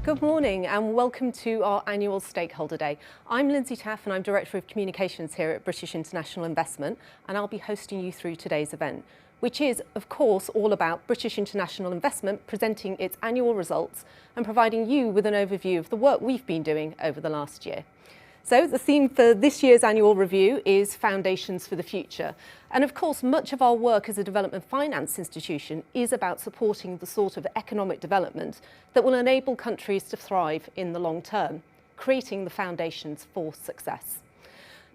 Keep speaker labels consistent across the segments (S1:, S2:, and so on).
S1: Good morning and welcome to our annual Stakeholder Day. I'm Lindsay Taff and I'm Director of Communications here at British International Investment, and I'll be hosting you through today's event, which is, of course, all about British International Investment presenting its annual results and providing you with an overview of the work we've been doing over the last year. So the theme for this year's annual review is Foundations for the Future. And of course, much of our work as a development finance institution is about supporting the sort of economic development that will enable countries to thrive in the long term, creating the foundations for success.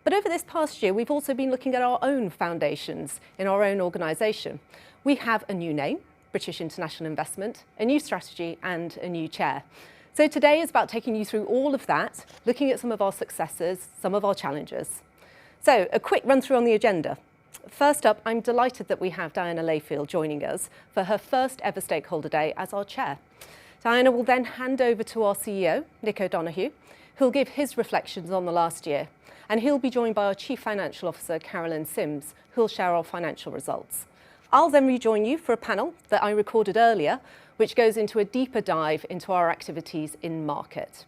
S1: But over this past year, we've also been looking at our own foundations in our own organisation. We have a new name, British International Investment, a new strategy and a new chair. So today is about taking you through all of that, looking at some of our successes, some of our challenges. So a quick run through on the agenda. First up, I'm delighted that we have Ayana Layfield joining us for her first ever Stakeholder Day as our chair. Ayana will then hand over to our CEO, Nick O'Donoghue, who'll give his reflections on the last year. And he'll be joined by our Chief Financial Officer, Carolyn Sims, who'll share our financial results. I'll then rejoin you for a panel that I recorded earlier, which goes into a deeper dive into our activities in market.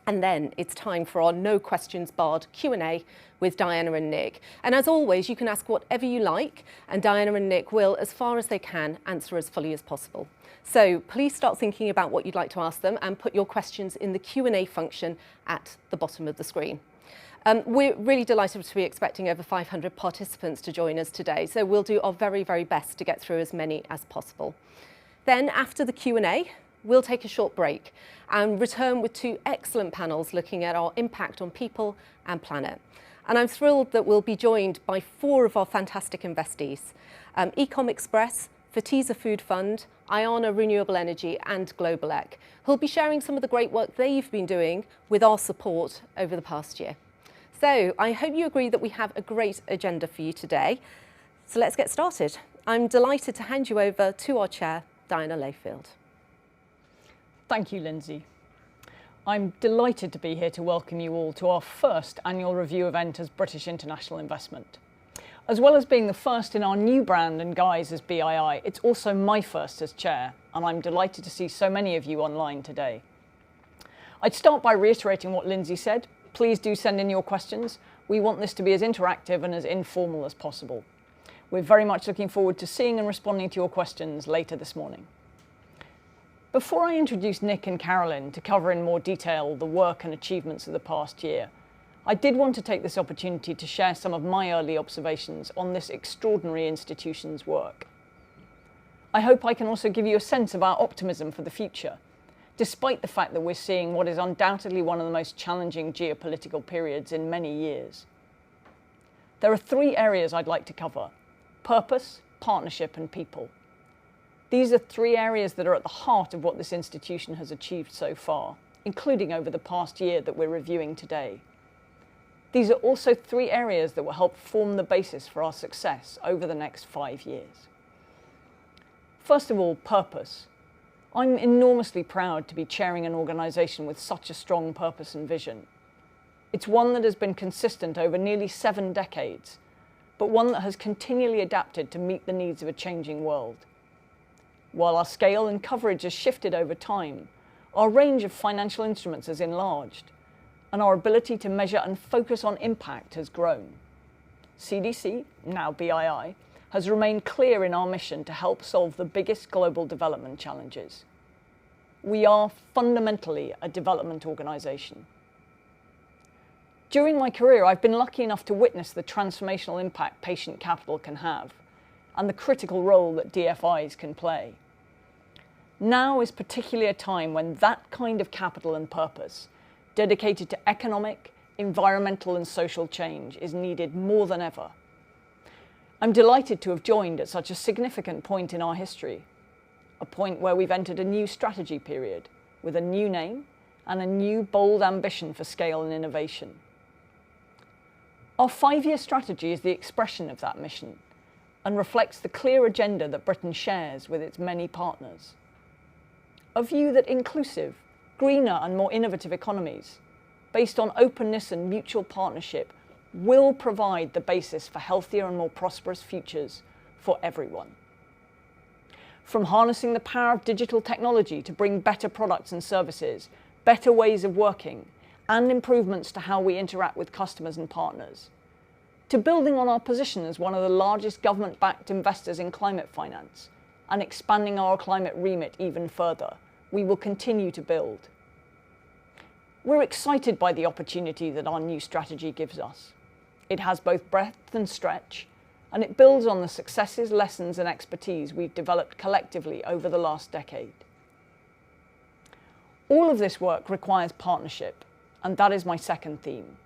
S1: And then it's time for our no questions barred Q&A with Ayana and Nick. And as always, you can ask whatever you like, and Ayana and Nick will, as far as they can, answer as fully as possible. So please start thinking about what you'd like to ask them and put your questions in the Q&A function at the bottom of the screen. We're really delighted to be expecting over 500 participants to join us today, so we'll do our very, very best to get through as many as possible. Then after the Q&A, we'll take a short break and return with two excellent panels looking at our impact on people and planet. And I'm thrilled that we'll be joined by four of our fantastic investees, Ecom Express, Phatisa Food Fund, Ayana Renewable Energy and Globeleq, who'll be sharing some of the great work they've been doing with our support over the past year. So I hope you agree that we have a great agenda for you today. So let's get started. I'm delighted to hand you over to our chair, Ayana Layfield.
S2: Thank you, Lindsay. I'm delighted to be here to welcome you all to our first annual review event as British International Investment. As well as being the first in our new brand and guise as BII, it's also my first as chair, and I'm delighted to see so many of you online today. I'd start by reiterating what Lindsay said. Please do send in your questions. We want this to be as interactive and as informal as possible. We're very much looking forward to seeing and responding to your questions later this morning. Before I introduce Nick and Carolyn to cover in more detail the work and achievements of the past year, I did want to take this opportunity to share some of my early observations on this extraordinary institution's work. I hope I can also give you a sense of our optimism for the future, despite the fact that we're seeing what is undoubtedly one of the most challenging geopolitical periods in many years. There are three areas I'd like to cover: purpose, partnership and people. These are three areas that are at the heart of what this institution has achieved so far, including over the past year that we're reviewing today. These are also three areas that will help form the basis for our success over the next 5 years. First of all, purpose. I'm enormously proud to be chairing an organisation with such a strong purpose and vision. It's one that has been consistent over nearly 7 decades, but one that has continually adapted to meet the needs of a changing world. While our scale and coverage has shifted over time, our range of financial instruments has enlarged, and our ability to measure and focus on impact has grown. CDC, now BII, has remained clear in our mission to help solve the biggest global development challenges. We are fundamentally a development organisation. During my career, I've been lucky enough to witness the transformational impact patient capital can have and the critical role that DFIs can play. Now is particularly a time when that kind of capital and purpose, dedicated to economic, environmental and social change, is needed more than ever. I'm delighted to have joined at such a significant point in our history, a point where we've entered a new strategy period with a new name and a new bold ambition for scale and innovation. Our 5-year strategy is the expression of that mission and reflects the clear agenda that Britain shares with its many partners. A view that inclusive, greener and more innovative economies, based on openness and mutual partnership, will provide the basis for healthier and more prosperous futures for everyone. from harnessing the power of digital technology to bring better products and services, better ways of working, and improvements to how we interact with customers and partners, to building on our position as one of the largest government-backed investors in climate finance and expanding our climate remit even further, we will continue to build. We're excited by the opportunity that our new strategy gives us. It has both breadth and stretch, and it builds on the successes, lessons, and expertise we've developed collectively over the last decade. All of this work requires partnership, and that is my second theme.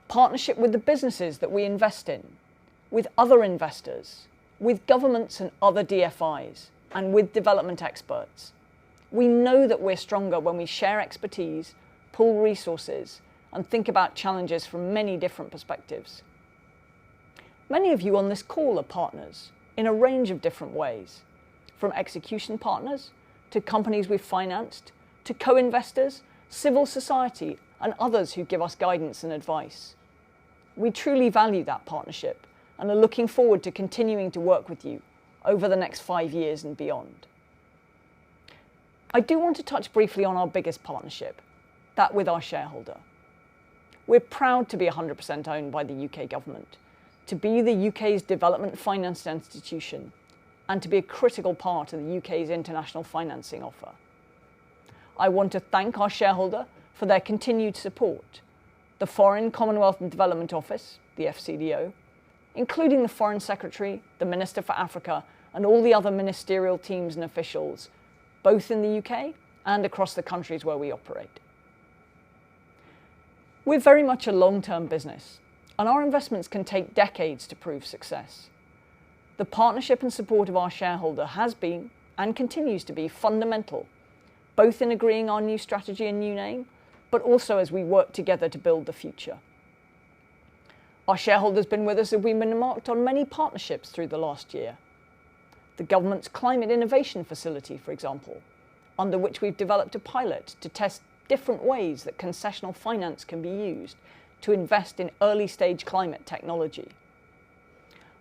S2: Partnership with the businesses that we invest in, with other investors, with governments and other DFIs, and with development experts. We know that we're stronger when we share expertise, pool resources, and think about challenges from many different perspectives. Many of you on this call are partners in a range of different ways, from execution partners to companies we've financed, to co-investors, civil society, and others who give us guidance and advice. We truly value that partnership and are looking forward to continuing to work with you over the next 5 years and beyond. I do want to touch briefly on our biggest partnership, that with our shareholder. We're proud to be 100% owned by the UK government, to be the UK's development finance institution, and to be a critical part of the UK's international financing offer. I want to thank our shareholder for their continued support, the Foreign, Commonwealth and Development Office, the FCDO, including the Foreign Secretary, the Minister for Africa, and all the other ministerial teams and officials, both in the UK and across the countries where we operate. We're very much a long-term business, and our investments can take decades to prove success. The partnership and support of our shareholder has been, and continues to be, fundamental, both in agreeing our new strategy and new name, but also as we work together to build the future. Our shareholder's been with us as we've been embarked on many partnerships through the last year. The government's Climate Innovation Facility, for example, under which we've developed a pilot to test different ways that concessional finance can be used to invest in early-stage climate technology.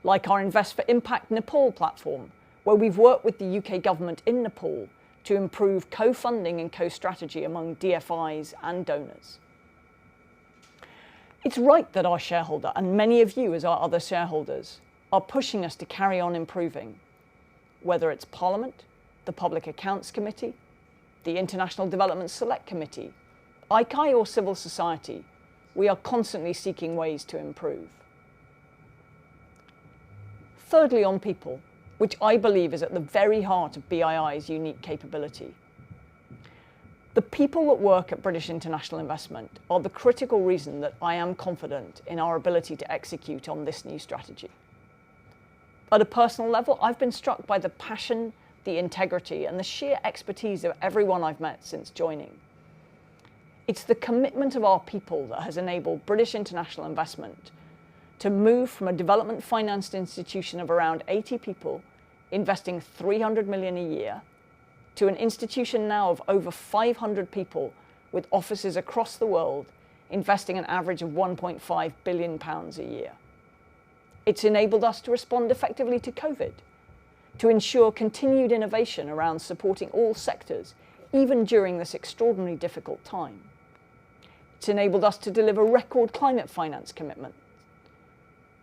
S2: Like our Invest for Impact Nepal platform, where we've worked with the UK government in Nepal to improve co-funding and co-strategy among DFIs and donors. It's right that our shareholder, and many of you as our other shareholders, are pushing us to carry on improving, whether it's Parliament, the Public Accounts Committee, the International Development Select Committee, ICAI or civil society. We are constantly seeking ways to improve. Thirdly, on people, which I believe is at the very heart of BII's unique capability. The people that work at British International Investment are the critical reason that I am confident in our ability to execute on this new strategy. At a personal level, I've been struck by the passion, the integrity, and the sheer expertise of everyone I've met since joining. It's the commitment of our people that has enabled British International Investment to move from a development financed institution of around 80 people, investing 300 million a year, to an institution now of over 500 people with offices across the world, investing an average of £1.5 billion a year. It's enabled us to respond effectively to COVID, to ensure continued innovation around supporting all sectors, even during this extraordinarily difficult time. It's enabled us to deliver record climate finance commitments,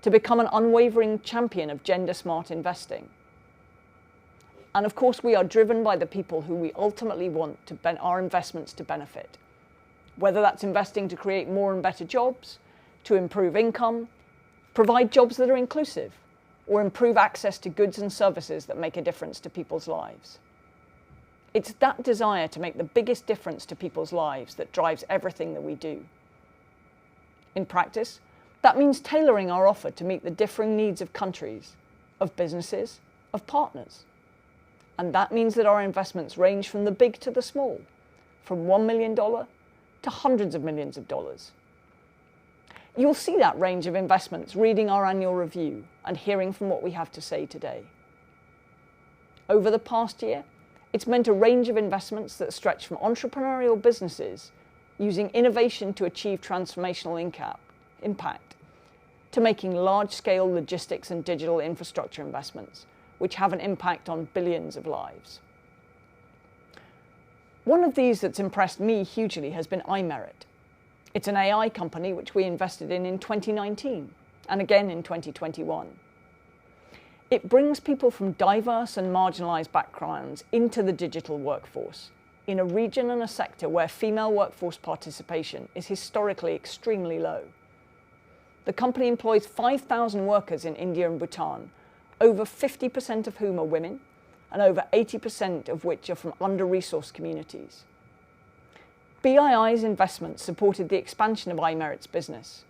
S2: to become an unwavering champion of gender-smart investing. And of course, we are driven by the people who we ultimately want our investments to benefit, whether that's investing to create more and better jobs, to improve income, provide jobs that are inclusive, or improve access to goods and services that make a difference to people's lives. It's that desire to make the biggest difference to people's lives that drives everything that we do. In practice, that means tailoring our offer to meet the differing needs of countries, of businesses, of partners. And that means that our investments range from the big to the small, from $1 million to hundreds of millions of dollars. You'll see that range of investments reading our annual review and hearing from what we have to say today. Over the past year, it's meant a range of investments that stretch from entrepreneurial businesses using innovation to achieve transformational impact, to making large-scale logistics and digital infrastructure investments, which have an impact on billions of lives. One of these that's impressed me hugely has been iMerit. It's an AI company which we invested in 2019 and again in 2021. It brings people from diverse and marginalised backgrounds into the digital workforce in a region and a sector where female workforce participation is historically extremely low. The company employs 5,000 workers in India and Bhutan, over 50% of whom are women, and over 80% of which are from under-resourced communities. BII's investment supported the expansion of iMerit's business,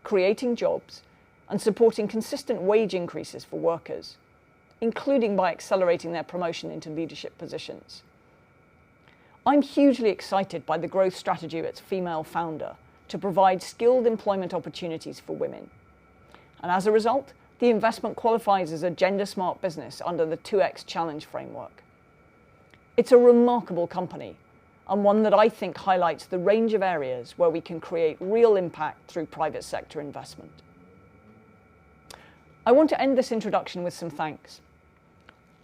S2: creating jobs and supporting consistent wage increases for workers, including by accelerating their promotion into leadership positions. I'm hugely excited by the growth strategy of its female founder to provide skilled employment opportunities for women. And as a result, the investment qualifies as a gender-smart business under the 2X Challenge framework. It's a remarkable company, and one that I think highlights the range of areas where we can create real impact through private sector investment. I want to end this introduction with some thanks.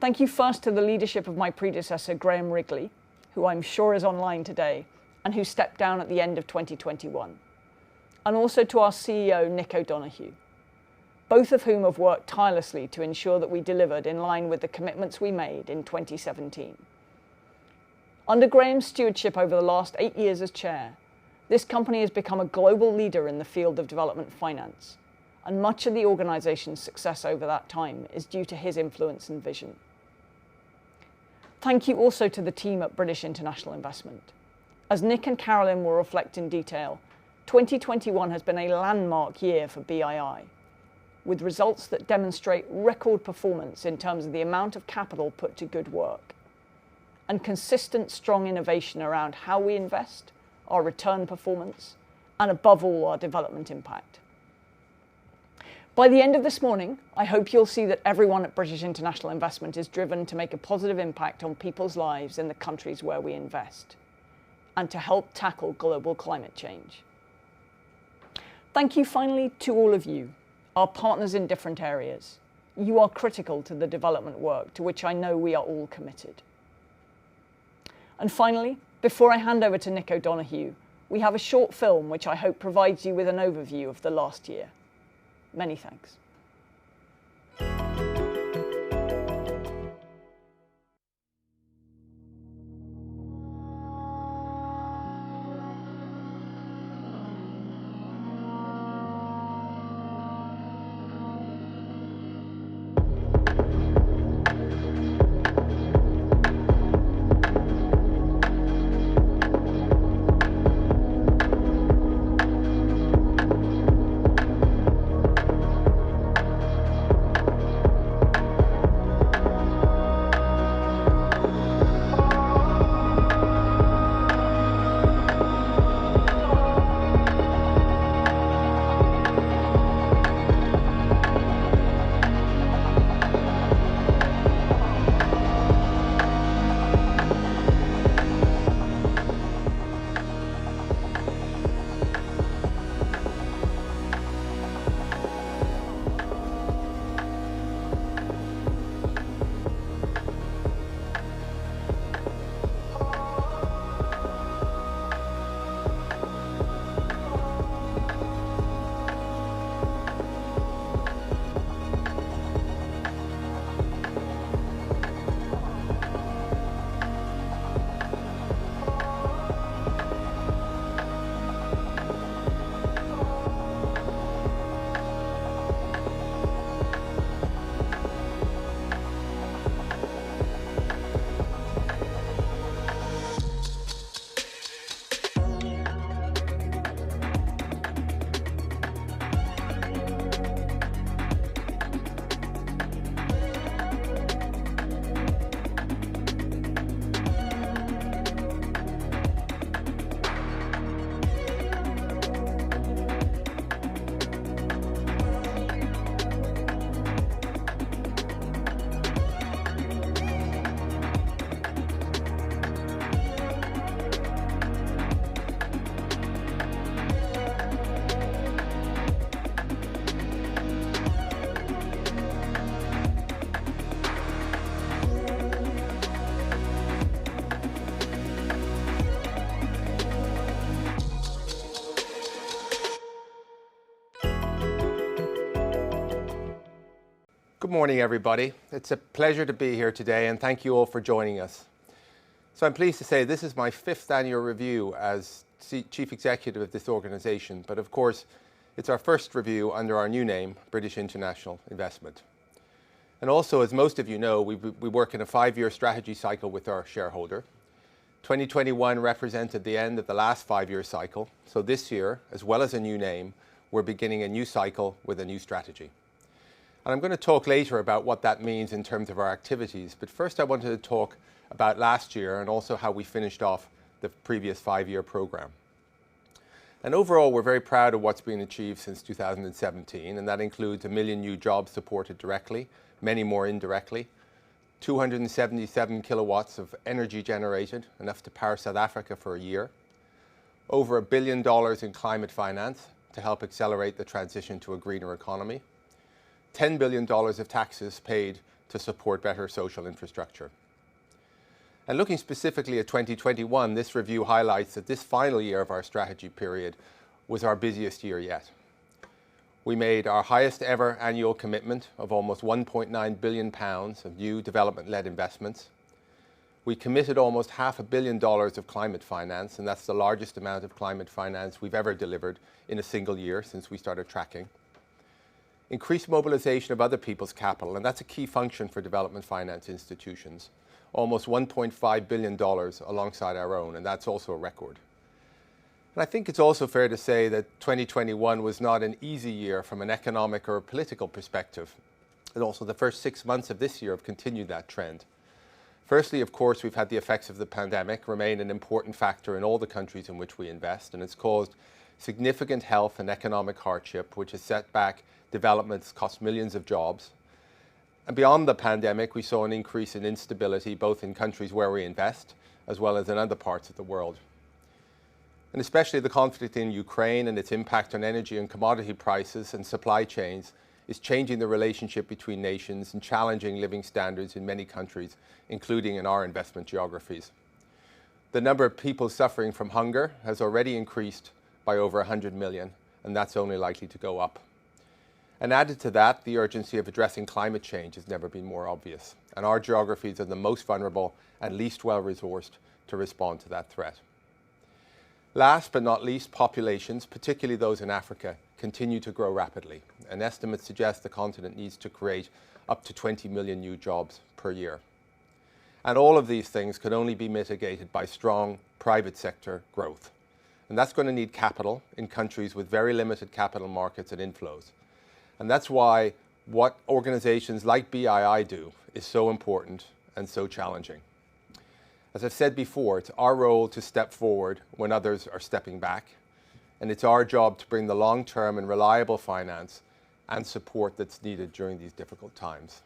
S2: Thank you first to the leadership of my predecessor, Graham Wrigley, who I'm sure is online today, and who stepped down at the end of 2021. And also to our CEO, Nick O'Donoghue, both of whom have worked tirelessly to ensure that we delivered in line with the commitments we made in 2017. Under Graham's stewardship over the last 8 years as chair, this company has become a global leader in the field of development finance, and much of the organisation's success over that time is due to his influence and vision. Thank you also to the team at British International Investment. As Nick and Carolyn will reflect in detail, 2021 has been a landmark year for BII, with results that demonstrate record performance in terms of the amount of capital put to good work, and consistent strong innovation around how we invest, our return performance, and above all, our development impact. By the end of this morning, I hope you'll see that everyone at British International Investment is driven to make a positive impact on people's lives in the countries where we invest, and to help tackle global climate change. Thank you finally to all of you, our partners in different areas. You are critical to the development work to which I know we are all committed. And finally, before I hand over to Nick O'Donoghue, we have a short film which I hope provides you with an overview of the last year. Many thanks.
S3: Good morning, everybody. It's a pleasure to be here today, and thank you all for joining us. So I'm pleased to say this is my 5th annual review as Chief Executive of this organisation, but of course, it's our first review under our new name, British International Investment. And also, as most of you know, we work in a 5-year strategy cycle with our shareholder. 2021 represented the end of the last 5-year cycle, so this year, as well as a new name, we're beginning a new cycle with a new strategy. And I'm going to talk later about what that means in terms of our activities, but first I wanted to talk about last year and also how we finished off the previous 5-year program. And overall, we're very proud of what's been achieved since 2017, and that includes 1 million new jobs supported directly, many more indirectly, 277 kilowatts of energy generated, enough to power South Africa for a year, over $1 billion in climate finance to help accelerate the transition to a greener economy, $10 billion of taxes paid to support better social infrastructure. And looking specifically at 2021, this review highlights that this final year of our strategy period was our busiest year yet. We made our highest ever annual commitment of almost £1.9 billion of new development-led investments. We committed almost $500 million of climate finance, and that's the largest amount of climate finance we've ever delivered in a single year since we started tracking. Increased mobilization of other people's capital, and that's a key function for development finance institutions. Almost $1.5 billion alongside our own, and that's also a record. And I think it's also fair to say that 2021 was not an easy year from an economic or political perspective. And also the first 6 months of this year have continued that trend. Firstly, of course, we've had the effects of the pandemic remain an important factor in all the countries in which we invest, and it's caused significant health and economic hardship, which has set back developments, cost millions of jobs. And beyond the pandemic, we saw an increase in instability, both in countries where we invest, as well as in other parts of the world. And especially the conflict in Ukraine and its impact on energy and commodity prices and supply chains is changing the relationship between nations and challenging living standards in many countries, including in our investment geographies. The number of people suffering from hunger has already increased by over 100 million, and that's only likely to go up. And added to that, the urgency of addressing climate change has never been more obvious, and our geographies are the most vulnerable and least well-resourced to respond to that threat. Last but not least, populations, particularly those in Africa, continue to grow rapidly, and estimates suggest the continent needs to create up to 20 million new jobs per year. And all of these things can only be mitigated by strong private sector growth. And that's going to need capital in countries with very limited capital markets and inflows. And that's why what organizations like BII do is so important and so challenging. As I've said before, it's our role to step forward when others are stepping back. And it's our job to bring the long-term and reliable finance and support that's needed during these difficult times.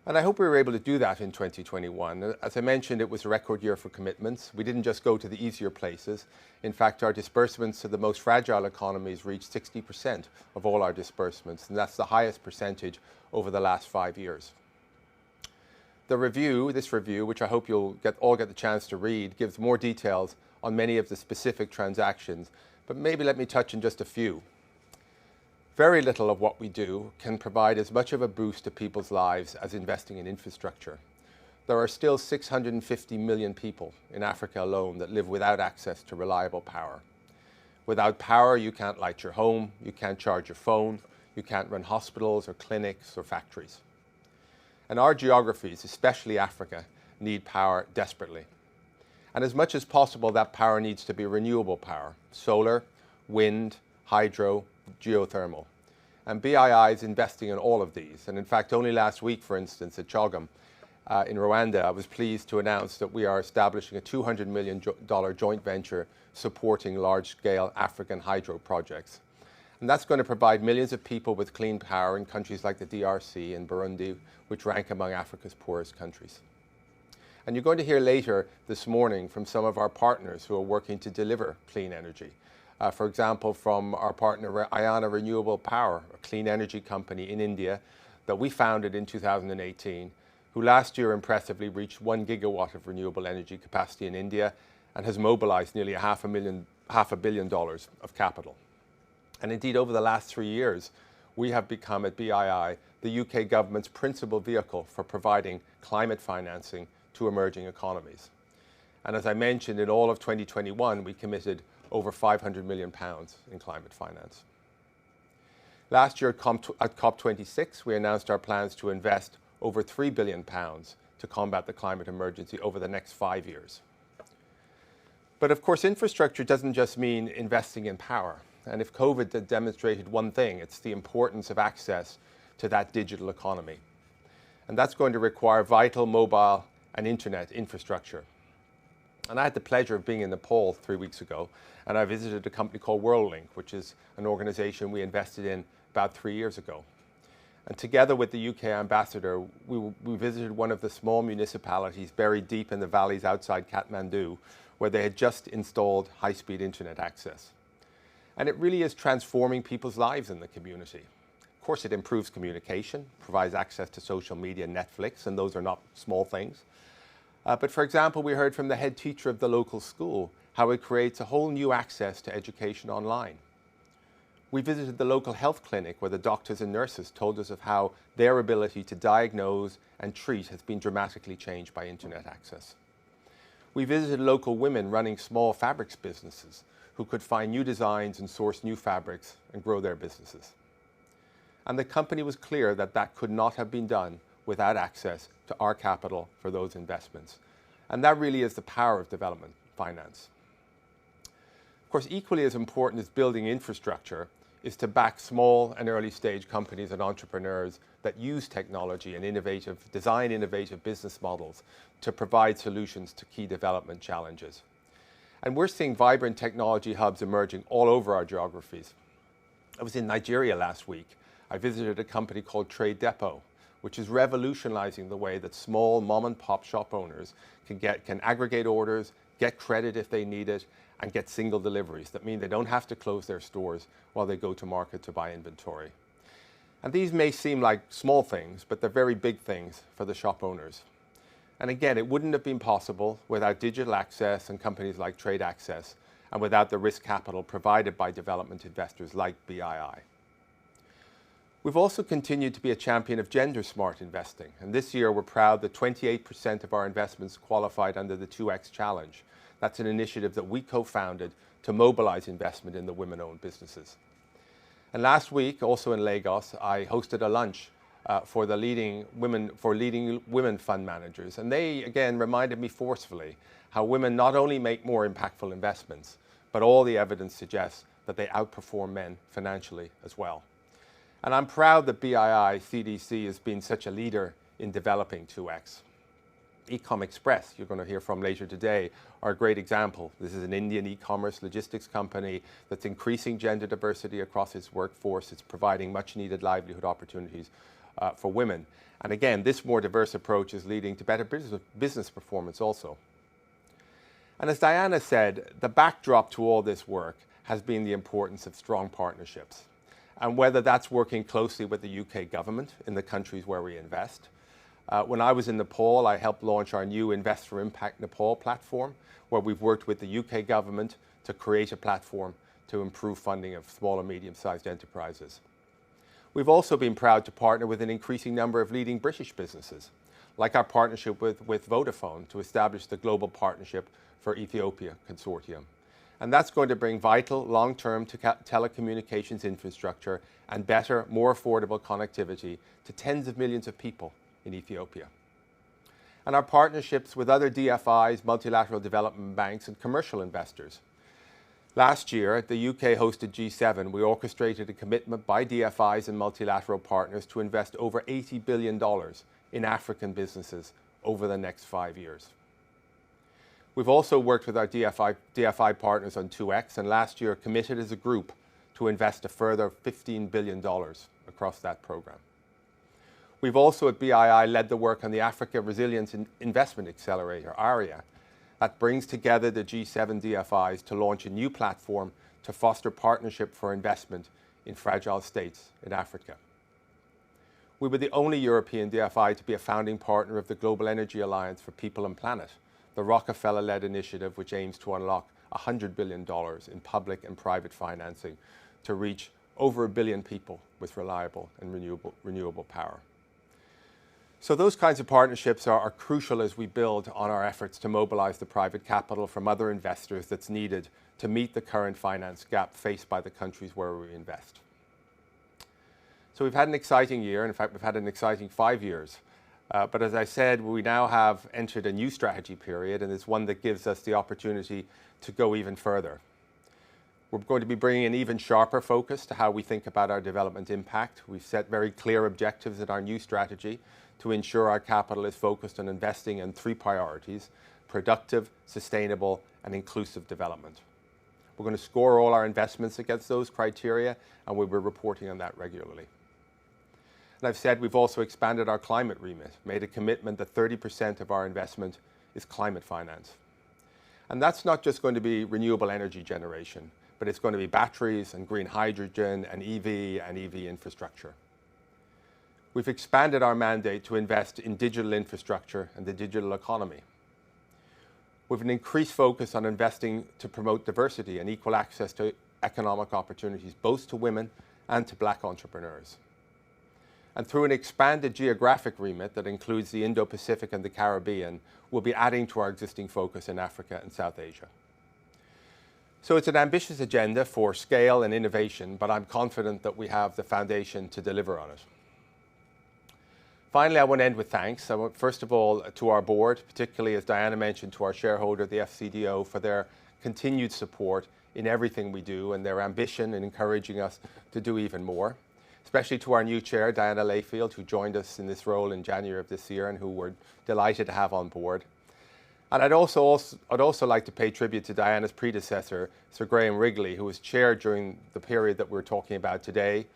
S3: And I hope we were able to do that in 2021. As I mentioned, it was a record year for commitments. We didn't just go to the easier places. In fact, our disbursements to the most fragile economies reached 60% of all our disbursements, and that's the highest percentage over the last 5 years. This review, which I hope you'll all get the chance to read, gives more details on many of the specific transactions, but maybe let me touch on just a few. Very little of what we do can provide as much of a boost to people's lives as investing in infrastructure. There are still 650 million people in Africa alone that live without access to reliable power. Without power, you can't light your home, you can't charge your phone, you can't run hospitals or clinics or factories. And our geographies, especially Africa, need power desperately. And as much as possible, that power needs to be renewable power: solar, wind, hydro, geothermal. And BII is investing in all of these. And in fact, only last week, for instance, at Chogam in Rwanda, I was pleased to announce that we are establishing a $200 million joint venture supporting large-scale African hydro projects. And that's going to provide millions of people with clean power in countries like the DRC and Burundi, which rank among Africa's poorest countries. And you're going to hear later this morning from some of our partners who are working to deliver clean energy. For example, from our partner Ayana Renewable Power, a clean energy company in India that we founded in 2018, who last year impressively reached 1 gigawatt of renewable energy capacity in India and has mobilized nearly $500 million of capital. And indeed, over the last 3 years, we have become at BII the UK government's principal vehicle for providing climate financing to emerging economies. And as I mentioned, in all of 2021, we committed over £500 million in climate finance. Last year at COP26, we announced our plans to invest over £3 billion to combat the climate emergency over the next 5 years. But of course, infrastructure doesn't just mean investing in power. And if COVID had demonstrated one thing, it's the importance of access to that digital economy. And that's going to require vital mobile and internet infrastructure. And I had the pleasure of being in Nepal 3 weeks ago, and I visited a company called Globeleq, which is an organization we invested in about 3 years ago. And together with the UK ambassador, we visited one of the small municipalities buried deep in the valleys outside Kathmandu, where they had just installed high-speed internet access. And it really is transforming people's lives in the community. Of course, it improves communication, provides access to social media, Netflix, and those are not small things. But for example, we heard from the head teacher of the local school how it creates a whole new access to education online. We visited the local health clinic where the doctors and nurses told us of how their ability to diagnose and treat has been dramatically changed by internet access. We visited local women running small fabrics businesses who could find new designs and source new fabrics and grow their businesses. And the company was clear that that could not have been done without access to our capital for those investments. And that really is the power of development finance. Of course, equally as important as building infrastructure is to back small and early stage companies and entrepreneurs that use technology and design innovative business models to provide solutions to key development challenges. And we're seeing vibrant technology hubs emerging all over our geographies. I was in Nigeria last week. I visited a company called Trade Depot, which is revolutionizing the way that small mom and pop shop owners can aggregate orders, get credit if they need it, and get single deliveries. That mean they don't have to close their stores while they go to market to buy inventory. And these may seem like small things, but they're very big things for the shop owners. And again, it wouldn't have been possible without digital access and companies like Trade Access, and without the risk capital provided by development investors like BII. We've also continued to be a champion of gender-smart investing, and this year we're proud that 28% of our investments qualified under the 2X Challenge. That's an initiative that we co-founded to mobilize investment in the women-owned businesses. And last week, also in Lagos, I hosted a lunch for leading women fund managers. And they, again, reminded me forcefully how women not only make more impactful investments, but all the evidence suggests that they outperform men financially as well. And I'm proud that BII CDC has been such a leader in developing 2X. Ecom Express, you're going to hear from later today, are a great example. This is an Indian e-commerce logistics company that's increasing gender diversity across its workforce. It's providing much needed livelihood opportunities for women. And again, this more diverse approach is leading to better business performance also. And as Ayana said, the backdrop to all this work has been the importance of strong partnerships. And whether that's working closely with the UK government in the countries where we invest. When I was in Nepal, I helped launch our new Invest for Impact Nepal platform, where we've worked with the UK government to create a platform to improve funding of small and medium-sized enterprises. We've also been proud to partner with an increasing number of leading British businesses, like our partnership with Vodafone to establish the Global Partnership for Ethiopia Consortium. And that's going to bring vital long-term telecommunications infrastructure and better, more affordable connectivity to tens of millions of people in Ethiopia. And our partnerships with other DFIs, multilateral development banks, and commercial investors. Last year, the UK hosted G7. We orchestrated a commitment by DFIs and multilateral partners to invest over $80 billion in African businesses over the next 5 years. We've also worked with our DFI partners on 2X, and last year committed as a group to invest a further $15 billion across that program. We've also at BII led the work on the Africa Resilience Investment Accelerator, ARIA, that brings together the G7 DFIs to launch a new platform to foster partnership for investment in fragile states in Africa. We were the only European DFI to be a founding partner of the Global Energy Alliance for People and Planet, the Rockefeller-led initiative which aims to unlock $100 billion in public and private financing to reach over 1 billion people with reliable and renewable power. So those kinds of partnerships are crucial as we build on our efforts to mobilize the private capital from other investors that's needed to meet the current finance gap faced by the countries where we invest. So we've had an exciting year. In fact, we've had an exciting 5 years. But as I said, we now have entered a new strategy period, and it's one that gives us the opportunity to go even further. We're going to be bringing an even sharper focus to how we think about our development impact. We've set very clear objectives in our new strategy to ensure our capital is focused on investing in 3 priorities: productive, sustainable, and inclusive development. We're going to score all our investments against those criteria, and we'll be reporting on that regularly. And I've said we've also expanded our climate remit, made a commitment that 30% of our investment is climate finance. And that's not just going to be renewable energy generation, but it's going to be batteries and green hydrogen and EV infrastructure. We've expanded our mandate to invest in digital infrastructure and the digital economy. We've an increased focus on investing to promote diversity and equal access to economic opportunities, both to women and to Black entrepreneurs. And through an expanded geographic remit that includes the Indo-Pacific and the Caribbean, we'll be adding to our existing focus in Africa and South Asia. So it's an ambitious agenda for scale and innovation, but I'm confident that we have the foundation to deliver on it. Finally, I want to end with thanks. I want, first of all, to our board, particularly, as Diana mentioned, to our shareholder, the FCDO, for their continued support in everything we do and their ambition in encouraging us to do even more. Especially to our new chair, Diana Layfield, who joined us in this role in January of this year and who we're delighted to have on board. And I'd also like to pay tribute to Diana's predecessor, Sir Graham Wrigley, who was chair during the period that we're talking about today,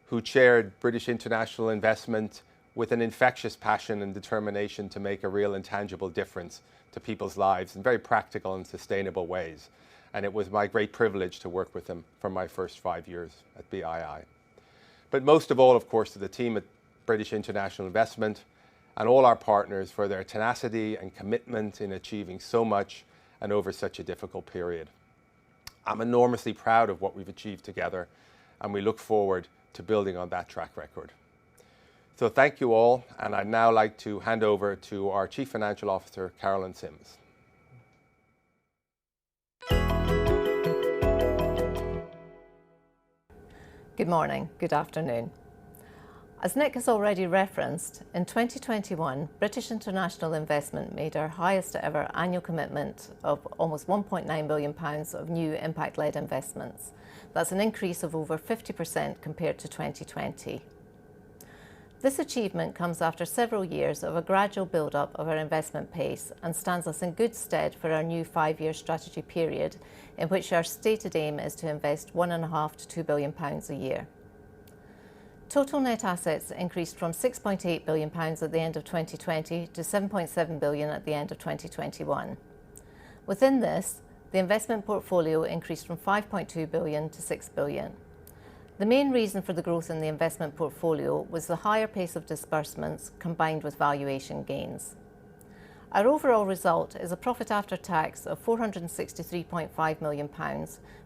S3: who chaired British International Investment with an infectious passion and determination to make a real and tangible difference to people's lives in very practical and sustainable ways. And it was my great privilege to work with him for my first 5 years at BII. But most of all, of course, to the team at British International Investment and all our partners for their tenacity and commitment in achieving so much and over such a difficult period. I'm enormously proud of what we've achieved together, and we look forward to building on that track record. So thank you all, and I'd now like to hand over to our Chief Financial Officer, Carolyn Sims.
S4: Good morning, good afternoon. As Nick has already referenced, in 2021, British International Investment made our highest ever annual commitment of almost £1.9 billion of new impact-led investments. That's an increase of over 50% compared to 2020. This achievement comes after several years of a gradual build-up of our investment pace and stands us in good stead for our new 5-year strategy period, in which our stated aim is to invest £1.5 to £2 billion a year. Total net assets increased from £6.8 billion at the end of 2020 to £7.7 billion at the end of 2021. Within this, the investment portfolio increased from £5.2 billion to £6 billion. The main reason for the growth in the investment portfolio was the higher pace of disbursements combined with valuation gains. Our overall result is a profit after tax of £463.5 million,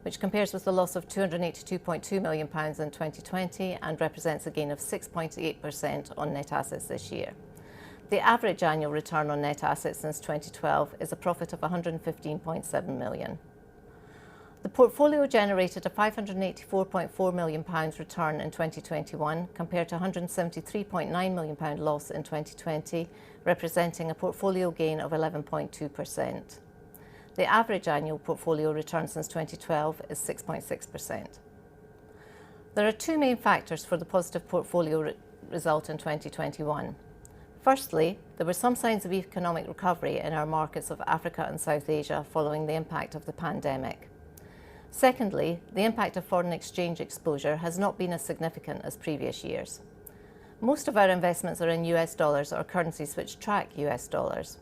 S4: which compares with a loss of £282.2 million in 2020 and represents a gain of 6.8% on net assets this year. The average annual return on net assets since 2012 is a profit of £115.7 million. The portfolio generated a £584.4 million return in 2021 compared to £173.9 million loss in 2020, representing a portfolio gain of 11.2%. The average annual portfolio return since 2012 is 6.6%. There are 2 main factors for the positive portfolio result in 2021. Firstly, there were some signs of economic recovery in our markets of Africa and South Asia following the impact of the pandemic. Secondly, the impact of foreign exchange exposure has not been as significant as previous years. Most of our investments are in US dollars or currencies which track US dollars.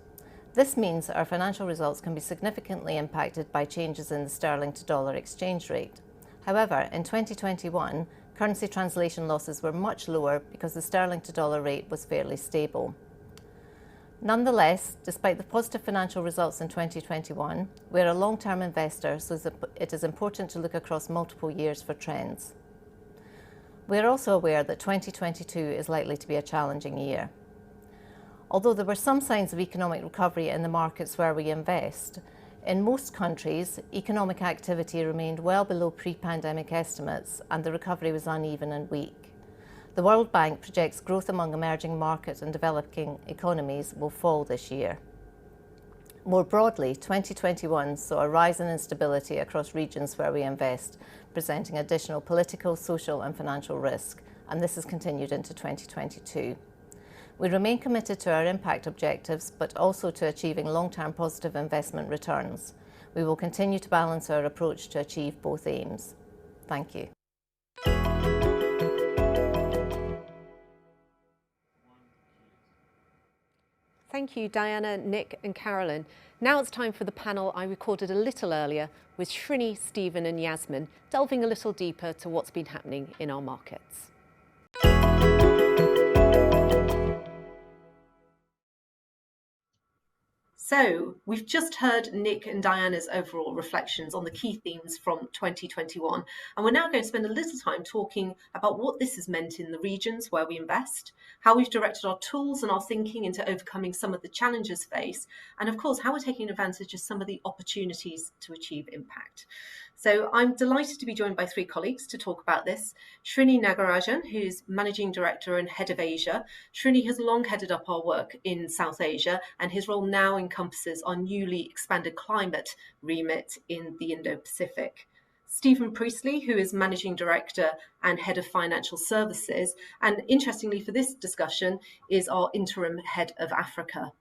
S4: This means our financial results can be significantly impacted by changes in the sterling to dollar exchange rate. However, in 2021, currency translation losses were much lower because the sterling to dollar rate was fairly stable. Nonetheless, despite the positive financial results in 2021, we're a long-term investor, so it is important to look across multiple years for trends. We are also aware that 2022 is likely to be a challenging year. Although there were some signs of economic recovery in the markets where we invest, in most countries, economic activity remained well below pre-pandemic estimates and the recovery was uneven and weak. The World Bank projects growth among emerging markets and developing economies will fall this year. More broadly, 2021 saw a rise in instability across regions where we invest, presenting additional political, social and financial risk, and this has continued into 2022. We remain committed to our impact objectives, but also to achieving long-term positive investment returns. We will continue to balance our approach to achieve both aims. Thank you.
S1: Thank you, Diana, Nick and Carolyn. Now it's time for the panel I recorded a little earlier with Srini, Stephen and Yasmin, delving a little deeper to what's been happening in our markets. So we've just heard Nick and Diana's overall reflections on the key themes from 2021, and we're now going to spend a little time talking about what this has meant in the regions where we invest, how we've directed our tools and our thinking into overcoming some of the challenges faced, and of course, how we're taking advantage of some of the opportunities to achieve impact. So I'm delighted to be joined by three colleagues to talk about this. Srini Nagarajan, who's Managing Director and Head of Asia. Srini has long headed up our work in South Asia, and his role now encompasses our newly expanded climate remit in the Indo-Pacific. Stephen Priestley, who is Managing Director and Head of Financial Services, and interestingly for this discussion, is our Interim Head of Africa.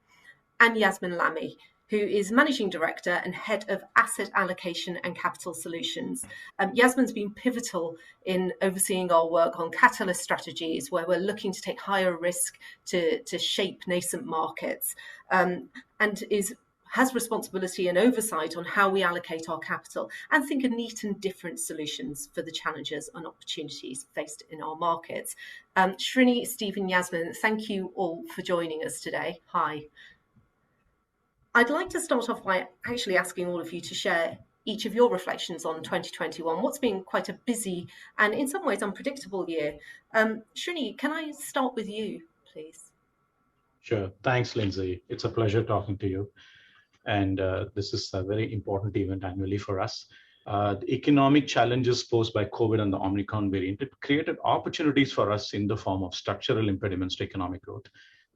S1: And Yasmin Lamy, who is Managing Director and Head of Asset Allocation and Capital Solutions. Yasmin's been pivotal in overseeing our work on catalyst strategies, where we're looking to take higher risk to shape nascent markets, and has responsibility and oversight on how we allocate our capital and think of neat and different solutions for the challenges and opportunities faced in our markets. Srini, Stephen, Yasmin, thank you all for joining us today. Hi. I'd like to start off by actually asking all of you to share each of your reflections on 2021, what's been quite a busy and in some ways unpredictable year. Srini, can I start with you, please?
S5: Sure. Thanks, Lindsay. It's a pleasure talking to you. And this is a very important event annually for us. The economic challenges posed by COVID and the Omicron variant created opportunities for us in the form of structural impediments to economic growth.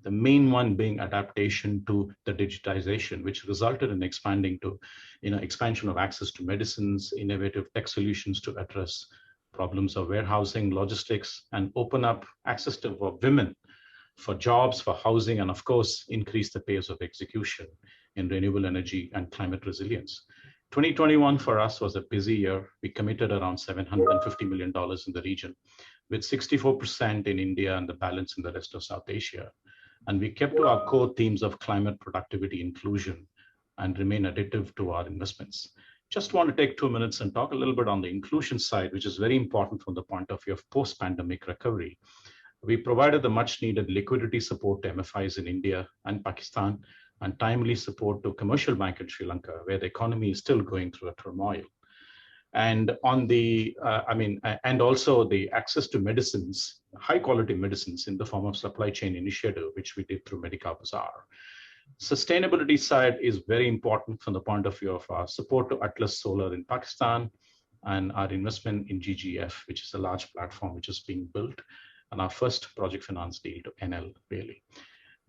S5: The main one being adaptation to the digitization, which resulted in expansion of access to medicines, innovative tech solutions to address problems of warehousing, logistics, and open up access to women for jobs, for housing, and of course, increase the pace of execution in renewable energy and climate resilience. 2021 for us was a busy year. We committed around $750 million in the region, with 64% in India and the balance in the rest of South Asia. And we kept to our core themes of climate, productivity, inclusion, and remain additive to our investments. Just want to take 2 minutes and talk a little bit on the inclusion side, which is very important from the point of view of post-pandemic recovery. We provided the much needed liquidity support to MFIs in India and Pakistan, and timely support to commercial bank in Sri Lanka, where the economy is still going through a turmoil. And on the, and also the access to medicines, high quality medicines in the form of supply chain initiative, which we did through Medica Bazaar. Sustainability side is very important from the point of view of our support to Atlas Solar in Pakistan and our investment in GGF, which is a large platform which is being built, and our first project finance deal to NL, really.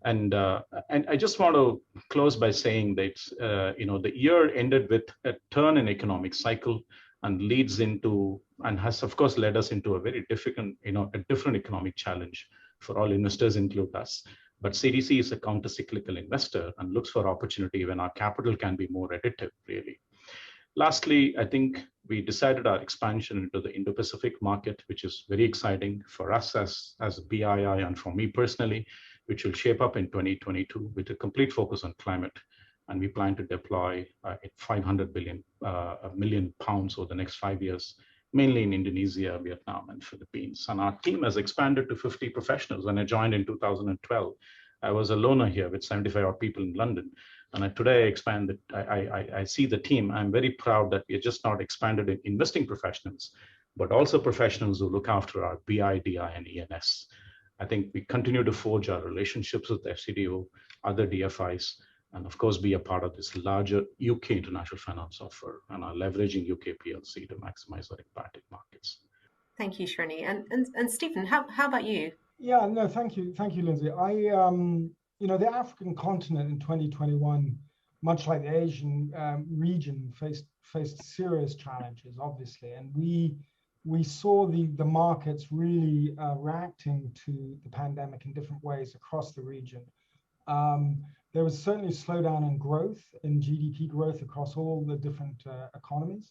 S5: And I just want to close by saying that the year ended with a turn in economic cycle and leads into, and has of course led us into a very difficult, a different economic challenge for all investors, include us. But CDC is a counter-cyclical investor and looks for opportunity when our capital can be more additive, really. Lastly, I think we decided our expansion into the Indo-Pacific market, which is very exciting for us as BII and for me personally, which will shape up in 2022 with a complete focus on climate. And we plan to deploy 500 million pounds over the next 5 years, mainly in Indonesia, Vietnam, and Philippines. And our team has expanded to 50 professionals. When I joined in 2012, I was a loner here with 75 odd people in London. And today I expanded, I see the team. I'm very proud that we have just not expanded in investing professionals, but also professionals who look after our BI, DI, and ENS. I think we continue to forge our relationships with FCDO, other DFIs, and of course be a part of this larger UK international finance offer and are leveraging UK PLC to maximize our impact in markets.
S1: Thank you, Srini. And Stephen, how about you?
S6: Yeah, no, thank you, Lindsay. The African continent in 2021, much like the Asian region, faced serious challenges, obviously, and we saw the markets really reacting to the pandemic in different ways across the region. There was certainly a slowdown in growth, in GDP growth across all the different economies.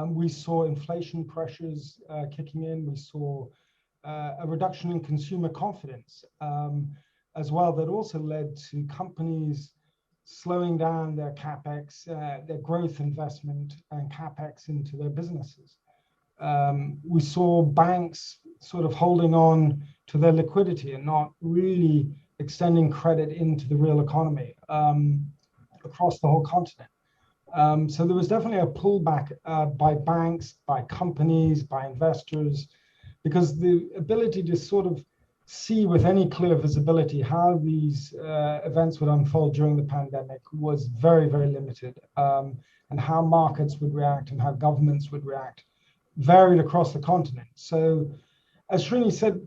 S6: We saw inflation pressures kicking in. We saw a reduction in consumer confidence as well, that also led to companies slowing down their CapEx, their growth investment and CapEx into their businesses. We saw banks sort of holding on to their liquidity and not really extending credit into the real economy across the whole continent. So there was definitely a pullback by banks, by companies, by investors, because the ability to sort of see with any clear visibility how these events would unfold during the pandemic was very, very limited, and how markets would react and how governments would react varied across the continent. So as Srini said,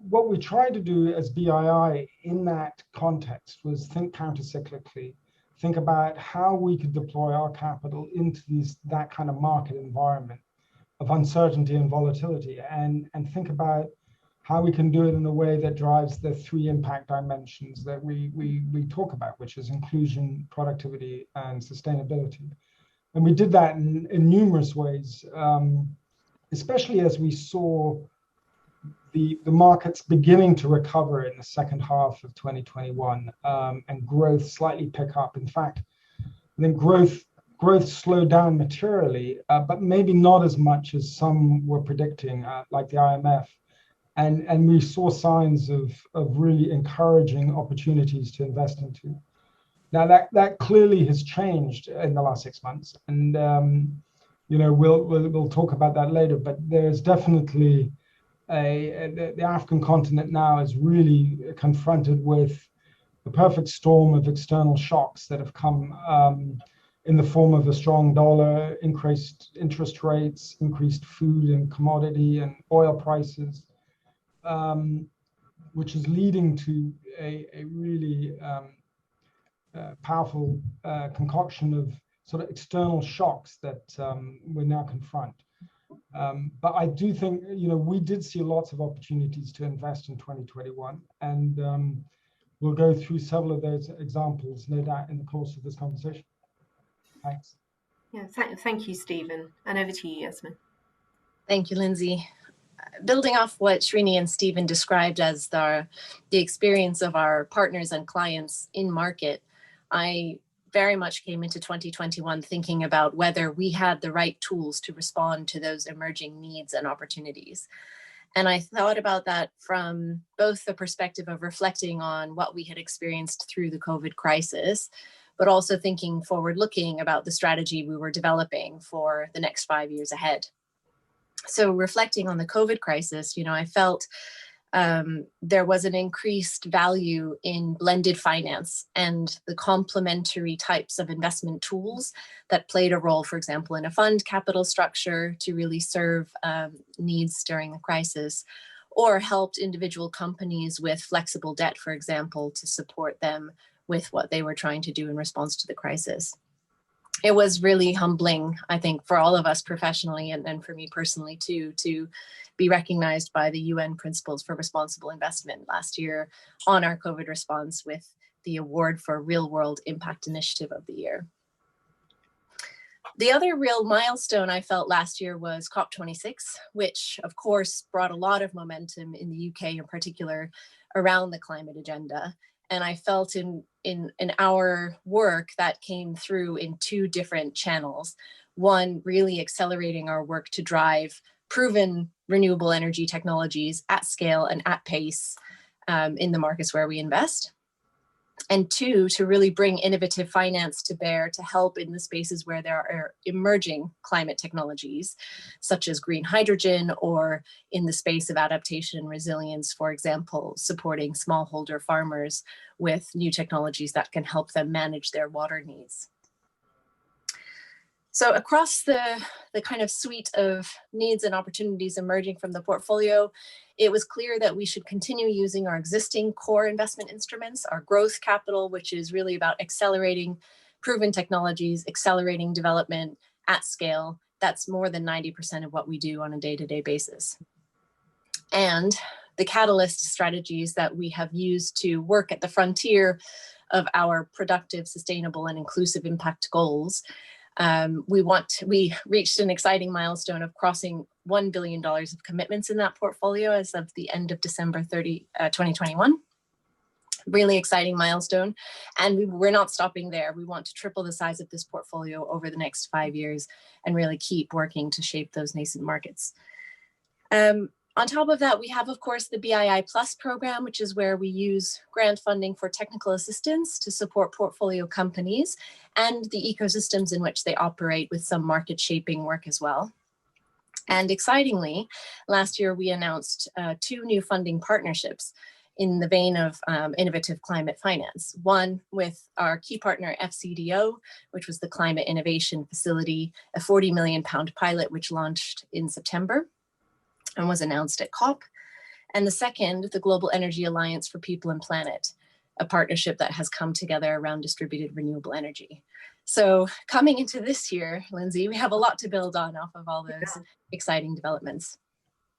S6: what we tried to do as BII in that context was think countercyclically, think about how we could deploy our capital into that kind of market environment of uncertainty and volatility, and think about how we can do it in a way that drives the three impact dimensions that we talk about, which is inclusion, productivity, and sustainability. And we did that in numerous ways, especially as we saw the markets beginning to recover in the second half of 2021, and growth slightly pick up. In fact, I think growth slowed down materially, but maybe not as much as some were predicting, like the IMF. And we saw signs of really encouraging opportunities to invest into. Now that clearly has changed in the last 6 months, and we'll talk about that later. But there's definitely the African continent now is really confronted with the perfect storm of external shocks that have come in the form of a strong dollar, increased interest rates, increased food and commodity and oil prices, which is leading to a really powerful concoction of sort of external shocks that we now confront. But I do think, we did see lots of opportunities to invest in 2021, and we'll go through several of those examples, no doubt, in the course of this conversation. Thanks.
S1: Yeah, thank you, Stephen. And over to you, Yasmin.
S7: Thank you, Lindsay. Building off what Srini and Stephen described as the experience of our partners and clients in market, I very much came into 2021 thinking about whether we had the right tools to respond to those emerging needs and opportunities. And I thought about that from both the perspective of reflecting on what we had experienced through the COVID crisis, but also thinking forward-looking about the strategy we were developing for the next 5 years ahead. So reflecting on the COVID crisis, I felt there was an increased value in blended finance and the complementary types of investment tools that played a role, for example, in a fund capital structure to really serve needs during the crisis, or helped individual companies with flexible debt, for example, to support them with what they were trying to do in response to the crisis. It was really humbling, I think, for all of us professionally and for me personally too, to be recognized by the UN Principles for Responsible Investment last year on our COVID response with the award for Real World Impact Initiative of the Year. The other real milestone I felt last year was COP26, which of course brought a lot of momentum in the UK in particular around the climate agenda. And I felt in our work that came through in two different channels. One, really accelerating our work to drive proven renewable energy technologies at scale and at pace in the markets where we invest. And two, to really bring innovative finance to bear to help in the spaces where there are emerging climate technologies, such as green hydrogen, or in the space of adaptation and resilience, for example, supporting smallholder farmers with new technologies that can help them manage their water needs. So across the kind of suite of needs and opportunities emerging from the portfolio, it was clear that we should continue using our existing core investment instruments, our growth capital, which is really about accelerating proven technologies, accelerating development at scale. That's more than 90% of what we do on a day-to-day basis. And the catalyst strategies that we have used to work at the frontier of our productive, sustainable, and inclusive impact goals. We reached an exciting milestone of crossing $1 billion of commitments in that portfolio as of the end of December 2021. Really exciting milestone. And we're not stopping there. We want to triple the size of this portfolio over the next 5 years and really keep working to shape those nascent markets. On top of that, we have, of course, the BII Plus program, which is where we use grant funding for technical assistance to support portfolio companies and the ecosystems in which they operate, with some market shaping work as well. And excitingly, last year we announced 2 new funding partnerships in the vein of innovative climate finance. One with our key partner FCDO, which was the Climate Innovation Facility, a £40 million pilot which launched in September and was announced at COP. And the second, the Global Energy Alliance for People and Planet, a partnership that has come together around distributed renewable energy. So coming into this year, Lindsay, we have a lot to build on off of all those exciting developments.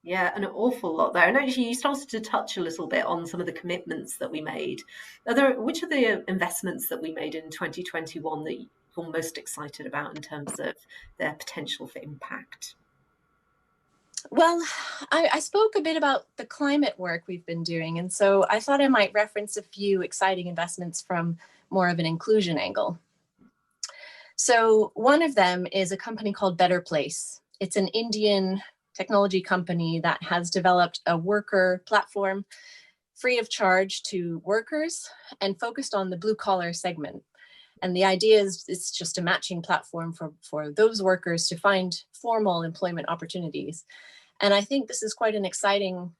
S1: Yeah, an awful lot there. And actually, you started to touch a little bit on some of the commitments that we made. Which are the investments that we made in 2021 that you're most excited about in terms of their potential for impact?
S7: Well, I spoke a bit about the climate work we've been doing, and so I thought I might reference a few exciting investments from more of an inclusion angle. So one of them is a company called Better Place. It's an Indian technology company that has developed a worker platform free of charge to workers and focused on the blue collar segment. And the idea is it's just a matching platform for those workers to find formal employment opportunities. And I think this is quite an exciting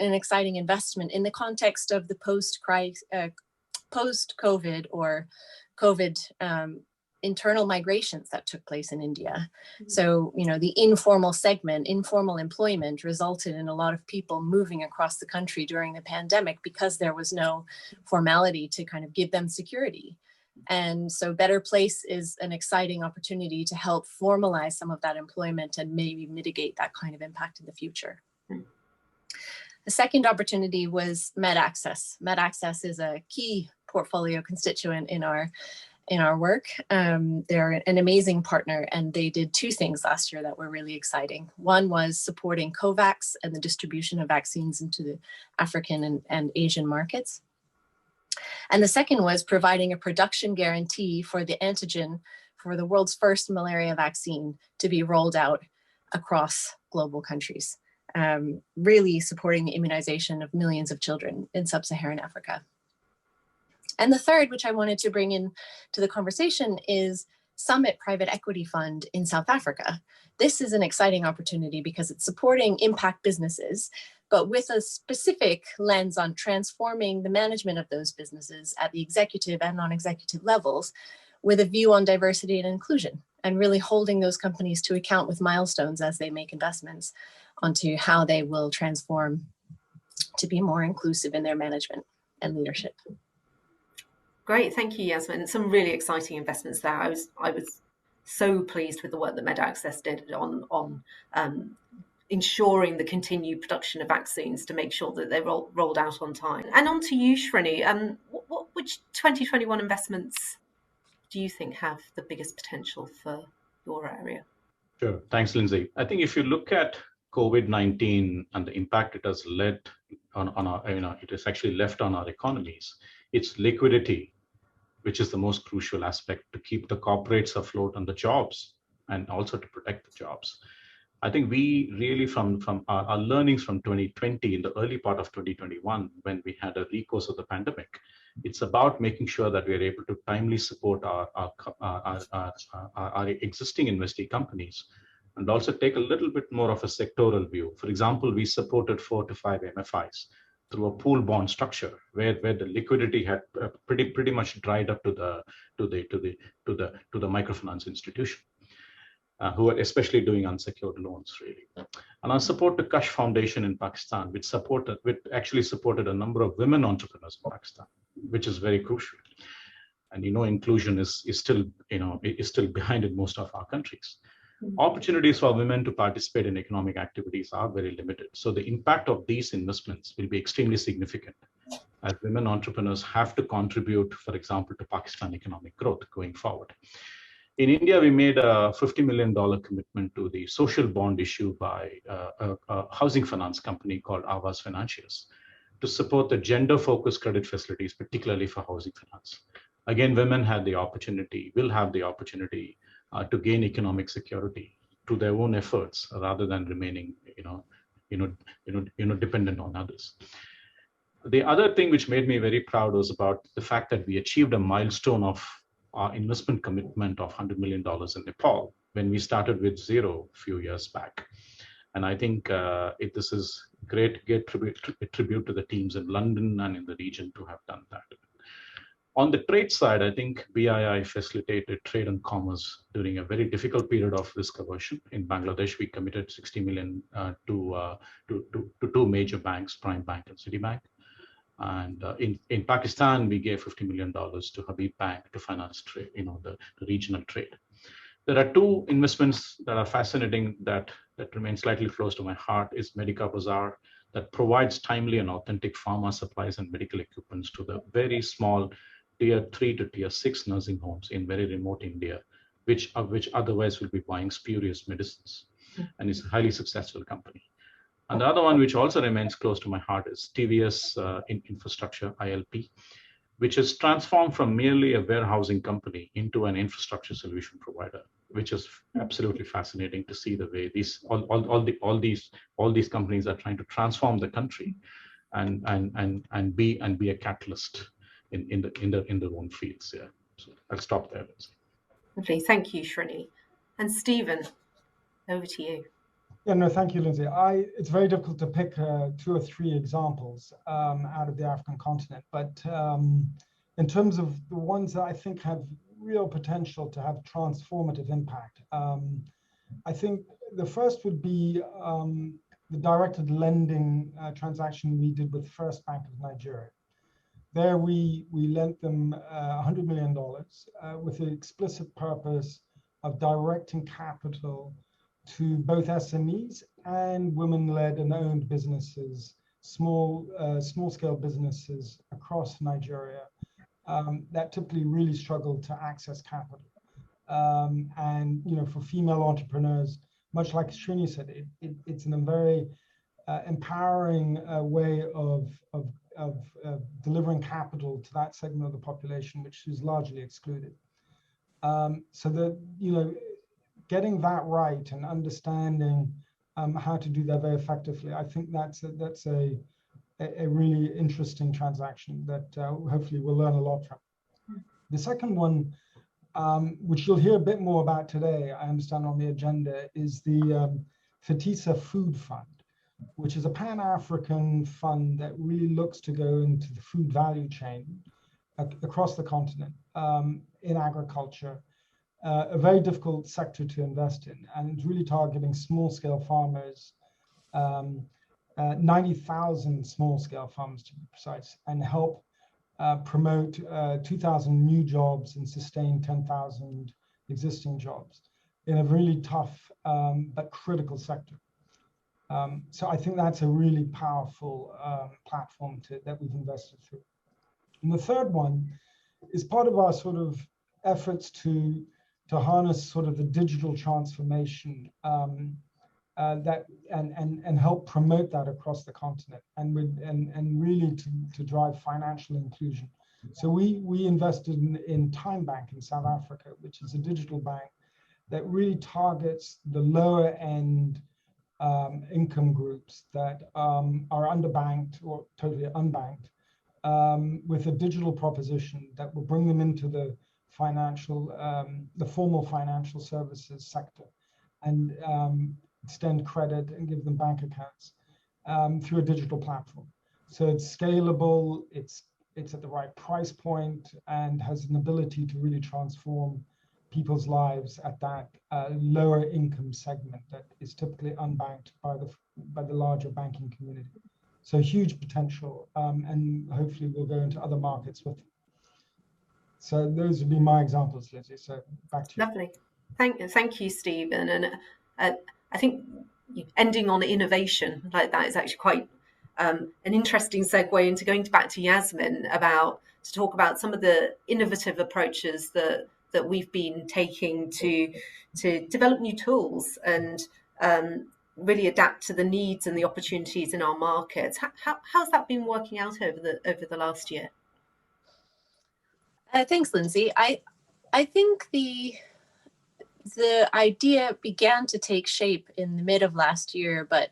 S7: investment in the context of the post-COVID or COVID internal migrations that took place in India. Mm-hmm. So, the informal segment, informal employment resulted in a lot of people moving across the country during the pandemic because there was no formality to kind of give them security. And so Better Place is an exciting opportunity to help formalize some of that employment and maybe mitigate that kind of impact in the future. Mm-hmm. The second opportunity was MedAccess. MedAccess is a key portfolio constituent in our work. They're an amazing partner, and they did 2 things last year that were really exciting. One was supporting COVAX and the distribution of vaccines into the African and Asian markets. And the second was providing a production guarantee for the antigen for the world's first malaria vaccine to be rolled out across global countries, really supporting the immunization of millions of children in sub-Saharan Africa. And the third, which I wanted to bring in to the conversation, is Summit Private Equity Fund in South Africa. This is an exciting opportunity because it's supporting impact businesses, but with a specific lens on transforming the management of those businesses at the executive and non-executive levels, with a view on diversity and inclusion, and really holding those companies to account with milestones as they make investments onto how they will transform to be more inclusive in their management and leadership.
S1: Great, thank you, Yasmin. Some really exciting investments there. I was so pleased with the work that MedAccess did on ensuring the continued production of vaccines to make sure that they rolled out on time. And on to you, Srini. Which 2021 investments do you think have the biggest potential for your area?
S5: Sure, thanks, Lindsay. I think if you look at COVID-19 and the impact it has led on our, it has actually left on our economies, it's liquidity, which is the most crucial aspect to keep the corporates afloat on the jobs and also to protect the jobs. I think we really, from our learnings from 2020, in the early part of 2021, when we had a recourse of the pandemic, it's about making sure that we are able to timely support our existing investee companies, and also take a little bit more of a sectoral view. For example, we supported 4 to 5 MFIs through a pool bond structure, where the liquidity had pretty much dried up to the microfinance institution. Who are especially doing unsecured loans, really. And our support to Kash Foundation in Pakistan, which actually supported a number of women entrepreneurs in Pakistan, which is very crucial. And inclusion is still behind in most of our countries. Opportunities for women to participate in economic activities are very limited. So the impact of these investments will be extremely significant, as women entrepreneurs have to contribute, for example, to Pakistan economic growth going forward. In India, we made a $50 million commitment to the social bond issue by a housing finance company called Aavas Financiers to support the gender-focused credit facilities, particularly for housing finance. Again, women will have the opportunity to gain economic security through their own efforts, rather than remaining, dependent on others. The other thing which made me very proud was about the fact that we achieved a milestone of our investment commitment of $100 million in Nepal, when we started with zero a few years back. And I think this is great tribute to the teams in London and in the region to have done that. On the trade side, I think BII facilitated trade and commerce during a very difficult period of risk aversion. In Bangladesh, we committed $60 million to two major banks, Prime Bank and Citibank. And in Pakistan, we gave $50 million to Habib Bank to finance trade, the regional trade. There are two investments that are fascinating that remain slightly close to my heart. Is Medica Bazaar, that provides timely and authentic pharma supplies and medical equipment to the very small tier 3 to tier 6 nursing homes in very remote India, which otherwise will be buying spurious medicines, and it's a highly successful company. And the other one, which also remains close to my heart, is TVS Infrastructure, ILP, which has transformed from merely a warehousing company into an infrastructure solution provider, which is absolutely fascinating to see the way all these companies are trying to transform the country and be a catalyst in their own fields. Yeah. So I'll stop there.
S1: Lovely, thank you, Srini. And Stephen, over to you.
S6: Yeah, no, thank you, Lindsay. It's very difficult to pick 2 or 3 examples out of the African continent, but in terms of the ones that I think have real potential to have transformative impact, I think the first would be the directed lending transaction we did with First Bank of Nigeria. There we lent them $100 million with the explicit purpose of directing capital to both SMEs and women-led and owned businesses, small-scale businesses across Nigeria that typically really struggle to access capital. And for female entrepreneurs, much like Srini said, it's in a very empowering way of delivering capital to that segment of the population, which is largely excluded. So that getting that right and understanding how to do that very effectively, I think that's a really interesting transaction that hopefully we'll learn a lot from. The second one, which you'll hear a bit more about today, I understand on the agenda, is the Phatisa Food Fund, which is a Pan-African fund that really looks to go into the food value chain across the continent in agriculture. A very difficult sector to invest in, and it's really targeting small-scale farmers, 90,000 small-scale farmers to be precise, and help promote 2,000 new jobs and sustain 10,000 existing jobs in a really tough but critical sector. So I think that's a really powerful platform that we've invested through. And the third one is part of our sort of efforts to harness sort of the digital transformation that and help promote that across the continent, and really to drive financial inclusion. So we invested in Time Bank in South Africa, which is a digital bank that really targets the lower end income groups that are underbanked or totally unbanked, with a digital proposition that will bring them into the formal financial services sector, and extend credit and give them bank accounts through a digital platform. So it's scalable, it's at the right price point, and has an ability to really transform people's lives at that lower income segment that is typically unbanked by the larger banking community. So huge potential, and hopefully we'll go into other markets with it. So those would be my examples, Lizzie. So back to you.
S1: Lovely. Thank you, Stephen. And I think ending on innovation like that is actually quite an interesting segue into going back to Yasmin to talk about some of the innovative approaches that we've been taking to develop new tools and really adapt to the needs and the opportunities in our markets. How's that been working out over the last year?
S7: Thanks, Lindsay. I think the idea began to take shape in the mid of last year, but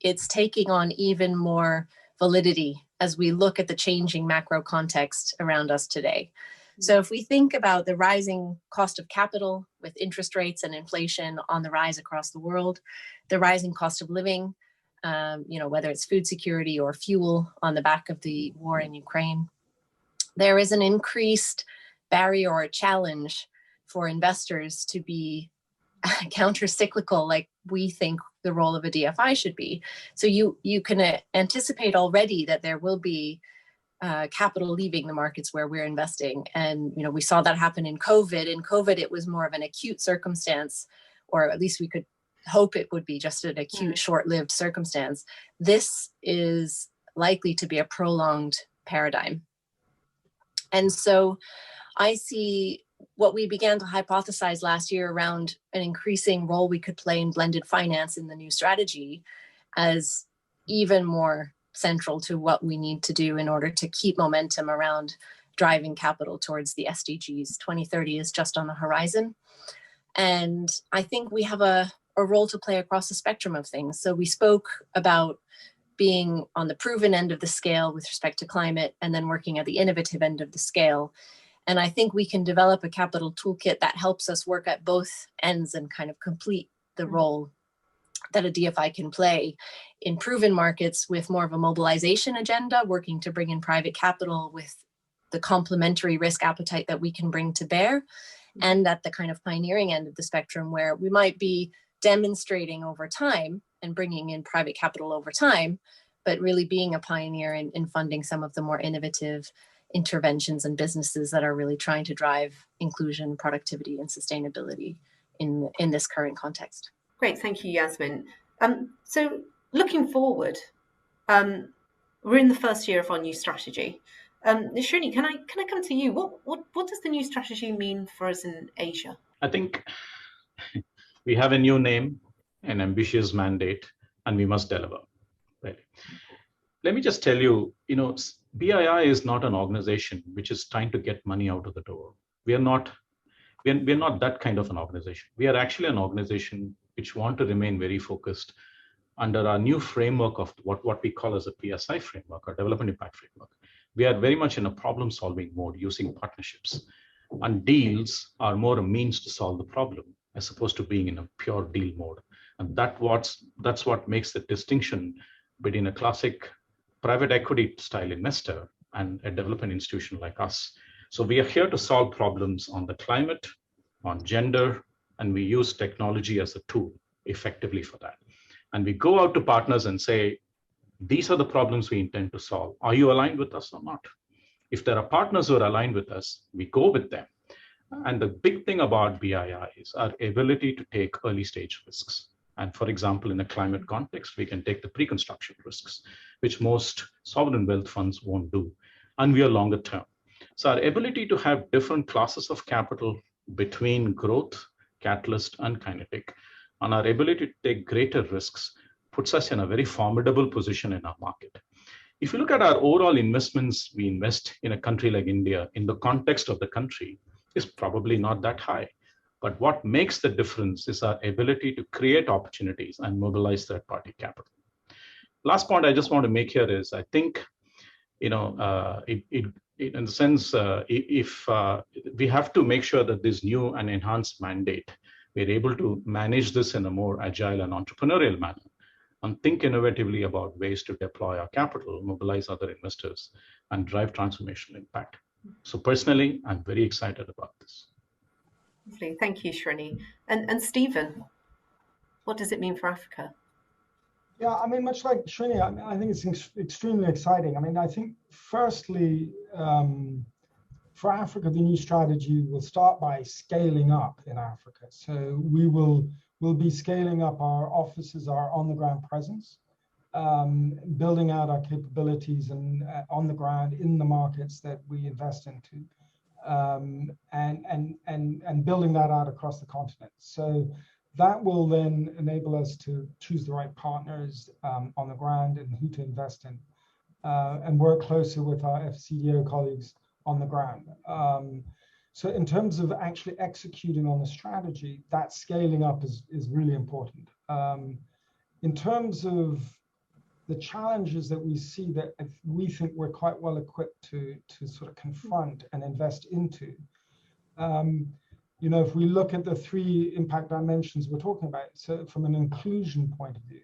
S7: it's taking on even more validity as we look at the changing macro context around us today. So if we think about the rising cost of capital with interest rates and inflation on the rise across the world, the rising cost of living, whether it's food security or fuel on the back of the war in Ukraine, there is an increased barrier or challenge for investors to be counter-cyclical, like we think the role of a DFI should be. So you can anticipate already that there will be capital leaving the markets where we're investing. And, we saw that happen in COVID. In COVID, it was more of an acute circumstance, or at least we could hope it would be just an acute, short-lived circumstance. This is likely to be a prolonged paradigm. And so I see what we began to hypothesize last year around an increasing role we could play in blended finance in the new strategy as even more central to what we need to do in order to keep momentum around driving capital towards the SDGs. 2030 is just on the horizon. And I think we have a role to play across the spectrum of things. So we spoke about being on the proven end of the scale with respect to climate, and then working at the innovative end of the scale. And I think we can develop a capital toolkit that helps us work at both ends and kind of complete the role that a DFI can play in proven markets with more of a mobilization agenda, working to bring in private capital with the complementary risk appetite that we can bring to bear, and at the kind of pioneering end of the spectrum where we might be demonstrating over time and bringing in private capital over time, but really being a pioneer in funding some of the more innovative interventions and businesses that are really trying to drive inclusion, productivity, and sustainability in this current context.
S1: Great, thank you, Yasmin. So looking forward, we're in the first year of our new strategy. Srini, can I come to you? What does the new strategy mean for us in Asia?
S5: I think we have a new name, an ambitious mandate, and we must deliver. Right. Let me just tell you, BII is not an organization which is trying to get money out of the door. We're not that kind of an organization. We are actually an organization which want to remain very focused under our new framework of what we call as a PSI framework or development impact framework. We are very much in a problem-solving mode using partnerships. And deals are more a means to solve the problem as opposed to being in a pure deal mode. And that's what makes the distinction between a classic private equity style investor and a development institution like us. So we are here to solve problems on the climate, on gender, and we use technology as a tool effectively for that. And we go out to partners and say, these are the problems we intend to solve. Are you aligned with us or not? If there are partners who are aligned with us, we go with them. And the big thing about BII is our ability to take early stage risks. And for example, in a climate context, we can take the pre-construction risks, which most sovereign wealth funds won't do. And we are longer term. So our ability to have different classes of capital between growth, catalyst, and kinetic, and our ability to take greater risks puts us in a very formidable position in our market. If you look at our overall investments, we invest in a country like India, in the context of the country, is probably not that high. But what makes the difference is our ability to create opportunities and mobilize third-party capital. Last point I just want to make here is, I think, in the sense, if we have to make sure that this new and enhanced mandate, we're able to manage this in a more agile and entrepreneurial manner, and think innovatively about ways to deploy our capital, mobilize other investors, and drive transformational impact. So personally, I'm very excited about this.
S1: Lovely. Thank you, Srini. And Stephen, what does it mean for Africa?
S6: Yeah, I mean, much like Srini, I think it's extremely exciting. I mean, I think firstly, for Africa, the new strategy will start by scaling up in Africa. So we'll be scaling up our offices, our on-the-ground presence, building out our capabilities and on the ground in the markets that we invest into, and building that out across the continent. So that will then enable us to choose the right partners on the ground and who to invest in, and work closer with our FCDO colleagues on the ground. So in terms of actually executing on the strategy, that scaling up is really important. In terms of the challenges that we see, that we think we're quite well equipped to sort of confront and invest into. If we look at the 3 impact dimensions we're talking about, so from an inclusion point of view,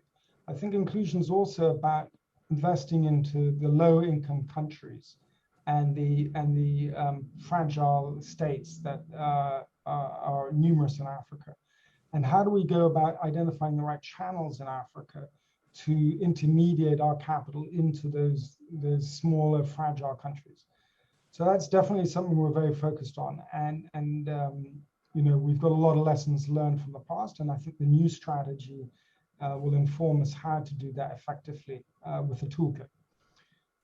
S6: I think inclusion is also about investing into the low-income countries and the fragile states that are numerous in Africa. And how do we go about identifying the right channels in Africa to intermediate our capital into those smaller, fragile countries? So that's definitely something we're very focused on. And we've got a lot of lessons learned from the past, and I think the new strategy will inform us how to do that effectively with the toolkit.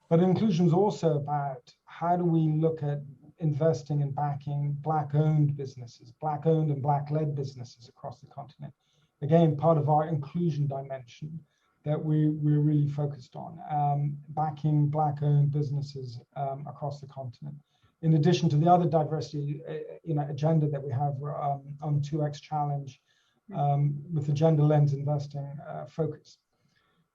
S6: But inclusion is also about how do we look at investing and backing Black-owned businesses, Black-owned and Black-led businesses across the continent. Again, part of our inclusion dimension that we're really focused on, backing Black-owned businesses across the continent. In addition to the other diversity agenda that we have on 2X Challenge, with the gender lens investing focus.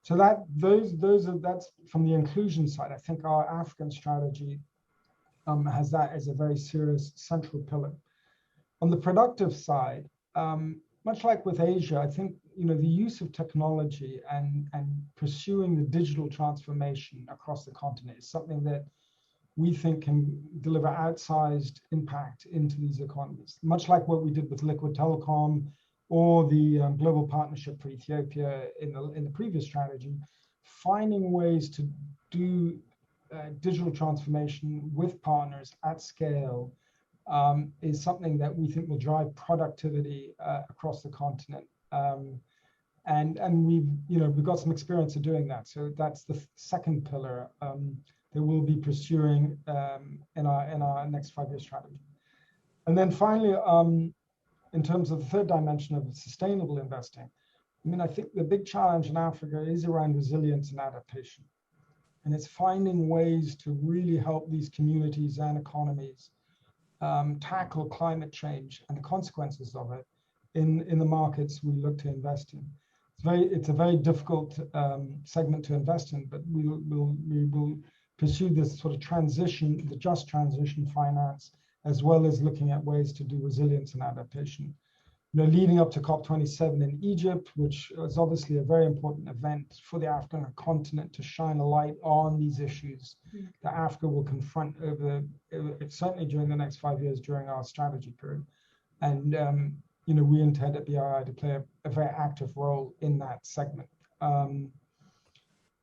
S6: So that's from the inclusion side. I think our African strategy has that as a very serious central pillar. On the productive side, much like with Asia, I think the use of technology and pursuing the digital transformation across the continent is something that we think can deliver outsized impact into these economies. Much like what we did with Liquid Telecom or the Global Partnership for Ethiopia in the previous strategy, finding ways to do digital transformation with partners at scale is something that we think will drive productivity across the continent. And we've got some experience of doing that. So that's the second pillar that we'll be pursuing in our next 5-year strategy. And then finally, in terms of the third dimension of sustainable investing, I think the big challenge in Africa is around resilience and adaptation. And it's finding ways to really help these communities and economies tackle climate change and the consequences of it in the markets we look to invest in. It's a very difficult segment to invest in, but we will pursue this sort of transition, the just transition finance, as well as looking at ways to do resilience and adaptation. Leading up to COP27 in Egypt, which is obviously a very important event for the African continent to shine a light on these issues that Africa will confront certainly during the next 5 years during our strategy period. And we intend at BRI to play a very active role in that segment.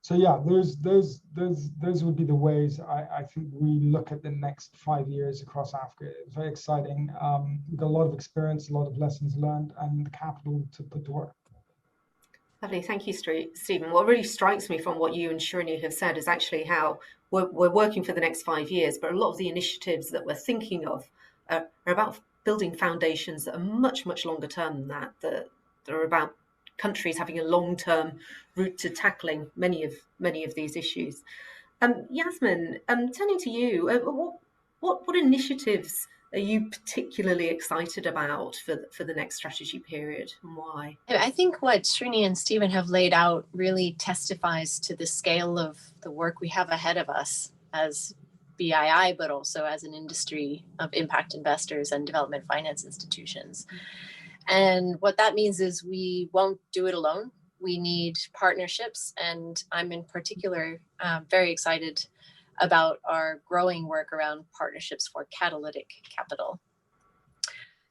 S6: So yeah, those would be the ways I think we look at the next 5 years across Africa. It's very exciting. We've got a lot of experience, a lot of lessons learned, and the capital to put to work.
S1: Lovely, thank you, Stephen. What really strikes me from what you and Srini have said is actually how we're working for the next 5 years, but a lot of the initiatives that we're thinking of are about building foundations that are much, much longer term than that are about countries having a long-term route to tackling many of these issues. Yasmin, turning to you, what initiatives are you particularly excited about for the next strategy period, and why?
S7: I think what Srini and Stephen have laid out really testifies to the scale of the work we have ahead of us as BII, but also as an industry of impact investors and development finance institutions. And what that means is we won't do it alone. We need partnerships, and I'm in particular very excited about our growing work around partnerships for catalytic capital.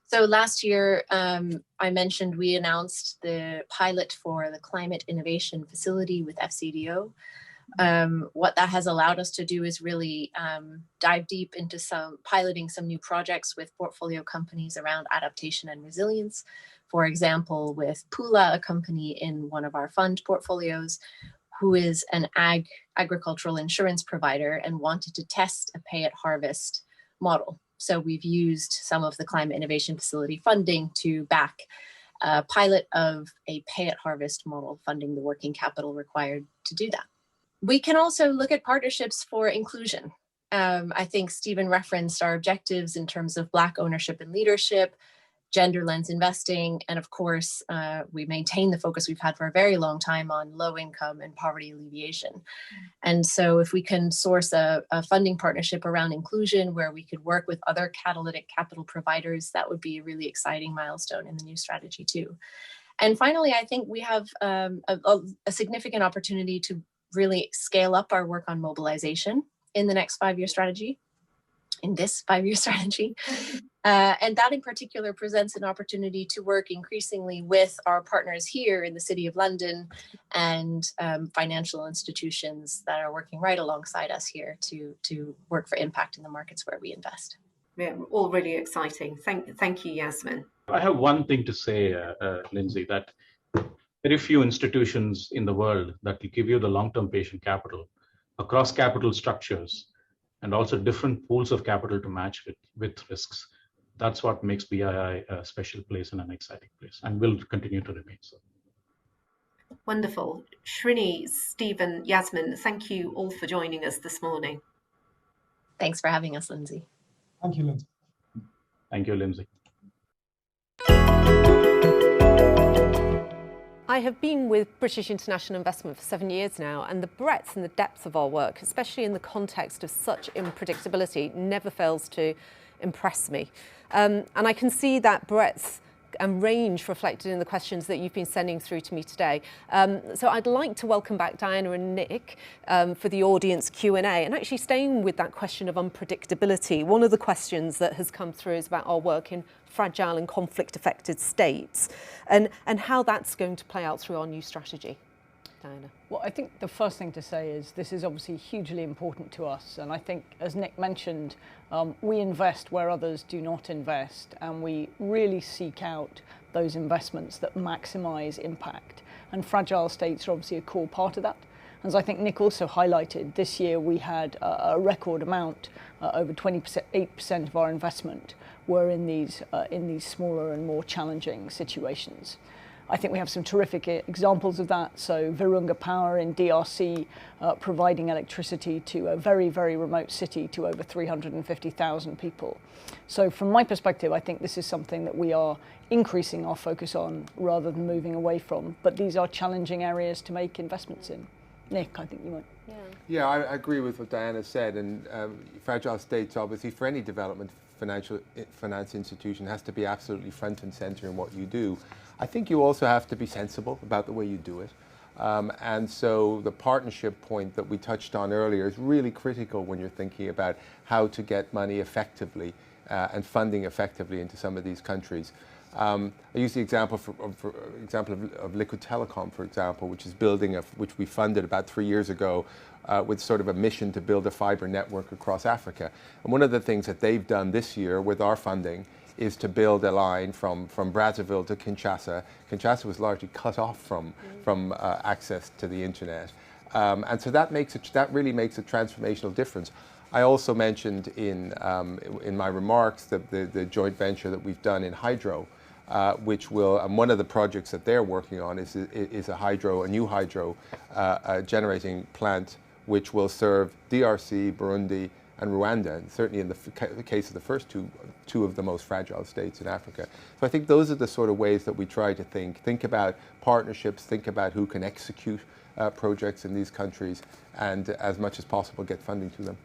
S7: So last year, I mentioned we announced the pilot for the Climate Innovation Facility with FCDO. What that has allowed us to do is really dive deep into piloting some new projects with portfolio companies around adaptation and resilience. For example, with Pula, a company in one of our fund portfolios, who is an agricultural insurance provider and wanted to test a pay-at-harvest model. So we've used some of the Climate Innovation Facility funding to back a pilot of a pay-at-harvest model, funding the working capital required to do that. We can also look at partnerships for inclusion. I think Stephen referenced our objectives in terms of Black ownership and leadership, gender lens investing, and of course, we maintain the focus we've had for a very long time on low income and poverty alleviation. And so if we can source a funding partnership around inclusion where we could work with other catalytic capital providers, that would be a really exciting milestone in the new strategy too. And finally, I think we have a significant opportunity to really scale up our work on mobilization in the next 5-year strategy, in this 5-year strategy. And that in particular presents an opportunity to work increasingly with our partners here in the City of London and financial institutions that are working right alongside us here to work for impact in the markets where we invest.
S1: Yeah, all really exciting. Thank you, Yasmin.
S5: I have one thing to say, Lindsay, that very few institutions in the world that will give you the long-term patient capital across capital structures and also different pools of capital to match with risks. That's what makes BII a special place and an exciting place, and will continue to remain so.
S1: Wonderful. Srini, Stephen, Yasmin, thank you all for joining us this morning.
S7: Thanks for having us, Lindsay.
S6: Thank you, Lindsay.
S5: Thank you, Lindsay.
S1: I have been with British International Investment for 7 years now, and the breadth and the depth of our work, especially in the context of such unpredictability, never fails to impress me. And I can see that breadth and range reflected in the questions that you've been sending through to me today. So I'd like to welcome back Diana and Nick for the audience Q&A, and actually staying with that question of unpredictability. One of the questions that has come through is about our work in fragile and conflict-affected states and how that's going to play out through our new strategy. Diana.
S2: Well, I think the first thing to say is this is obviously hugely important to us. And I think, as Nick mentioned, we invest where others do not invest, and we really seek out those investments that maximize impact. And fragile states are obviously a core part of that. As I think Nick also highlighted, this year we had a record amount, over 28% of our investment were in these smaller and more challenging situations. I think we have some terrific examples of that. So Virunga Power in DRC, providing electricity to a very, very remote city to over 350,000 people. So from my perspective, I think this is something that we are increasing our focus on rather than moving away from. But these are challenging areas to make investments in. Nick, I think you might.
S3: Yeah, I agree with what Diana said. And fragile states, obviously, for any development finance institution, has to be absolutely front and center in what you do. I think you also have to be sensible about the way you do it. And so the partnership point that we touched on earlier is really critical when you're thinking about how to get money effectively and funding effectively into some of these countries. I use the example of Liquid Telecom, for example, which is which we funded about 3 years ago with sort of a mission to build a fiber network across Africa. And one of the things that they've done this year with our funding is to build a line from Brazzaville to Kinshasa. Kinshasa was largely cut off from access to the internet. And so that really makes a transformational difference. I also mentioned in my remarks the joint venture that we've done in hydro, which will, and one of the projects that they're working on is a new hydro generating plant, which will serve DRC, Burundi, and Rwanda, and certainly in the case of the first two of the most fragile states in Africa. So I think those are the sort of ways that we try to think about partnerships, think about who can execute projects in these countries, and as much as possible get funding to them.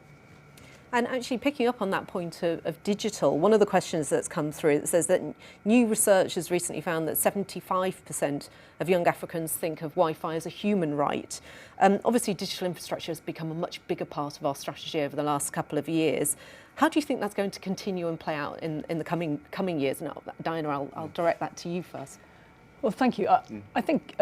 S1: And actually picking up on that point of digital, one of the questions that's come through that says that new research has recently found that 75% of young Africans think of Wi-Fi as a human right. Obviously, digital infrastructure has become a much bigger part of our strategy over the last couple of years. How do you think that's going to continue and play out in the coming years? And Diana, I'll direct that to you first.
S2: Well, thank you. I think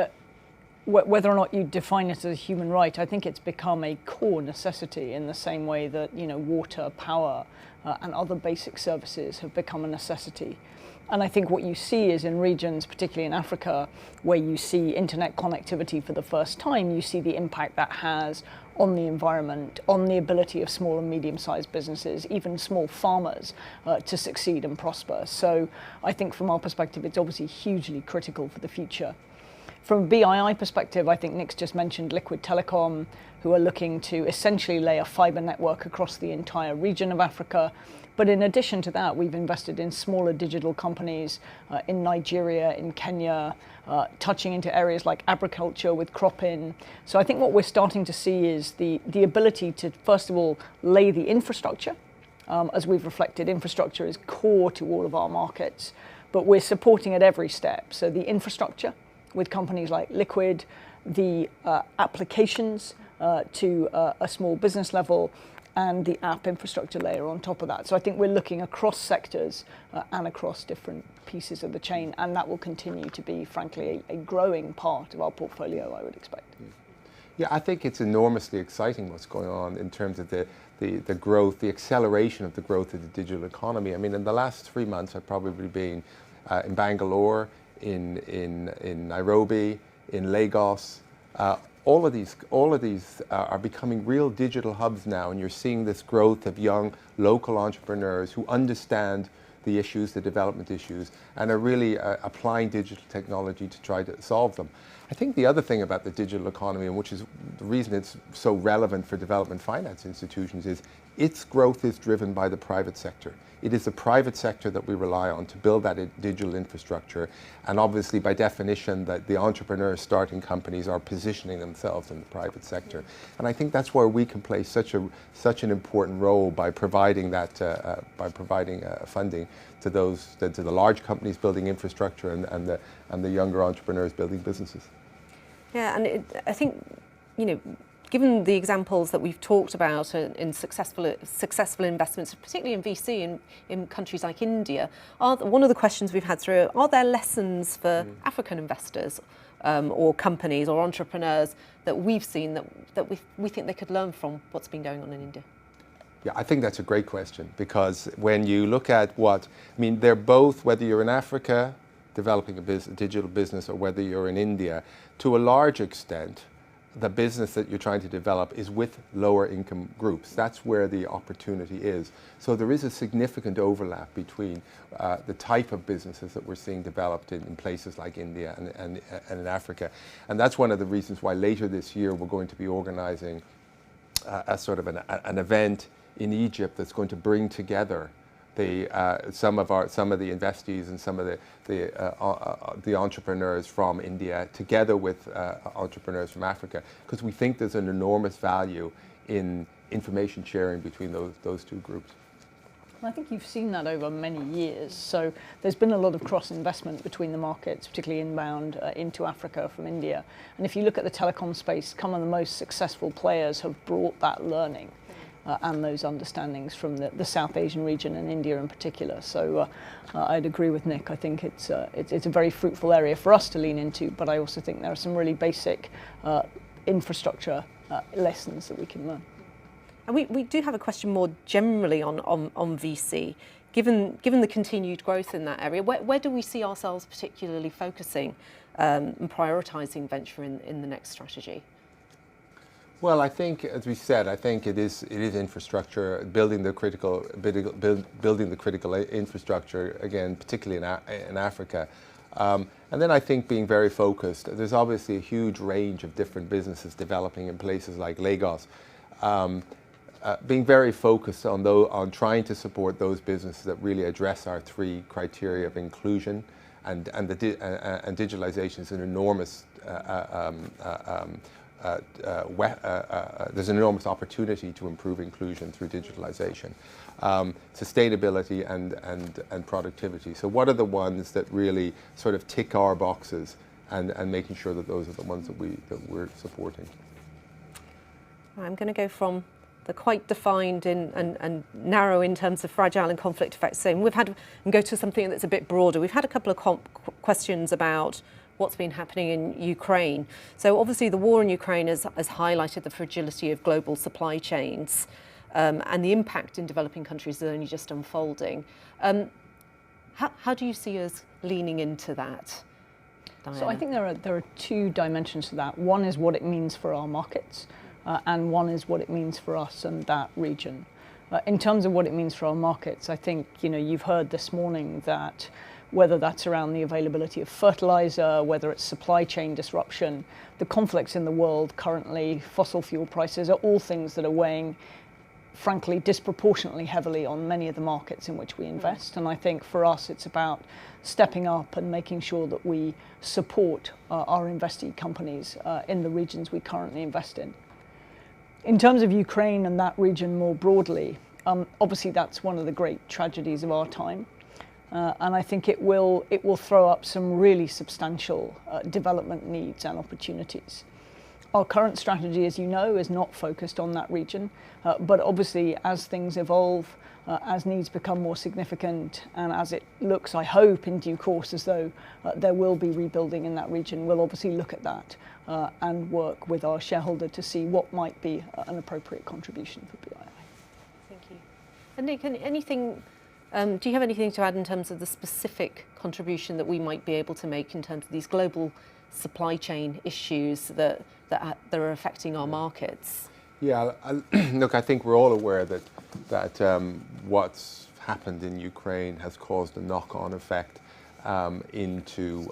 S2: whether or not you define it as a human right, I think it's become a core necessity in the same way that, water, power, and other basic services have become a necessity. And I think what you see is in regions, particularly in Africa, where you see internet connectivity for the first time, you see the impact that has on the environment, on the ability of small and medium-sized businesses, even small farmers, to succeed and prosper. So I think from our perspective, it's obviously hugely critical for the future. From a BII perspective, I think Nick's just mentioned Liquid Telecom, who are looking to essentially lay a fibre network across the entire region of Africa. But in addition to that, we've invested in smaller digital companies in Nigeria, in Kenya, touching into areas like agriculture with Crop-In. So I think what we're starting to see is the ability to, first of all, lay the infrastructure. As we've reflected, infrastructure is core to all of our markets, but we're supporting at every step. So the infrastructure, with companies like Liquid, the applications to a small business level, and the app infrastructure layer on top of that. So I think we're looking across sectors and across different pieces of the chain, and that will continue to be, frankly, a growing part of our portfolio, I would expect.
S3: Yeah, I think it's enormously exciting what's going on in terms of the growth, the acceleration of the growth of the digital economy. I mean, in the last 3 months, I've probably been in Bangalore, in Nairobi, in Lagos. All of these are becoming real digital hubs now, and you're seeing this growth of young local entrepreneurs who understand the issues, the development issues, and are really applying digital technology to try to solve them. I think the other thing about the digital economy, and which is the reason it's so relevant for development finance institutions, is its growth is driven by the private sector. It is the private sector that we rely on to build that digital infrastructure, and obviously by definition that the entrepreneurs starting companies are positioning themselves in the private sector. And I think that's where we can play such an important role by providing that funding to the large companies building infrastructure and the younger entrepreneurs building businesses.
S1: Yeah, and I think, given the examples that we've talked about in successful investments, particularly in VC in countries like India, one of the questions we've had through, are there lessons for African investors or companies or entrepreneurs that we've seen that we think they could learn from what's been going on in India?
S3: Yeah, I think that's a great question, because when you look at they're both, whether you're in Africa developing a digital business or whether you're in India, to a large extent, the business that you're trying to develop is with lower income groups. That's where the opportunity is. So there is a significant overlap between the type of businesses that we're seeing developed in places like India and in Africa. And that's one of the reasons why later this year we're going to be organizing a sort of an event in Egypt that's going to bring together some of the investees and some of the entrepreneurs from India together with entrepreneurs from Africa, because we think there's an enormous value in information sharing between those two groups.
S2: I think you've seen that over many years. So there's been a lot of cross-investment between the markets, particularly inbound into Africa from India. And if you look at the telecom space, some of the most successful players have brought that learning and those understandings from the South Asian region and India in particular. So I'd agree with Nick. I think it's a very fruitful area for us to lean into, but I also think there are some really basic infrastructure lessons that we can learn.
S1: And we do have a question more generally on VC. Given the continued growth in that area, where do we see ourselves particularly focusing and prioritising venture in the next strategy?
S3: Well, I think, as we said, I think it is infrastructure, building the critical infrastructure, again, particularly in Africa. And then I think being very focused. There's obviously a huge range of different businesses developing in places like Lagos. being very focused on trying to support those businesses that really address our three criteria of inclusion, and digitalization is an enormous there's an enormous opportunity to improve inclusion through digitalization, sustainability and productivity. So what are the ones that really sort of tick our boxes, and making sure that those are the ones that we're supporting?
S1: I'm going to go from the quite defined and narrow in terms of fragile and conflict effects. So and go to something that's a bit broader. We've had a couple of questions about what's been happening in Ukraine. So obviously the war in Ukraine has highlighted the fragility of global supply chains, and the impact in developing countries is only just unfolding. How do you see us leaning into that, Diana?
S2: So I think there are two dimensions to that. One is what it means for our markets, and one is what it means for us and that region. In terms of what it means for our markets, I think you've heard this morning that whether that's around the availability of fertilizer, whether it's supply chain disruption, the conflicts in the world currently, fossil fuel prices, are all things that are weighing, frankly, disproportionately heavily on many of the markets in which we invest. And I think for us, it's about stepping up and making sure that we support our investee companies in the regions we currently invest in. In terms of Ukraine and that region more broadly, obviously that's one of the great tragedies of our time. And I think it will throw up some really substantial development needs and opportunities. Our current strategy, as you know, is not focused on that region, but obviously as things evolve, as needs become more significant, and as it looks, I hope, in due course as though there will be rebuilding in that region, we'll obviously look at that and work with our shareholder to see what might be an appropriate contribution for BII.
S1: Thank you. And Nick, anything? Do you have anything to add in terms of the specific contribution that we might be able to make in terms of these global supply chain issues that are affecting our markets?
S3: Yeah, look, I think we're all aware that what's happened in Ukraine has caused a knock-on effect into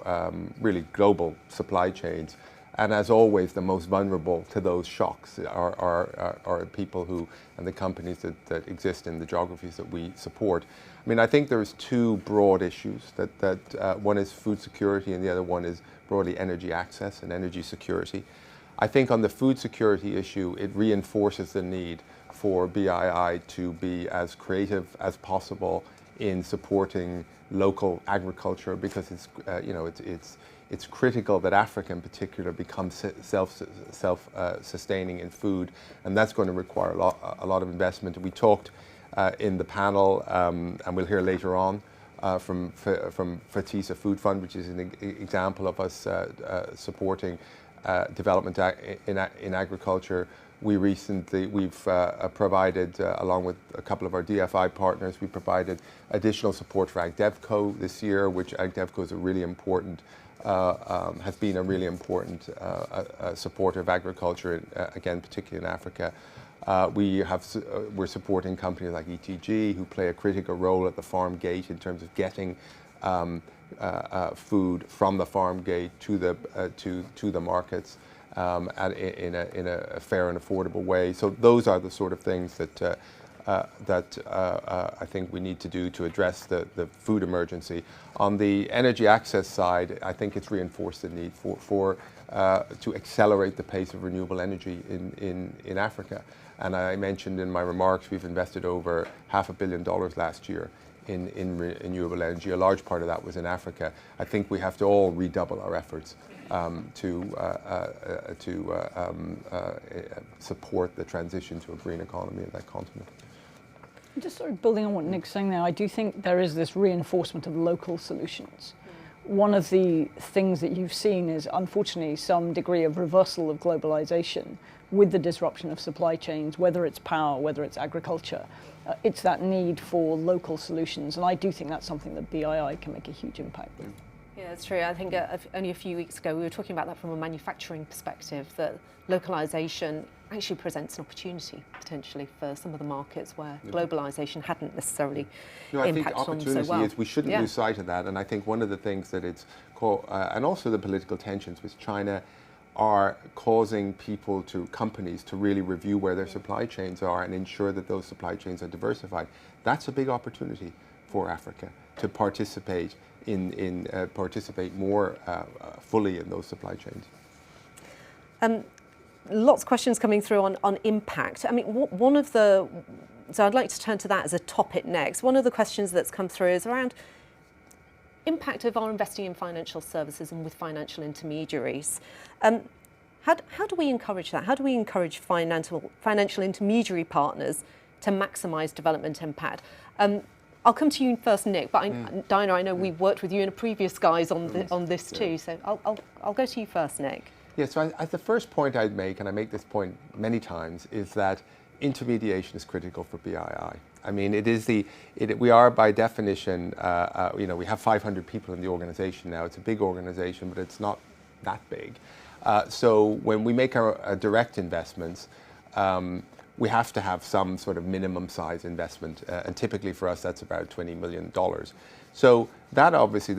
S3: really global supply chains. And as always, the most vulnerable to those shocks are people and the companies that exist in the geographies that we support. I mean, I think there's two broad issues. That one is food security, and the other one is broadly energy access and energy security. I think on the food security issue, it reinforces the need for BII to be as creative as possible in supporting local agriculture, because it's critical that Africa in particular becomes self-sustaining in food, and that's going to require a lot of investment. We talked in the panel, and we'll hear later on from Phatisa Food Fund, which is an example of us supporting development in agriculture. We've provided, along with a couple of our DFI partners, we provided additional support for AgDevco this year, which AgDevco is a really important, has been a really important supporter of agriculture, again, particularly in Africa. We're supporting companies like ETG, who play a critical role at the farm gate in terms of getting food from the farm gate to the markets in a fair and affordable way. So those are the sort of things that I think we need to do to address the food emergency. On the energy access side, I think it's reinforced the need to accelerate the pace of renewable energy in Africa. And I mentioned in my remarks, we've invested over $500 million last year in renewable energy. A large part of that was in Africa. I think we have to all redouble our efforts to support the transition to a green economy in that continent.
S2: Just sort of building on what Nick's saying there, I do think there is this reinforcement of local solutions. One of the things that you've seen is, unfortunately, some degree of reversal of globalization with the disruption of supply chains, whether it's power, whether it's agriculture. It's that need for local solutions, and I do think that's something that BII can make a huge impact with.
S1: Yeah, that's true. I think only a few weeks ago we were talking about that from a manufacturing perspective, that localization actually presents an opportunity potentially for some of the markets where globalization hadn't necessarily impacted on them so well. I think opportunity is, we shouldn't lose sight of that, and I think one of the things that it's called, and also the political tensions with China,
S3: are causing companies to really review where their supply chains are and ensure that those supply chains are diversified. That's a big opportunity for Africa to participate participate more fully in those supply chains.
S1: Lots of questions coming through on impact. I mean, so I'd like to turn to that as a topic next. One of the questions that's come through is around impact of our investing in financial services and with financial intermediaries. How do we encourage that? How do we encourage financial intermediary partners to maximise development impact? I'll come to you first, Nick, but Diana, I know we've worked with you in a previous guise on this too, so I'll go to you first, Nick.
S3: Yeah, so the first point I'd make, and I make this point many times, is that intermediation is critical for BII. I mean, we are by definition, we have 500 people in the organization now. It's a big organization, but it's not that big. So when we make our direct investments, we have to have some sort of minimum size investment, and typically for us that's about $20 million. So that obviously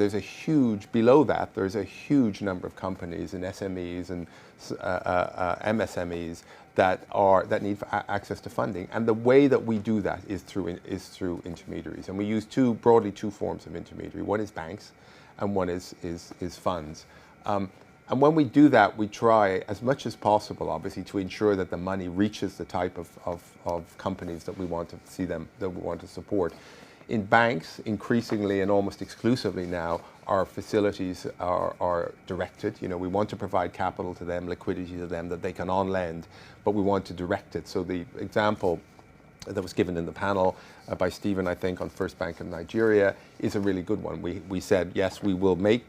S3: below that there's a huge number of companies and SMEs and MSMEs that need access to funding, and the way that we do that is through intermediaries, and we use broadly two forms of intermediary. One is banks, and one is funds. And when we do that, we try as much as possible, obviously, to ensure that the money reaches the type of companies that we want to support. In banks, increasingly and almost exclusively now, our facilities are directed. We want to provide capital to them, liquidity to them that they can on-lend, but we want to direct it. So the example that was given in the panel by Stephen, I think, on First Bank of Nigeria is a really good one. We said, yes, we will make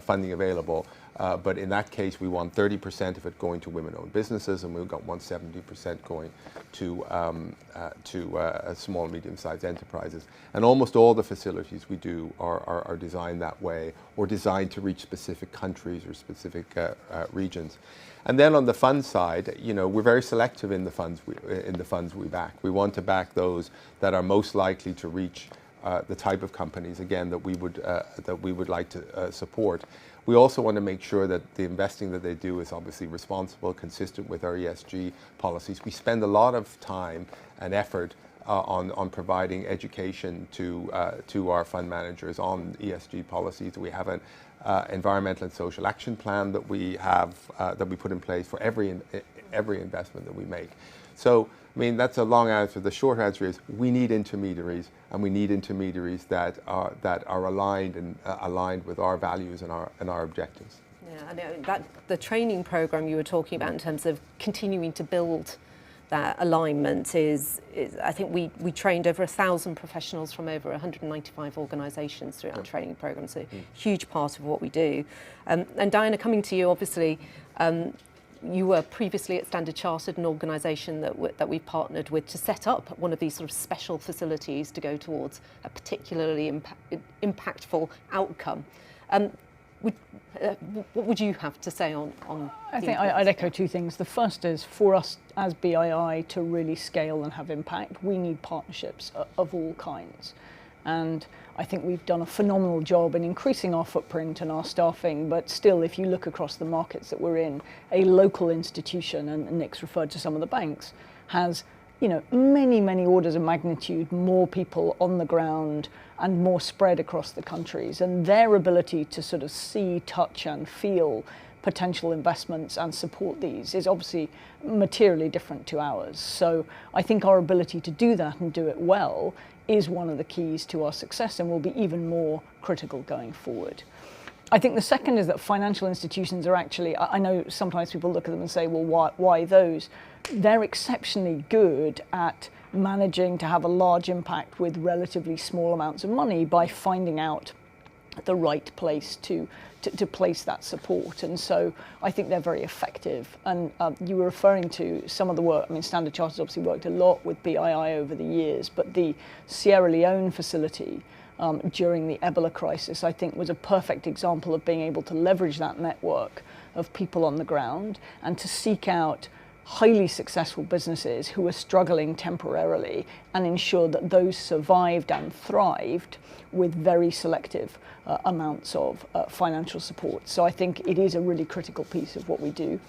S3: funding available, but in that case we want 30% of it going to women-owned businesses, and we've got 70% going to small and medium-sized enterprises. And almost all the facilities we do are designed that way, or designed to reach specific countries or specific regions. And then on the fund side, we're very selective in the funds we back. We want to back those that are most likely to reach the type of companies, again, that we would like to support. We also want to make sure that the investing that they do is obviously responsible, consistent with our ESG policies. We spend a lot of time and effort on providing education to our fund managers on ESG policies. We have an environmental and social action plan that we put in place for every investment that we make. So, I mean, that's a long answer. The short answer is we need intermediaries, and we need intermediaries that are aligned with our values and our objectives.
S1: Yeah, I know that the training program you were talking about in terms of continuing to build that alignment is I think we trained over 1,000 professionals from over 195 organisations through our training program. So huge part of what we do. And Diana, coming to you, obviously. You were previously at Standard Chartered, an organisation that we partnered with to set up one of these sort of special facilities to go towards a particularly impactful outcome. What would you have to say on
S2: I think I'd echo two things. The first is, for us as BII to really scale and have impact, we need partnerships of all kinds. And I think we've done a phenomenal job in increasing our footprint and our staffing, but still, if you look across the markets that we're in, a local institution, and Nick's referred to some of the banks, has many orders of magnitude more people on the ground and more spread across the countries, and their ability to sort of see, touch and feel potential investments and support these is obviously materially different to ours. So I think our ability to do that and do it well is one of the keys to our success, and will be even more critical going forward. I think the second is that financial institutions are actually, I know sometimes people look at them and say, well, why those? They're exceptionally good at managing to have a large impact with relatively small amounts of money by finding out the right place to place that support. And so I think they're very effective. And you were referring to some of the work. I mean, Standard Chartered obviously worked a lot with BII over the years, but the Sierra Leone facility during the Ebola crisis, I think, was a perfect example of being able to leverage that network of people on the ground and to seek out highly successful businesses who are struggling temporarily and ensure that those survived and thrived with very selective amounts of financial support. So I think it is a really critical piece of what we do.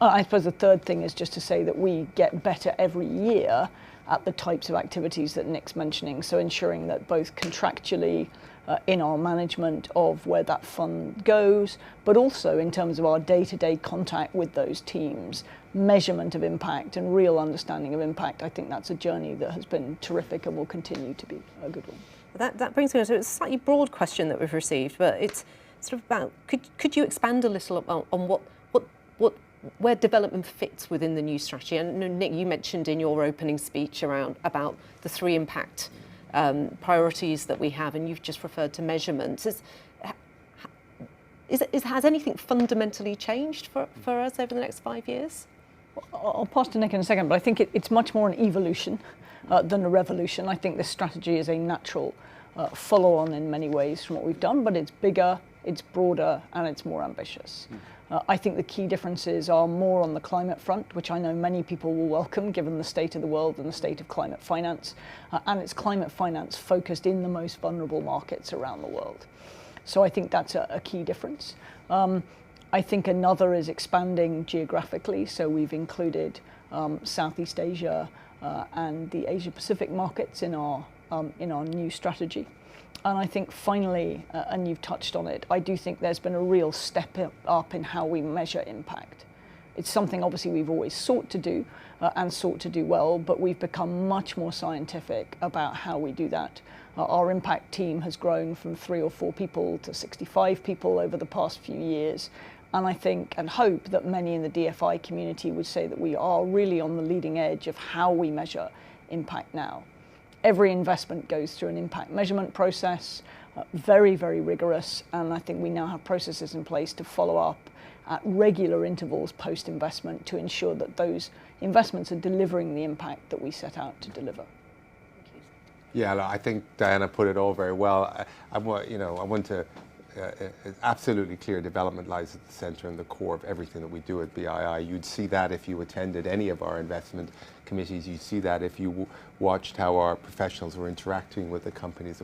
S2: I suppose the third thing is just to say that we get better every year at the types of activities that Nick's mentioning. So ensuring that both contractually in our management of where that fund goes, but also in terms of our day-to-day contact with those teams, measurement of impact and real understanding of impact. I think that's a journey that has been terrific and will continue to be a good one.
S1: That brings me on to a slightly broad question that we've received, but it's sort of about, could you expand a little on where development fits within the new strategy? And Nick, you mentioned in your opening speech about the 3 impact priorities that we have, and you've just referred to measurements. Has anything fundamentally changed for us over the next 5 years?
S2: I'll pass to Nick in a second, but I think it's much more an evolution than a revolution. I think this strategy is a natural follow-on in many ways from what we've done, but it's bigger, it's broader, and it's more ambitious. I think the key differences are more on the climate front, which I know many people will welcome given the state of the world and the state of climate finance. And it's climate finance focused in the most vulnerable markets around the world. So I think that's a key difference. I think another is expanding geographically. So we've included Southeast Asia and the Asia Pacific markets in our new strategy. And I think finally, and you've touched on it, I do think there's been a real step up in how we measure impact. It's something obviously we've always sought to do and sought to do well, but we've become much more scientific about how we do that. Our impact team has grown from 3 or 4 people to 65 people over the past few years. And I think and hope that many in the DFI community would say that we are really on the leading edge of how we measure impact now. Every investment goes through an impact measurement process, very, very rigorous, and I think we now have processes in place to follow up at regular intervals post-investment to ensure that those investments are delivering the impact that we set out to deliver.
S3: Yeah, I think Diana put it all very well. I want to it's absolutely clear development lies at the centre and the core of everything that we do at BII. You'd see that if you attended any of our investment committees. You'd see that if you watched how our professionals were interacting with the companies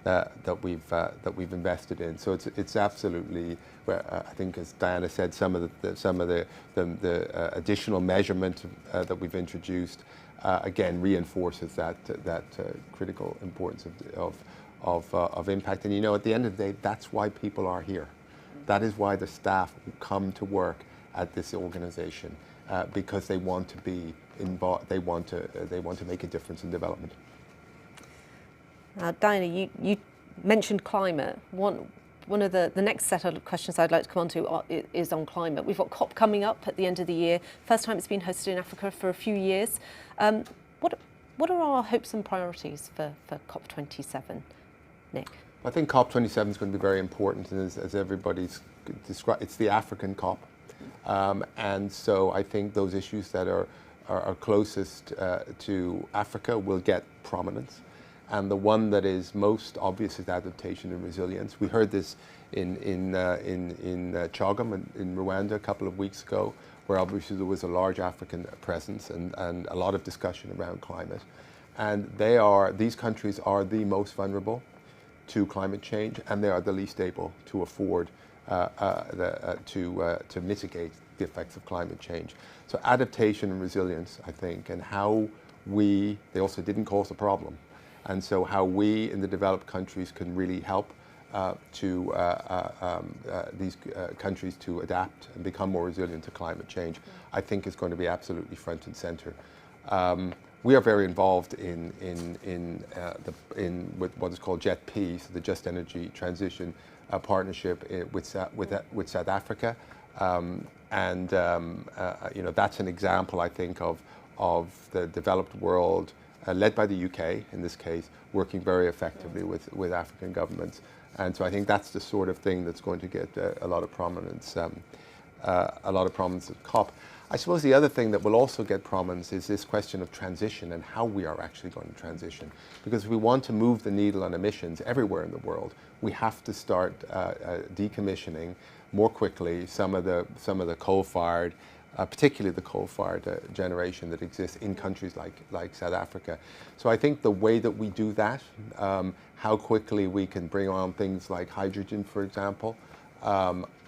S3: that we've invested in. So it's absolutely. I think, as Diana said, some of the additional measurement that we've introduced again reinforces that critical importance of impact. And at the end of the day, that's why people are here. That is why the staff come to work at this organization, because they want to be involved. They want to make a difference in development.
S1: Diana, you mentioned climate. One of the next set of questions I'd like to come on to is on climate. We've got COP coming up at the end of the year. First time it's been hosted in Africa for a few years. What are our hopes and priorities for COP27? Nick?
S3: I think COP27 is going to be very important, and as everybody's described, it's the African COP. And so I think those issues that are closest to Africa will get prominence. And the one that is most obvious is adaptation and resilience. We heard this in Chogam in Rwanda a couple of weeks ago, where obviously there was a large African presence and a lot of discussion around climate. And these countries are the most vulnerable to climate change, and they are the least able to afford to mitigate the effects of climate change. So adaptation and resilience, I think, and how they also didn't cause the problem. And so how we in the developed countries can really help these countries to adapt and become more resilient to climate change, I think is going to be absolutely front and center. We are very involved with what is called JETP, so the Just Energy Transition Partnership with South Africa, and that's an example, I think, of the developed world, led by the UK in this case, working very effectively with African governments. And so I think that's the sort of thing that's going to get a lot of prominence at COP. I suppose the other thing that will also get prominence is this question of transition and how we are actually going to transition. Because if we want to move the needle on emissions everywhere in the world, we have to start decommissioning more quickly some of the coal-fired particularly the coal-fired generation that exists in countries like South Africa. So I think the way that we do that, how quickly we can bring on things like hydrogen, for example,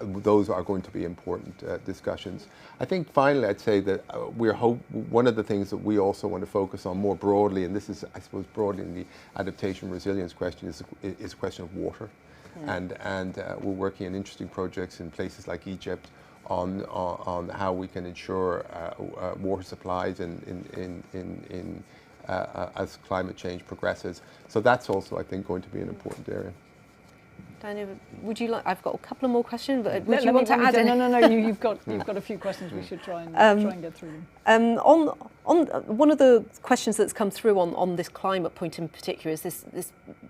S3: those are going to be important discussions. I think finally I'd say that one of the things that we also want to focus on more broadly, and this is I suppose broadly in the adaptation resilience question, is a question of water. And we're working on interesting projects in places like Egypt on how we can ensure water supplies as climate change progresses. So that's also, I think, going to be an important area.
S1: Diana, would you like? I've got a couple of more questions, but would you want to add?
S2: No. You've got a few questions. We should try and get through them.
S1: On one of the questions that's come through on this climate point in particular is this.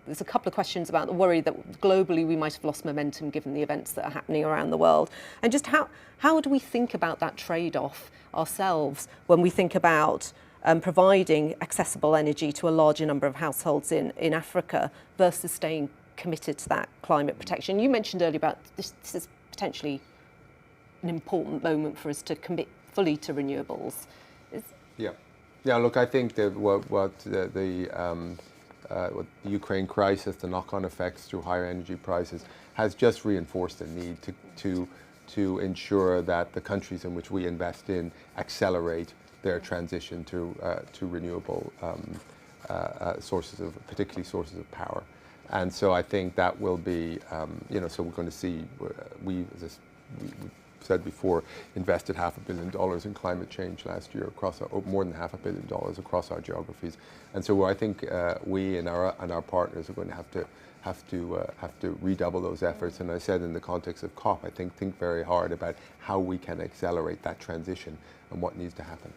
S1: There's a couple of questions about the worry that globally we might have lost momentum given the events that are happening around the world, and just how do we think about that trade-off ourselves when we think about providing accessible energy to a larger number of households in Africa versus staying committed to that climate protection? You mentioned earlier about this is potentially an important moment for us to commit fully to renewables.
S3: Yeah. Look, I think that what the Ukraine crisis, the knock-on effects through higher energy prices, has just reinforced the need to ensure that the countries in which we invest in accelerate their transition to renewable particularly sources of power. And so I think that will be, so we're going to see, we said before, invested $500 million in climate change last year across more than $500 million across our geographies. And so I think we and our partners are going to have to redouble those efforts. And I said in the context of COP, I think very hard about how we can accelerate that transition and what needs to happen.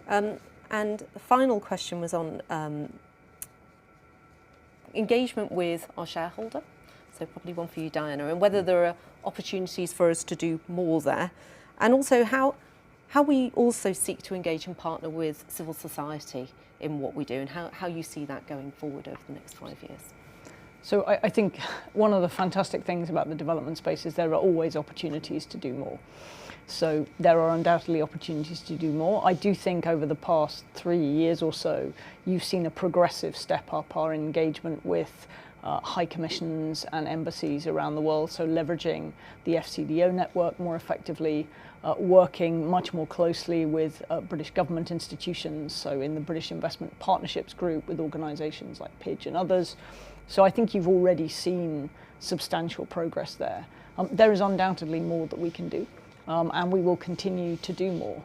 S1: And the final question was on engagement with our shareholder, so probably one for you, Diana, and whether there are opportunities for us to do more there, and also how we also seek to engage and partner with civil society in what we do, and how you see that going forward over the next 5 years.
S2: So I think one of the fantastic things about the development space is there are always opportunities to do more. So there are undoubtedly opportunities to do more. I do think over the past 3 years or so, you've seen a progressive step up our engagement with high commissions and embassies around the world. So leveraging the FCDO network more effectively, working much more closely with British government institutions. So in the British Investment Partnerships Group with organisations like PIDGE and others. So I think you've already seen substantial progress there. There is undoubtedly more that we can do. And we will continue to do more.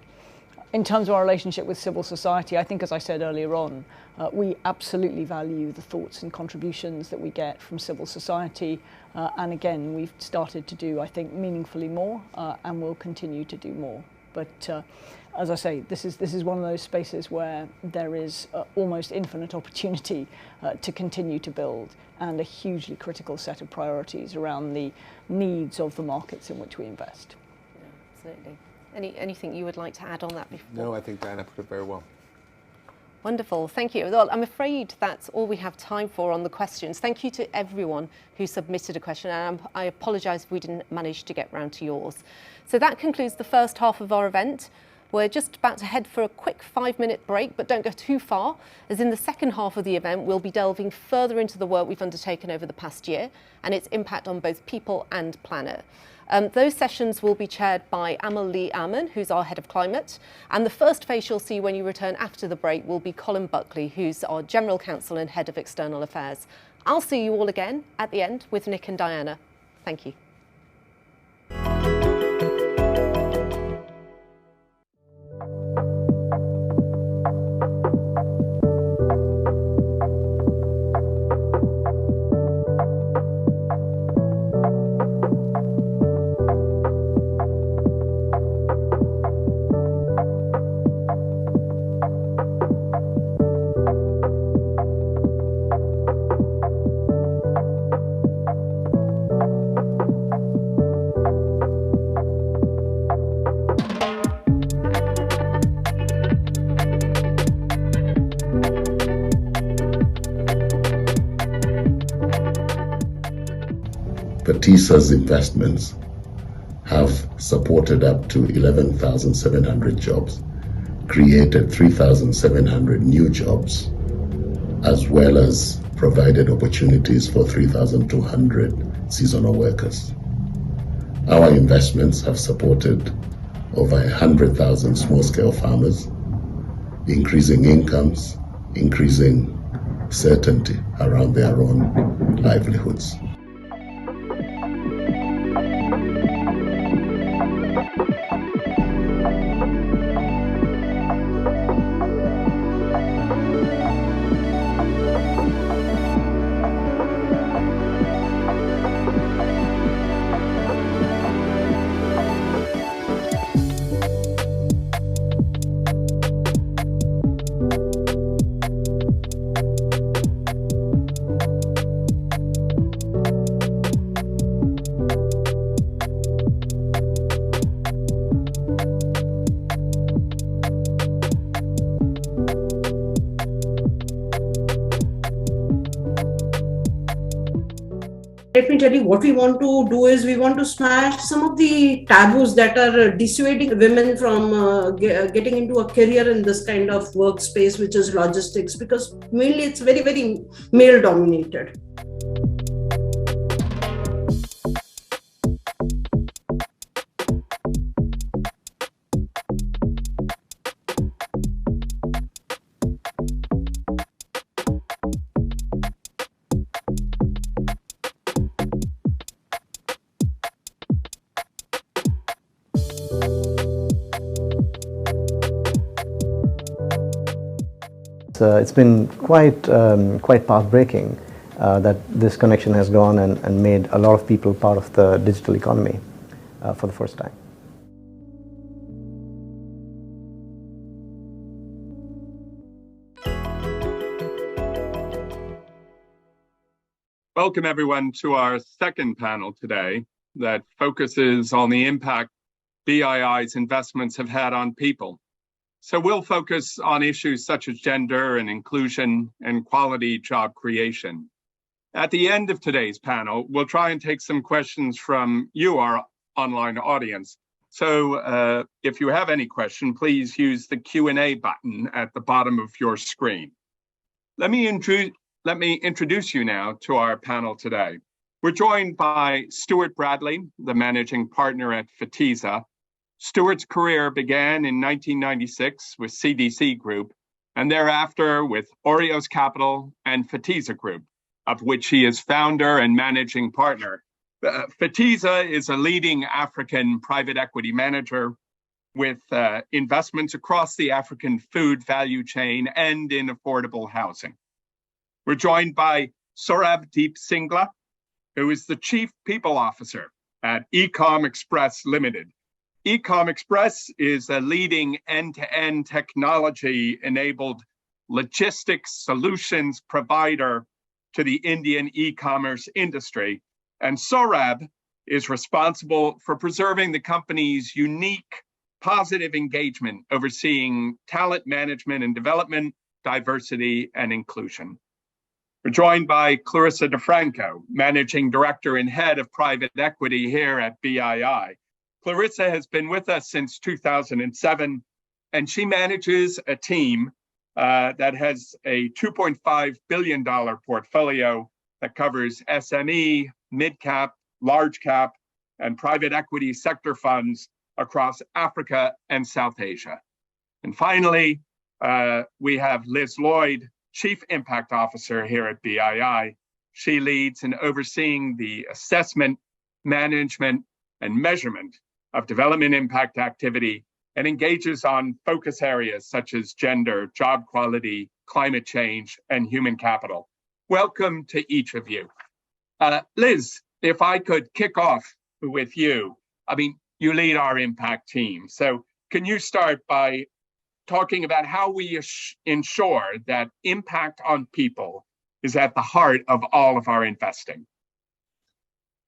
S2: In terms of our relationship with civil society, I think, as I said earlier on, we absolutely value the thoughts and contributions that we get from civil society. And again, we've started to do, I think, meaningfully more, and we'll continue to do more. But as I say, this is one of those spaces where there is almost infinite opportunity to continue to build, and a hugely critical set of priorities around the needs of the markets in which we invest.
S1: Absolutely. Anything you would like to add on that before?
S3: No, I think Diana put it very well.
S1: Wonderful, thank you. Well, I'm afraid that's all we have time for on the questions. Thank you to everyone who submitted a question, and I apologise if we didn't manage to get round to yours. So that concludes the first half of our event. We're just about to head for a quick 5-minute break, but don't go too far, as in the second half of the event, we'll be delving further into the work we've undertaken over the past year and its impact on both people and planet. Those sessions will be chaired by Amal Lee Aman, who's our Head of Climate. And the first face you'll see when you return after the break will be Colin Buckley, who's our General Counsel and Head of External Affairs. I'll see you all again at the end with Nick and Diana. Thank you.
S8: Phatisa's investments have supported up to 11,700 jobs, created 3,700 new jobs, as well as provided opportunities for 3,200 seasonal workers. Our investments have supported over 100,000 small-scale farmers, increasing incomes, increasing certainty around their own livelihoods.
S9: Let me tell you, what we want to do is we want to smash some of the taboos that are dissuading women from getting into a career in this kind of workspace, which is logistics, because mainly it's very, very male dominated.
S10: It's been quite path-breaking that this connection has gone and made a lot of people part of the digital economy for the first time.
S11: Welcome everyone to our second panel today that focuses on the impact BII's investments have had on people. So we'll focus on issues such as gender and inclusion and quality job creation. At the end of today's panel, we'll try and take some questions from you, our online audience. So if you have any question, please use the Q&A button at the bottom of your screen. Let me introduce you now to our panel today. We're joined by Stuart Bradley, the managing partner at Phatisa. Stuart's career began in 1996 with CDC Group, and thereafter with Oreos Capital and Phatisa Group, of which he is founder and managing partner. Phatisa is a leading African private equity manager with investments across the African food value chain and in affordable housing. We're joined by Saurabh Deep Singla, who is the Chief People Officer at Ecom Express Limited. Ecom Express is a leading end-to-end technology-enabled logistics solutions provider to the Indian e-commerce industry. And Saurabh is responsible for preserving the company's unique positive engagement, overseeing talent management and development, diversity, and inclusion. We're joined by Clarissa DeFranco, Managing Director and Head of Private Equity here at BII. Clarissa has been with us since 2007, and she manages a team that has a $2.5 billion portfolio that covers SME, mid-cap, large-cap, and private equity sector funds across Africa and South Asia. And finally, we have Liz Lloyd, Chief Impact Officer here at BII. She leads in overseeing the assessment, management, and measurement of development impact activity and engages on focus areas such as gender, job quality, climate change, and human capital. Welcome to each of you. Liz, if I could kick off with you. I mean, you lead our impact team. So can you start by talking about how we ensure that impact on people is at the heart of all of our investing?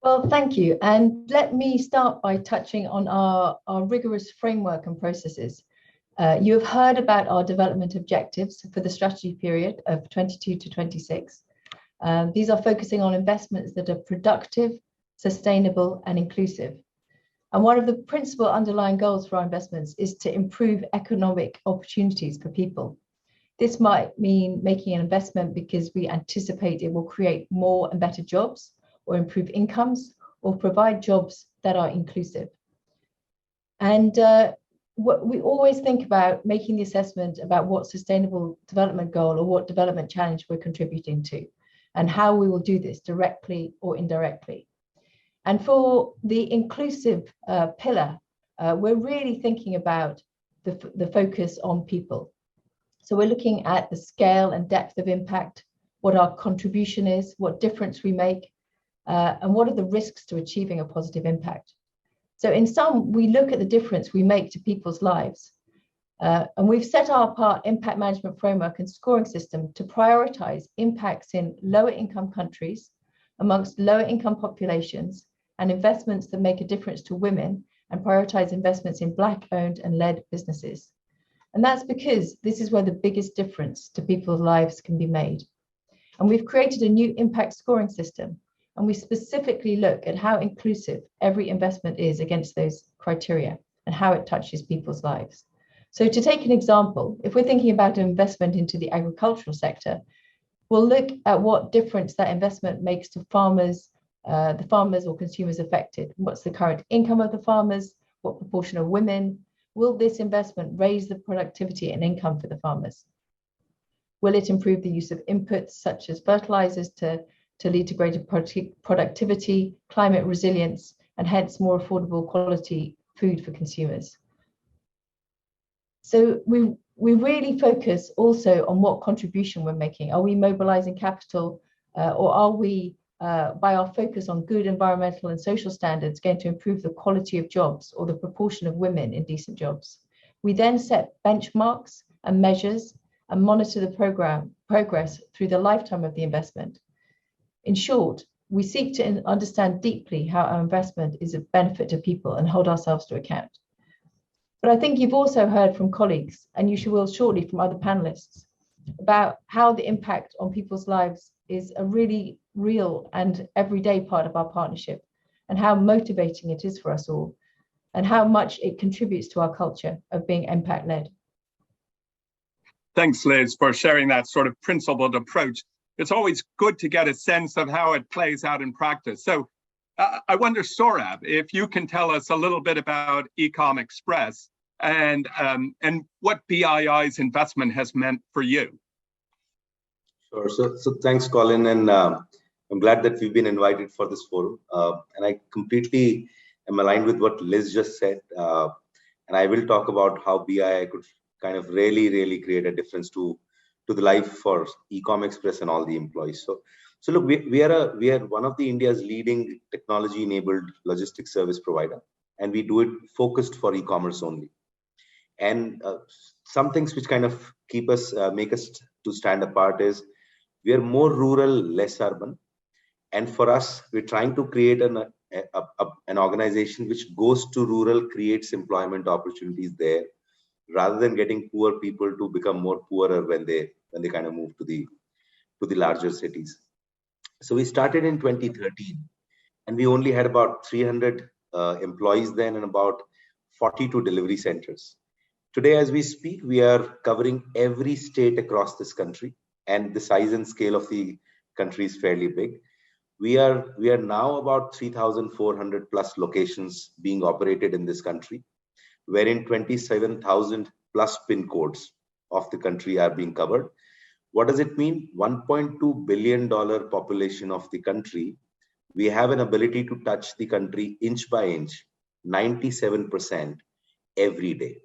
S12: Well, thank you. And let me start by touching on our rigorous framework and processes. You have heard about our development objectives for the strategy period of 22 to 26. These are focusing on investments that are productive, sustainable, and inclusive. And one of the principal underlying goals for our investments is to improve economic opportunities for people. This might mean making an investment because we anticipate it will create more and better jobs, or improve incomes, or provide jobs that are inclusive. And what we always think about making the assessment about what sustainable development goal or what development challenge we're contributing to, and how we will do this directly or indirectly. And for the inclusive pillar, we're really thinking about the focus on people. So we're looking at the scale and depth of impact, what our contribution is, what difference we make, and what are the risks to achieving a positive impact. So in sum, we look at the difference we make to people's lives. And we've set our impact management framework and scoring system to prioritize impacts in lower income countries, amongst lower income populations, and investments that make a difference to women, and prioritize investments in Black-owned and led businesses. And that's because this is where the biggest difference to people's lives can be made. And we've created a new impact scoring system, and we specifically look at how inclusive every investment is against those criteria and how it touches people's lives. So to take an example, if we're thinking about an investment into the agricultural sector, we'll look at what difference that investment makes to farmers, the farmers or consumers affected. What's the current income of the farmers? What proportion of women? Will this investment raise the productivity and income for the farmers? Will it improve the use of inputs such as fertilizers to lead to greater productivity, climate resilience, and hence more affordable quality food for consumers? So we really focus also on what contribution we're making. Are we mobilizing capital, or are we, by our focus on good environmental and social standards, going to improve the quality of jobs or the proportion of women in decent jobs? We then set benchmarks and measures and monitor the progress through the lifetime of the investment. In short, we seek to understand deeply how our investment is of benefit to people and hold ourselves to account. But I think you've also heard from colleagues, and you will shortly from other panelists, about how the impact on people's lives is a really real and everyday part of our partnership, and how motivating it is for us all, and how much it contributes to our culture of being impact-led.
S11: Thanks, Liz, for sharing that sort of principled approach. It's always good to get a sense of how it plays out in practice. So I wonder, Saurabh, if you can tell us a little bit about Ecom Express and what BII's investment has meant for you.
S13: Sure. So thanks, Colin, and I'm glad that we've been invited for this forum. And I completely am aligned with what Liz just said. And I will talk about how BII could kind of really create a difference to the life for Ecom Express and all the employees. So look, we are one of the India's leading technology-enabled logistics service provider, and we do it focused for e-commerce only. And some things which kind of make us to stand apart is we are more rural, less urban, and for us, we're trying to create an organization which goes to rural, creates employment opportunities there, rather than getting poor people to become more poorer when they kind of move to the larger cities. So we started in 2013, and we only had about 300 employees then and about 42 delivery centers. Today, as we speak, we are covering every state across this country, and the size and scale of the country is fairly big. We are now about 3,400 plus locations being operated in this country, wherein 27,000 plus pin codes of the country are being covered. What does it mean? $1.2 billion population of the country. We have an ability to touch the country inch by inch, 97% every day.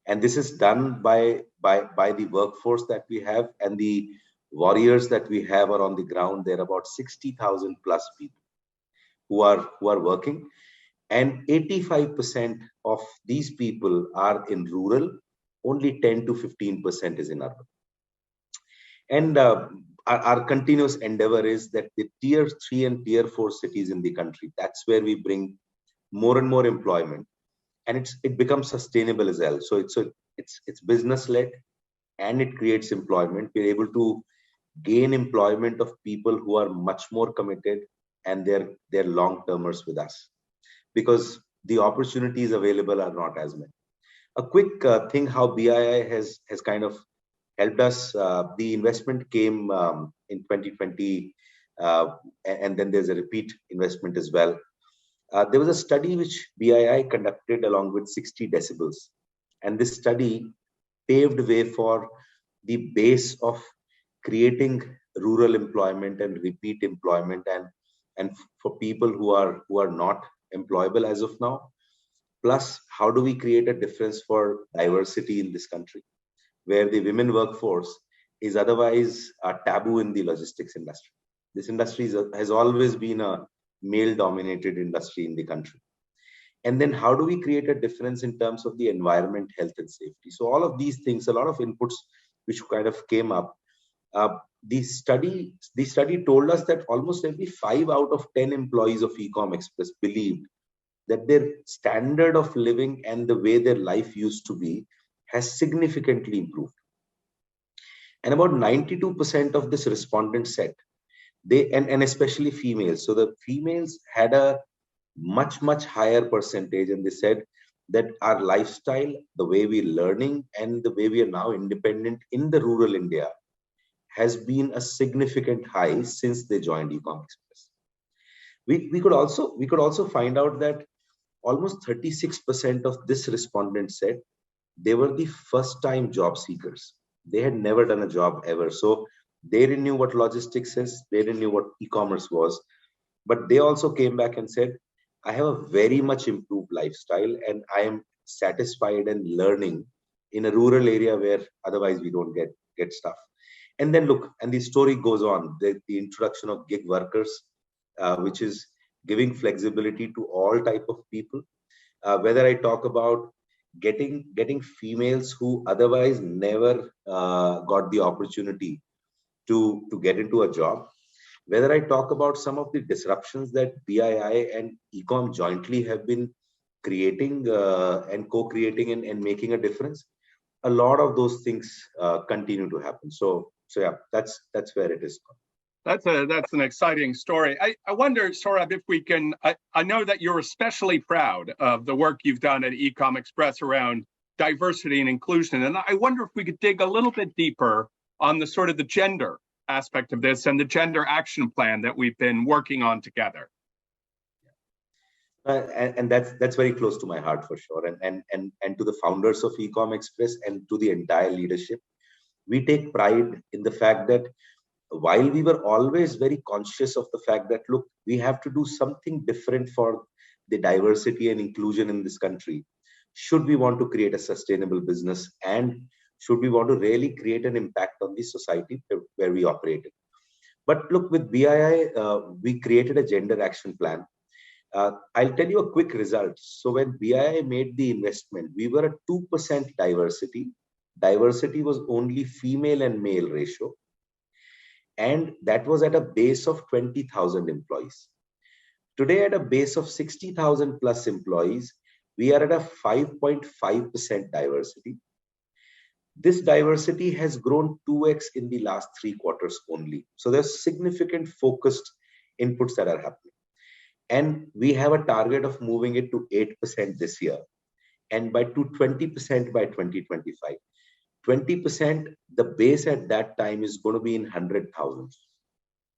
S13: And this is done by the workforce that we have, and the warriors that we have are on the ground. There are about 60,000 plus people who are working, and 85% of these people are in rural. Only 10 to 15% is in urban. And our continuous endeavor is that the tier 3 and tier 4 cities in the country, that's where we bring more and more employment, and it becomes sustainable as well. So it's business led, and it creates employment. We're able to gain employment of people who are much more committed, and they're long termers with us, because the opportunities available are not as many. A quick thing how BII has kind of helped us. The investment came in 2020, and then there's a repeat investment as well. There was a study which BII conducted along with 60 decibels, and this study paved way for the base of creating rural employment and repeat employment, and for people who are not employable as of now. Plus, how do we create a difference for diversity in this country, where the women workforce is otherwise a taboo in the logistics industry. This industry has always been a male-dominated industry in the country. And then how do we create a difference in terms of the environment, health, and safety? So all of these things, a lot of inputs which kind of came up. The study told us that almost every 5 out of 10 employees of Ecom Express believed that their standard of living and the way their life used to be has significantly improved. And about 92% of this respondent said, and especially females. So the females had a much higher percentage, and they said that our lifestyle, the way we're learning, and the way we are now independent in the rural India has been a significant high since they joined Ecom Express. We could also find out that almost 36% of this respondent said they were the first time job seekers. They had never done a job ever. So they didn't know what logistics is, they didn't know what e-commerce was, but they also came back and said, I have a very much improved lifestyle and I am satisfied and learning in a rural area where otherwise we don't get stuff. And then look, and the story goes on, the introduction of gig workers, which is giving flexibility to all type of people. Whether I talk about getting females who otherwise never got the opportunity to get into a job, whether I talk about some of the disruptions that BII and Ecom jointly have been creating and co-creating and making a difference, a lot of those things continue to happen. So yeah, that's where it is.
S11: That's an exciting story. I wonder, Saurabh, if we can, I know that you're especially proud of the work you've done at Ecom Express around diversity and inclusion. And I wonder if we could dig a little bit deeper on the sort of the gender aspect of this and the gender action plan that we've been working on together.
S13: And that's very close to my heart for sure. And to the founders of Ecom Express and to the entire leadership, we take pride in the fact that while we were always very conscious of the fact that, look, we have to do something different for the diversity and inclusion in this country, should we want to create a sustainable business and should we want to really create an impact on the society where we operate in. But look, with BII, we created a gender action plan. I'll tell you a quick result. So when BII made the investment, we were at 2% diversity. Diversity was only female and male ratio. And that was at a base of 20,000 employees. Today, at a base of 60,000 plus employees, we are at a 5.5% diversity. This diversity has grown 2x in the last 3 quarters only. So there's significant focused inputs that are happening. And we have a target of moving it to 8% this year and to 20% by 2025. 20%, the base at that time is going to be in 100,000.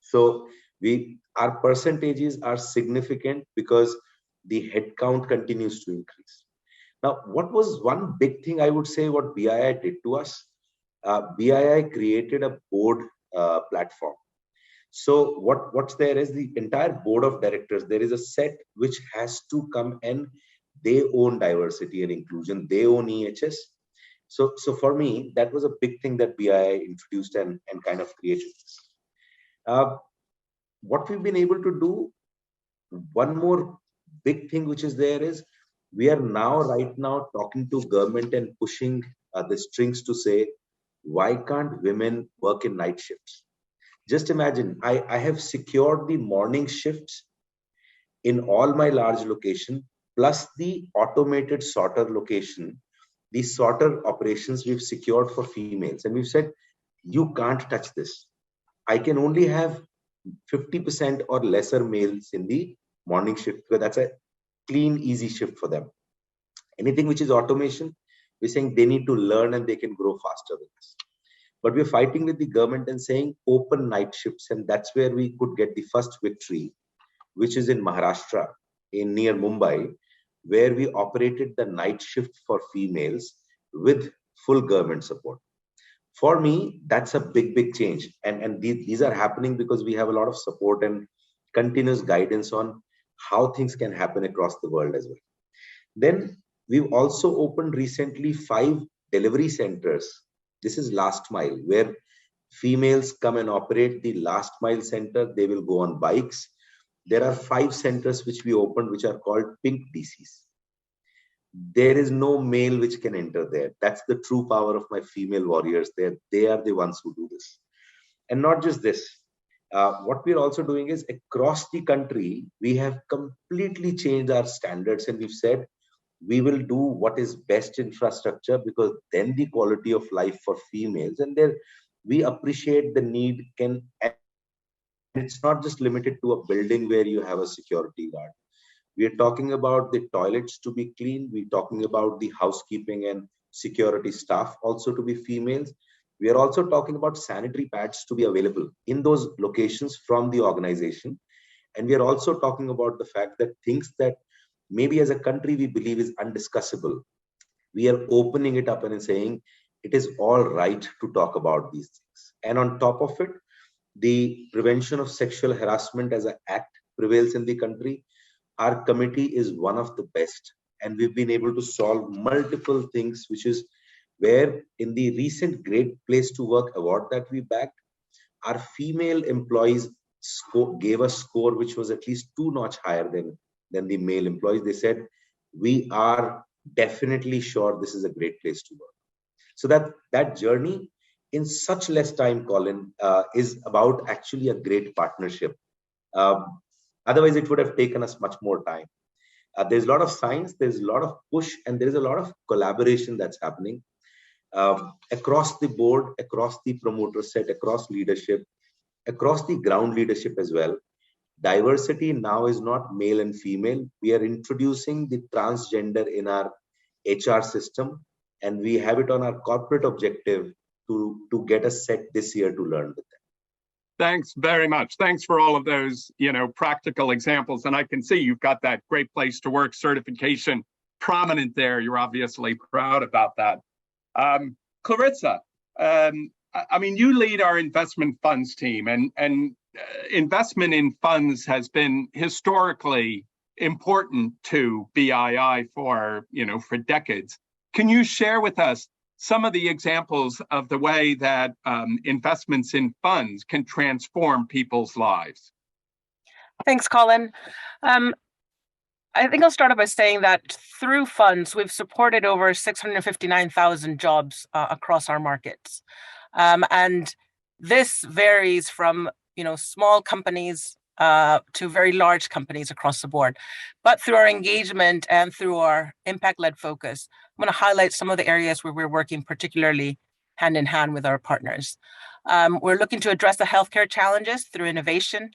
S13: So our percentages are significant because the headcount continues to increase. Now, what was one big thing I would say what BII did to us? BII created a board platform. So what's there is the entire board of directors. There is a set which has to come and they own diversity and inclusion. They own EHS. So for me, that was a big thing that BII introduced and kind of created this. What we've been able to do, one more big thing which is there is, we are right now talking to government and pushing the strings to say, why can't women work in night shifts? Just imagine, I have secured the morning shifts in all my large location, plus the automated sorter location. These sorter operations we've secured for females. And we've said, you can't touch this. I can only have 50% or lesser males in the morning shift, because clean, easy shift for them. Anything which is automation, we're saying they need to learn and they can grow faster with us. But we're fighting with the government and saying open night shifts, and that's where we could get the first victory, which is in Maharashtra, in near Mumbai, where we operated the night shift for females with full government support. For me, that's a big change. And these are happening because we have a lot of support and continuous guidance on how things can happen across the world as well. Then we've also opened recently 5 delivery centers. This is last mile, where females come and operate the last mile center. They will go on bikes. There are 5 centers which we opened, which are called pink DCs. There is no male which can enter there. That's the true power of my female warriors there. They are the ones who do this. And not just this. What we're also doing is across the country, we have completely changed our standards, and we've said we will do what is best infrastructure, because then the quality of life for females, and there we appreciate the need can, and it's not just limited to a building where you have a security guard. We are talking about the toilets to be clean. We're talking about the housekeeping and security staff also to be females. We are also talking about sanitary pads to be available in those locations from the organization. And we are also talking about the fact that things that maybe as a country we believe is undiscussable, we are opening it up and saying it is all right to talk about these things. And on top of it, the prevention of sexual harassment as an act prevails in the country. Our committee is one of the best, and we've been able to solve multiple things, which is where in the recent Great Place to Work award that we backed, our female employees gave a score which was at least 2 notch higher than the male employees. They said, we are definitely sure this is a great place to work. So that journey in such less time, Colin, is about actually a great partnership. Otherwise, it would have taken us much more time. There's a lot of science, there's a lot of push, and there's a lot of collaboration that's happening across the board, across the promoter set, across leadership, across the ground leadership as well. Diversity now is not male and female. We are introducing the transgender in our HR system, and we have it on our corporate objective to get us set this year to learn with them.
S11: Thanks very much. Thanks for all of those, practical examples. And I can see you've got that Great Place to Work certification prominent there. You're obviously proud about that. Clarissa, you lead our investment funds team, and investment in funds has been historically important to BII for decades. Can you share with us some of the examples of the way that investments in funds can transform people's lives?
S14: Thanks, Colin. I think I'll start off by saying that through funds, we've supported over 659,000 jobs across our markets. And this varies from small companies to very large companies across the board. But through our engagement and through our impact-led focus, I'm going to highlight some of the areas where we're working particularly hand in hand with our partners. We're looking to address the healthcare challenges through innovation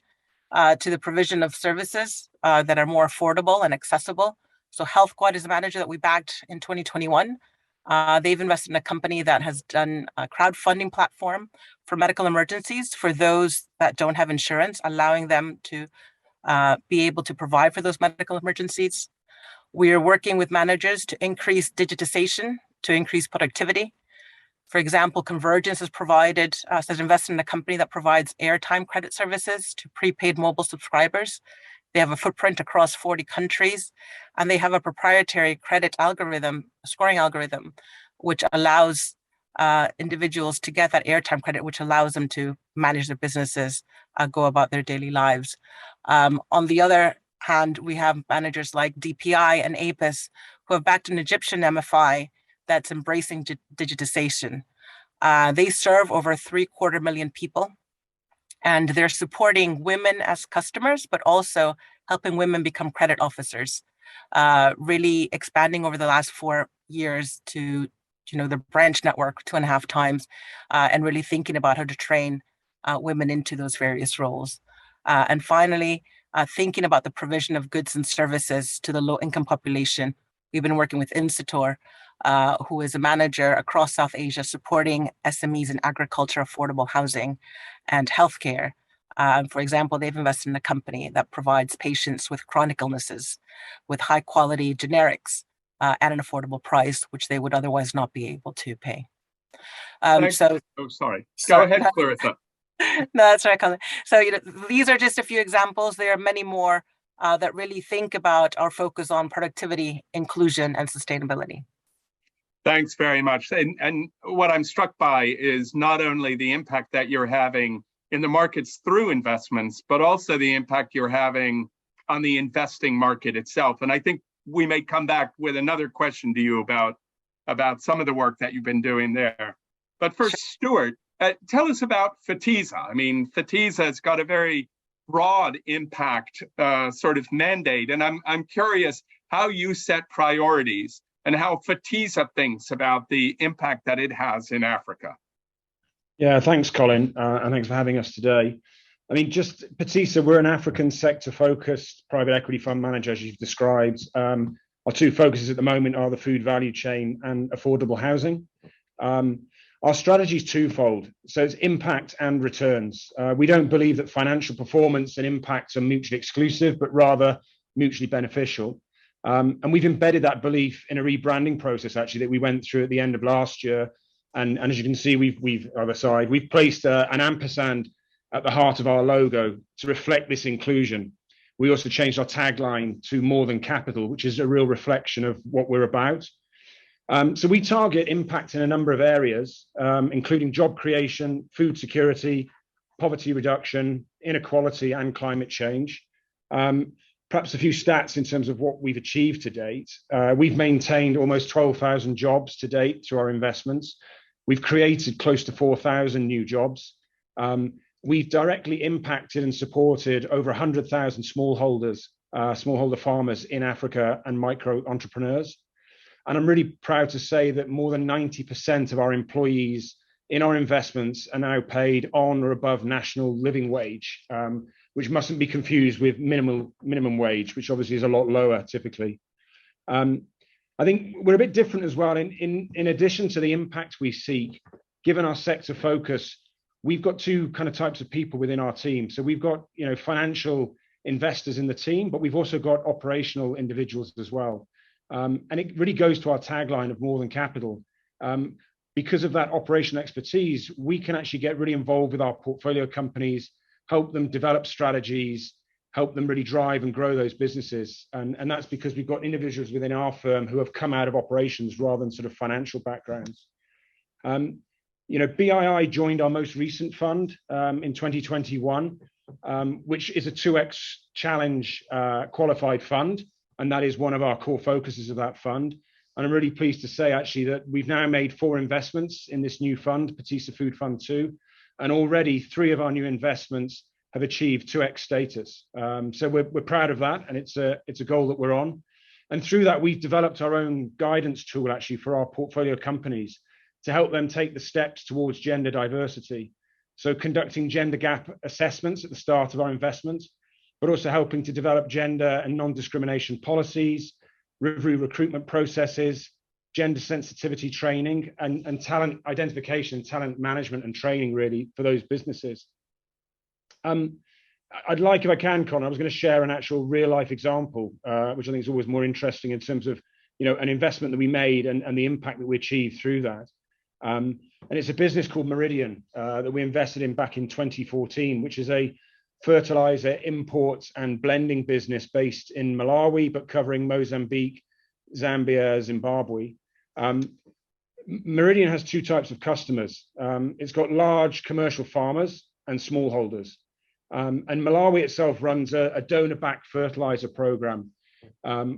S14: to the provision of services that are more affordable and accessible. So HealthQuad is a manager that we backed in 2021. They've invested in a company that has done a crowdfunding platform for medical emergencies for those that don't have insurance, allowing them to be able to provide for those medical emergencies. We are working with managers to increase digitization, to increase productivity. For example, Convergence has invested in a company that provides airtime credit services to prepaid mobile subscribers. They have a footprint across 40 countries, and they have a proprietary credit algorithm, scoring algorithm, which allows individuals to get that airtime credit, which allows them to manage their businesses, go about their daily lives. On the other hand, we have managers like DPI and APIS who have backed an Egyptian MFI that's embracing digitization. They serve over 750,000 people, and they're supporting women as customers, but also helping women become credit officers, really expanding over the last 4 years to the branch network 2.5 times, and really thinking about how to train women into those various roles. And finally, thinking about the provision of goods and services to the low-income population. We've been working with Insitor, who is a manager across South Asia supporting SMEs in agriculture, affordable housing, and healthcare. For example, they've invested in a company that provides patients with chronic illnesses with high-quality generics at an affordable price, which they would otherwise not be able to pay.
S11: Sorry. Go ahead, Clarissa.
S14: No, that's right, Colin. So these are just a few examples. There are many more that really think about our focus on productivity, inclusion, and sustainability.
S11: Thanks very much. And what I'm struck by is not only the impact that you're having in the markets through investments, but also the impact you're having on the investing market itself. And I think we may come back with another question to you about some of the work that you've been doing there. But first, Stuart, tell us about Phatisa. I mean, Phatisa has got a very broad impact sort of mandate, and I'm curious how you set priorities and how Phatisa thinks about the impact that it has in Africa.
S15: Yeah, thanks, Colin, and thanks for having us today. I mean, just Phatisa, we're an African sector-focused private equity fund manager, as you've described. Our two focuses at the moment are the food value chain and affordable housing. Our strategy is twofold, so it's impact and returns. We don't believe that financial performance and impact are mutually exclusive, but rather mutually beneficial. And we've embedded that belief in a rebranding process, actually, that we went through at the end of last year. And as you can see, we've placed an ampersand at the heart of our logo to reflect this inclusion. We also changed our tagline to more than capital, which is a real reflection of what we're about. So we target impact in a number of areas, including job creation, food security, poverty reduction, inequality, and climate change. Perhaps a few stats in terms of what we've achieved to date. We've maintained almost 12,000 jobs to date through our investments. We've created close to 4,000 new jobs. We've directly impacted and supported over 100,000 smallholder farmers in Africa and micro entrepreneurs. And I'm really proud to say that more than 90% of our employees in our investments are now paid on or above national living wage, which mustn't be confused with minimum wage, which obviously is a lot lower typically. I think we're a bit different as well. In addition to the impact we seek, given our sector focus, we've got two kind of types of people within our team. So we've got financial investors in the team, but we've also got operational individuals as well. And it really goes to our tagline of more than capital. Because of that operational expertise, we can actually get really involved with our portfolio companies, help them develop strategies, help them really drive and grow those businesses. And that's because we've got individuals within our firm who have come out of operations rather than sort of financial backgrounds. BII joined our most recent fund in 2021, which is a 2x challenge qualified fund. And that is one of our core focuses of that fund. And I'm really pleased to say, actually, that we've now made 4 investments in this new fund, Phatisa Food Fund 2, and already 3 of our new investments have achieved 2x status. So we're proud of that, and it's a goal that we're on. And through that, we've developed our own guidance tool, actually, for our portfolio companies to help them take the steps towards gender diversity. So conducting gender gap assessments at the start of our investments, but also helping to develop gender and non-discrimination policies, review recruitment processes, gender sensitivity training, and talent identification, talent management and training, really, for those businesses. I'd like, if I can, Colin, I was going to share an actual real-life example, which I think is always more interesting in terms of an investment that we made and the impact that we achieved through that. And it's a business called Meridian that we invested in back in 2014, which is a fertilizer imports and blending business based in Malawi, but covering Mozambique, Zambia, Zimbabwe. Meridian has 2 types of customers. It's got large commercial farmers and smallholders. And Malawi itself runs a donor-backed fertilizer program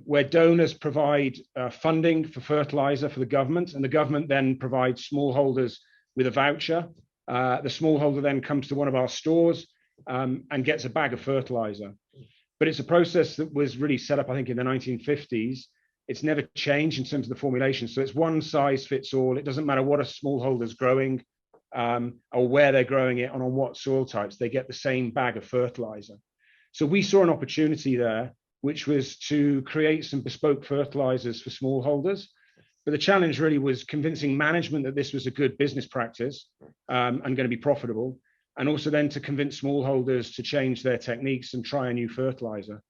S15: where donors provide funding for fertilizer for the government, and the government then provides smallholders with a voucher. The smallholder then comes to one of our stores and gets a bag of fertilizer. But it's a process that was really set up, I think, in the 1950s. It's never changed in terms of the formulation. So it's one size fits all. It doesn't matter what a smallholder's growing or where they're growing it and on what soil types, they get the same bag of fertilizer. So we saw an opportunity there, which was to create some bespoke fertilizers for smallholders. But the challenge really was convincing management that this was a good business practice and going to be profitable, and also then to convince smallholders to change their techniques and try a new fertilizer.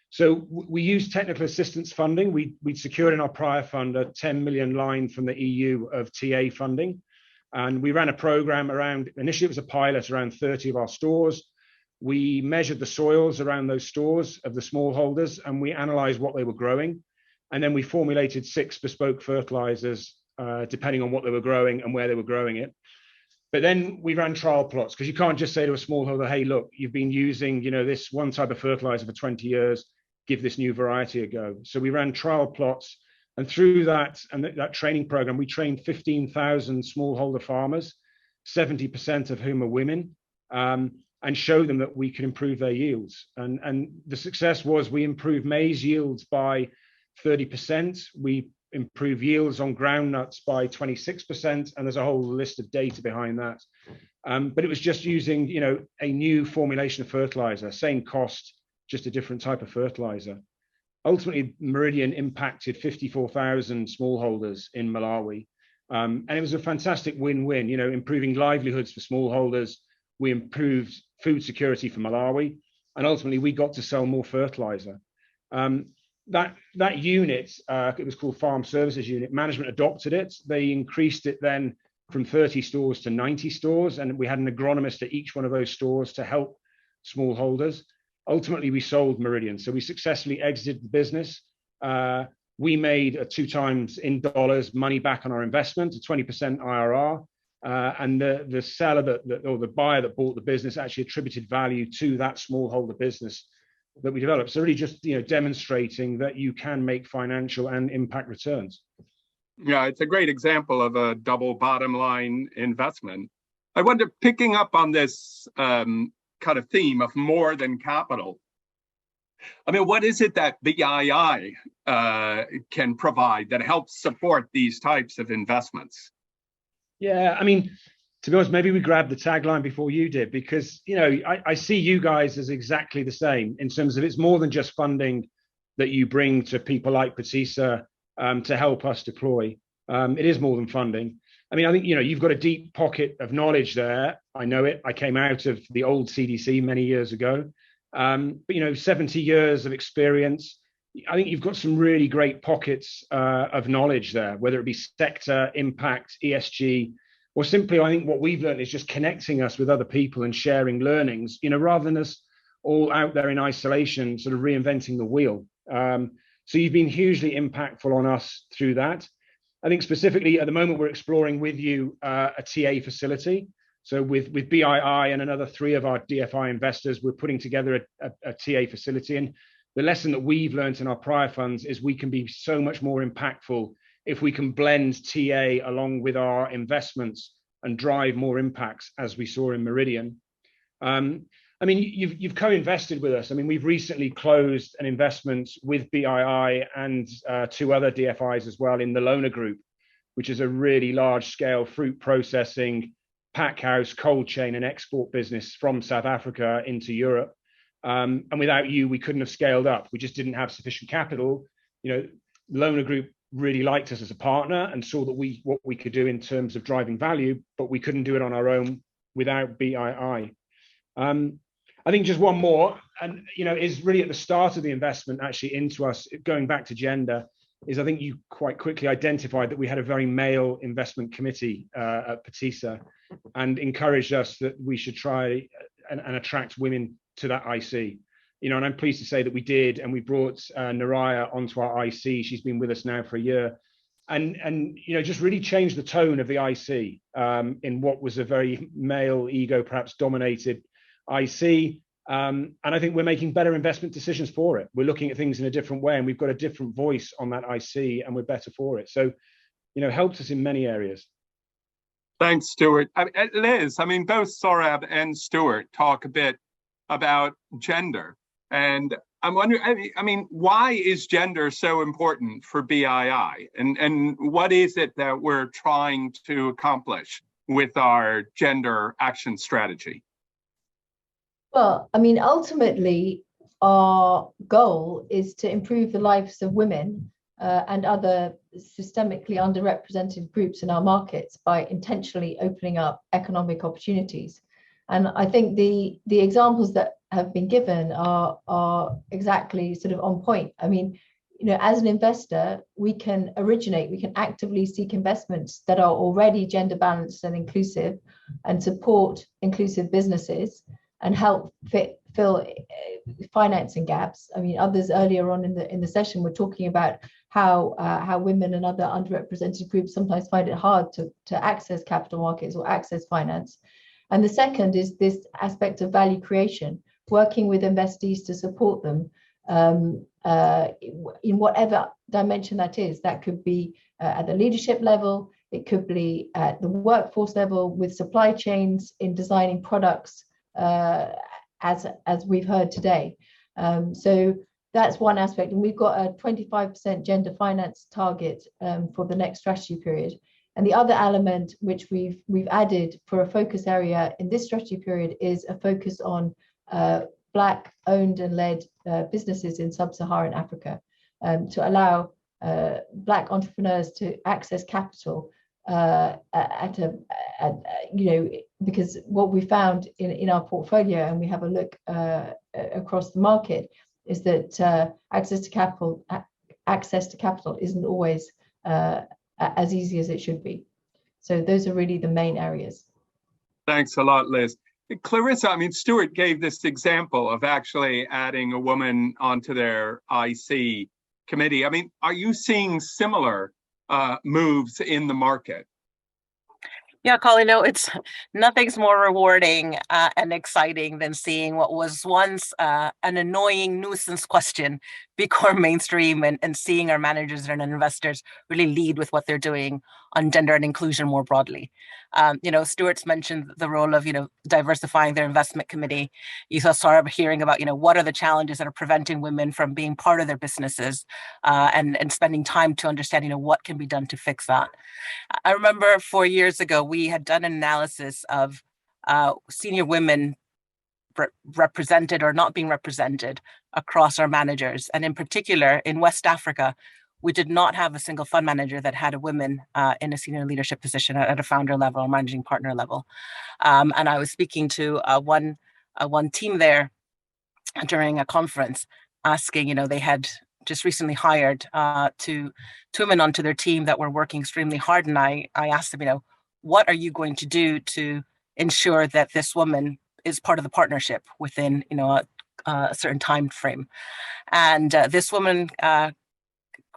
S15: So we used technical assistance funding. We'd secured in our prior fund a 10 million line from the EU of TA funding. And we ran a program around, initially it was a pilot around 30 of our stores. We measured the soils around those stores of the smallholders, and we analyzed what they were growing. And then we formulated 6 bespoke fertilizers, depending on what they were growing and where they were growing it. But then we ran trial plots, because you can't just say to a smallholder, hey, look, you've been using, this one type of fertilizer for 20 years, give this new variety a go. So we ran trial plots, and through that training program, we trained 15,000 smallholder farmers, 70% of whom are women, and showed them that we could improve their yields. And the success was we improved maize yields by 30%. We improved yields on groundnuts by 26%, and there's a whole list of data behind that. But it was just using, a new formulation of fertilizer, same cost, just a different type of fertilizer. Ultimately, Meridian impacted 54,000 smallholders in Malawi. And it was a fantastic win-win, improving livelihoods for smallholders. We improved food security for Malawi, and ultimately we got to sell more fertilizer. That unit, it was called Farm Services Unit, management adopted it. They increased it then from 30 stores to 90 stores, and we had an agronomist at each one of those stores to help smallholders. Ultimately, we sold Meridian, so we successfully exited the business. We made a 2 times in dollars money back on our investment, a 20% IRR, and the seller or the buyer that bought the business actually attributed value to that smallholder business that we developed. So really just demonstrating that you can make financial and impact returns.
S11: Yeah, it's a great example of a double bottom line investment. I wonder, picking up on this kind of theme of more than capital, I mean, what is it that BII can provide that helps support these types of investments?
S15: Yeah, I mean, to be honest, maybe we grabbed the tagline before you did, because I see you guys as exactly the same in terms of it's more than just funding that you bring to people like Phatisa to help us deploy. It is more than funding. I mean, I think you've got a deep pocket of knowledge there. I know it. I came out of the old CDC many years ago, but 70 years of experience. I think you've got some really great pockets of knowledge there, whether it be sector, impact, ESG, or simply, I think what we've learned is just connecting us with other people and sharing learnings, rather than us all out there in isolation, sort of reinventing the wheel. So you've been hugely impactful on us through that. I think specifically at the moment, we're exploring with you a TA facility. So with BII and another 3 of our DFI investors, we're putting together a TA facility. And the lesson that we've learned in our prior funds is we can be so much more impactful if we can blend TA along with our investments and drive more impacts, as we saw in Meridian. I mean, you've co-invested with us. I mean, we've recently closed an investment with BII and 2 other DFIs as well in the Lona Group, which is a really large-scale fruit processing, pack house, cold chain and export business from South Africa into Europe. And without you, we couldn't have scaled up. We just didn't have sufficient capital. Lona Group really liked us as a partner and saw that what we could do in terms of driving value, but we couldn't do it on our own without BII. I think just one more, and is really at the start of the investment actually into us, going back to gender, is I think you quite quickly identified that we had a very male investment committee at Phatisa, and encouraged us that we should try and attract women to that IC. And I'm pleased to say that we did, and we brought Naraya onto our IC. She's been with us now for a year, and just really changed the tone of the IC in what was a very male ego, perhaps dominated IC. And I think we're making better investment decisions for it. We're looking at things in a different way, and we've got a different voice on that IC, and we're better for it. So, helped us in many areas.
S11: Thanks, Stuart. Liz, I mean, both Saurabh and Stuart talk a bit about gender. And I'm wondering, I mean, why is gender so important for BII? And what is it that we're trying to accomplish with our gender action strategy?
S12: Well, I mean, ultimately, our goal is to improve the lives of women and other systemically underrepresented groups in our markets by intentionally opening up economic opportunities. And I think the examples that have been given are exactly sort of on point. I mean, you know, as an investor, we can actively seek investments that are already gender balanced and inclusive, and support inclusive businesses and help fill financing gaps. I mean, others earlier on in the session were talking about how women and other underrepresented groups sometimes find it hard to access capital markets or access finance. And the second is this aspect of value creation, working with investees to support them in whatever dimension that is. That could be at the leadership level, it could be at the workforce level with supply chains in designing products, as we've heard today. So that's one aspect, and we've got a 25% gender finance target for the next strategy period. And the other element which we've added for a focus area in this strategy period is a focus on Black owned and led businesses in sub-Saharan Africa, to allow Black entrepreneurs to access capital because what we found in our portfolio, and we have a look across the market, is that access to capital isn't always as easy as it should be. So those are really the main areas.
S11: Thanks a lot, Liz. Clarissa, I mean, Stuart gave this example of actually adding a woman onto their IC committee. I mean, are you seeing similar moves in the market?
S14: Yeah, Colin, no, nothing's more rewarding and exciting than seeing what was once an annoying nuisance question become mainstream, and seeing our managers and investors really lead with what they're doing on gender and inclusion more broadly. Stuart's mentioned the role of, diversifying their investment committee. You saw Saurabh hearing about, what are the challenges that are preventing women from being part of their businesses, and spending time to understand, what can be done to fix that. I remember 4 years ago, we had done an analysis of senior women represented or not being represented across our managers. And in particular, in West Africa, we did not have a single fund manager that had a woman in a senior leadership position at a founder level or managing partner level. And I was speaking to one team there during a conference, asking, they had just recently hired two women onto their team that were working extremely hard. And I asked them, what are you going to do to ensure that this woman is part of the partnership within, a certain time frame? And this woman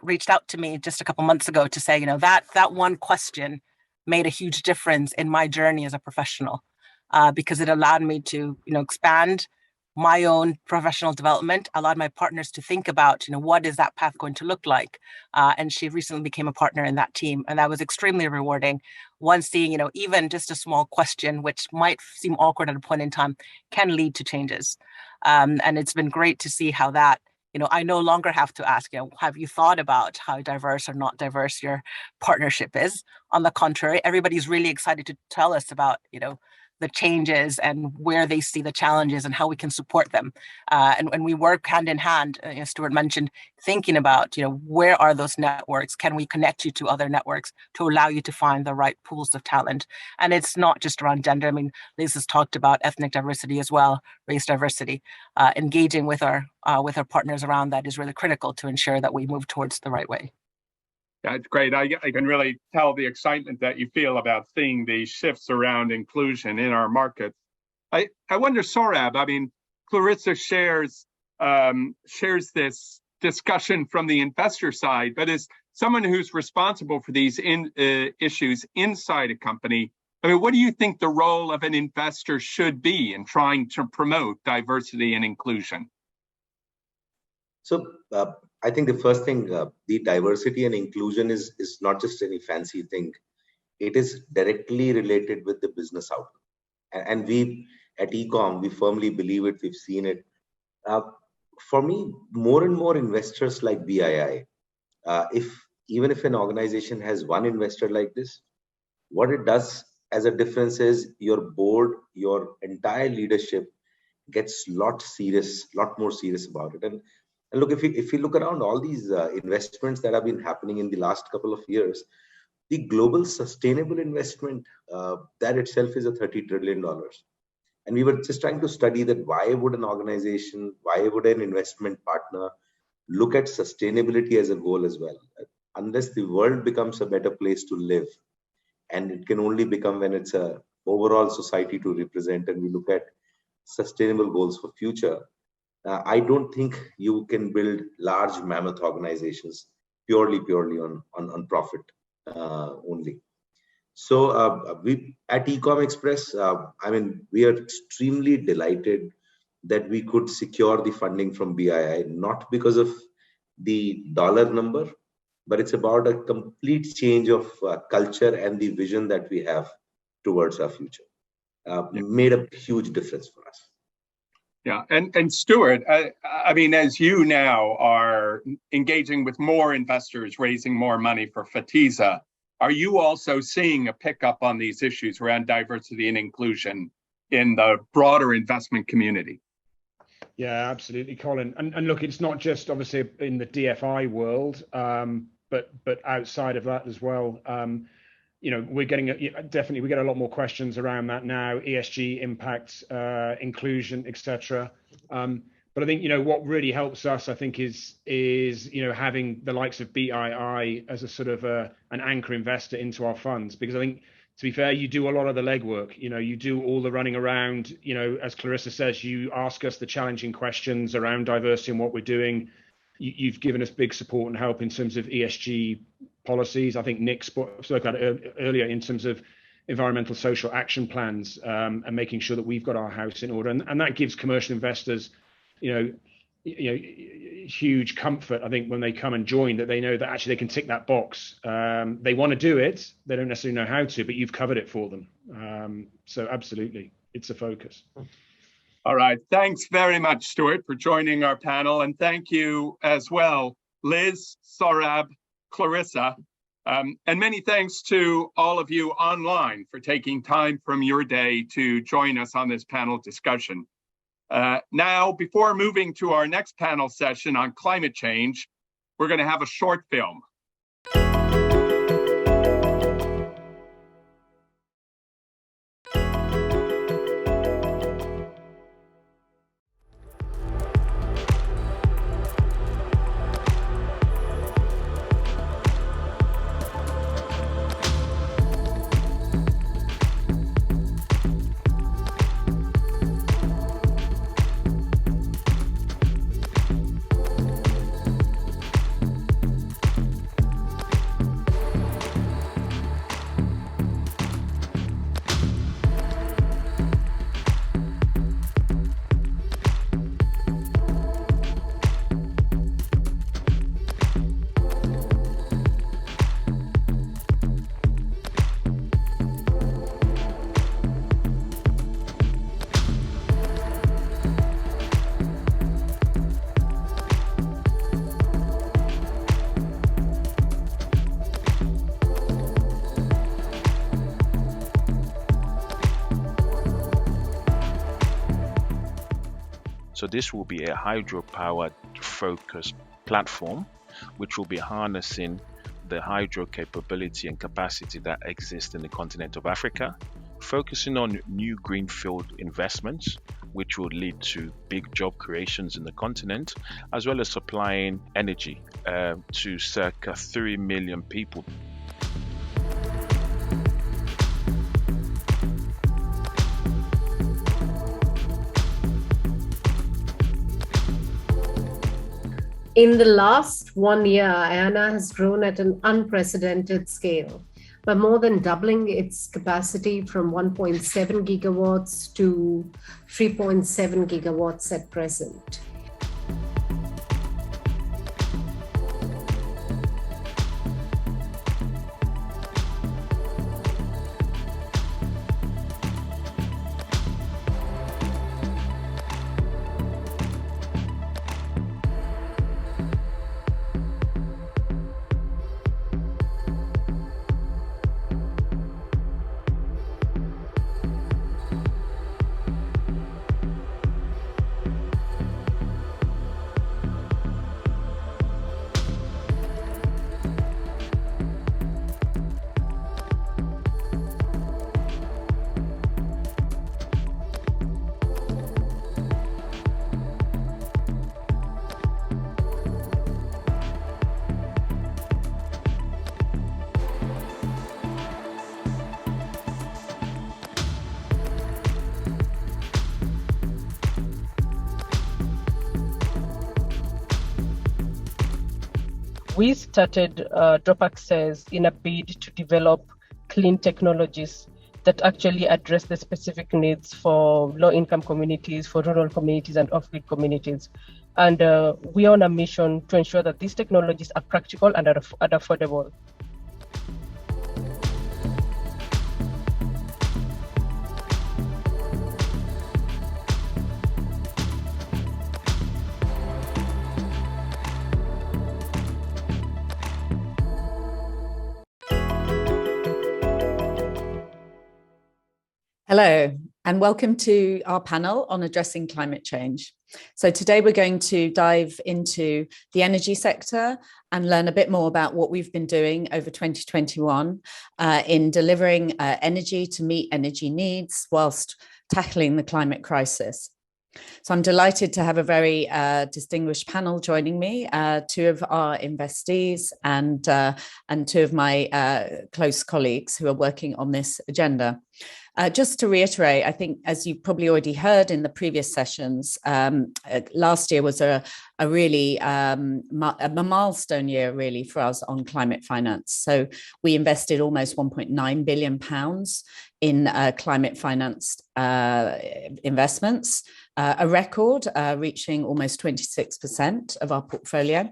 S14: reached out to me just a couple months ago to say, that one question made a huge difference in my journey as a professional, because it allowed me to, expand my own professional development, allowed my partners to think about, what is that path going to look like? And she recently became a partner in that team. And that was extremely rewarding. One, seeing, even just a small question, which might seem awkward at a point in time, can lead to changes. And it's been great to see how that, I no longer have to ask, have you thought about how diverse or not diverse your partnership is? On the contrary, everybody's really excited to tell us about, the changes and where they see the challenges and how we can support them. And we work hand in hand. Stuart mentioned thinking about, where are those networks? Can we connect you to other networks to allow you to find the right pools of talent? And it's not just around gender. I mean, Liz has talked about ethnic diversity as well, race diversity. Engaging with our partners around that is really critical to ensure that we move towards the right way.
S11: Yeah, it's great. I can really tell the excitement that you feel about seeing these shifts around inclusion in our markets. I wonder, Saurabh, I mean, Clarissa shares this discussion from the investor side, but as someone who's responsible for these issues inside a company, I mean, what do you think the role of an investor should be in trying to promote diversity and inclusion?
S13: So I think the first thing, the diversity and inclusion is not just any fancy thing. It is directly related with the business outcome. And we at Ecom, we firmly believe it, we've seen it. For me, more and more investors like BII, even if an organization has one investor like this, what it does as a difference is your board, your entire leadership gets lot more serious about it. And look, if you look around all these investments that have been happening in the last couple of years, the global sustainable investment, that itself is a $30 trillion. And we were just trying to study that why would an organization, why would an investment partner look at sustainability as a goal as well? Unless the world becomes a better place to live, and it can only become when it's a overall society to represent, and we look at sustainable goals for future. I don't think you can build large mammoth organizations purely on profit only. So we at Ecom Express, we are extremely delighted that we could secure the funding from BII, not because of the dollar number, but it's about a complete change of culture and the vision that we have towards our future. Made a huge difference for us.
S11: Yeah, and Stuart, I mean, as you now are engaging with more investors, raising more money for Phatisa, are you also seeing a pickup on these issues around diversity and inclusion in the broader investment community?
S15: Yeah, absolutely, Colin. And look, it's not just obviously in the DFI world, but outside of that as well. We're getting definitely, we get a lot more questions around that now, ESG impacts, inclusion, etc. But I think what really helps us, I think, is having the likes of BII as a sort of an anchor investor into our funds, because I think, to be fair, you do a lot of the legwork. You do all the running around. As Clarissa says, you ask us the challenging questions around diversity and what we're doing. You've given us big support and help in terms of ESG policies. I think Nick spoke about it earlier in terms of environmental social action plans, and making sure that we've got our house in order. And that gives commercial investors, huge comfort, I think, when they come and join, that they know that actually they can tick that box. They want to do it. They don't necessarily know how to, but you've covered it for them. So absolutely, it's a focus.
S11: All right. Thanks very much, Stuart, for joining our panel. And thank you as well, Liz, Saurabh, Clarissa. And many thanks to all of you online for taking time from your day to join us on this panel discussion. Now, before moving to our next panel session on climate change, we're going to have a short film.
S16: So this will be a hydro-powered focused platform, which will be harnessing the hydro capability and capacity that exists in the continent of Africa, focusing on new greenfield investments, which will lead to big job creations in the continent, as well as supplying energy to circa 3 million people.
S17: In the last 1 year, Ayana has grown at an unprecedented scale, by more than doubling its capacity from 1.7 gigawatts to 3.7 gigawatts at present.
S18: we started Drop Access in a bid to develop clean technologies that actually address the specific needs for low-income communities, for rural communities, and off-grid communities. And we are on a mission to ensure that these technologies are practical and are affordable.
S19: Hello, and welcome to our panel on addressing climate change. So today we're going to dive into the energy sector and learn a bit more about what we've been doing over 2021 in delivering energy to meet energy needs whilst tackling the climate crisis. So I'm delighted to have a very distinguished panel joining me, two of our investees and two of my close colleagues who are working on this agenda. Just to reiterate, I think, as you probably already heard in the previous sessions, last year was a really a milestone year, really, for us on climate finance. So we invested almost £1.9 billion in climate financed investments, a record reaching almost 26% of our portfolio.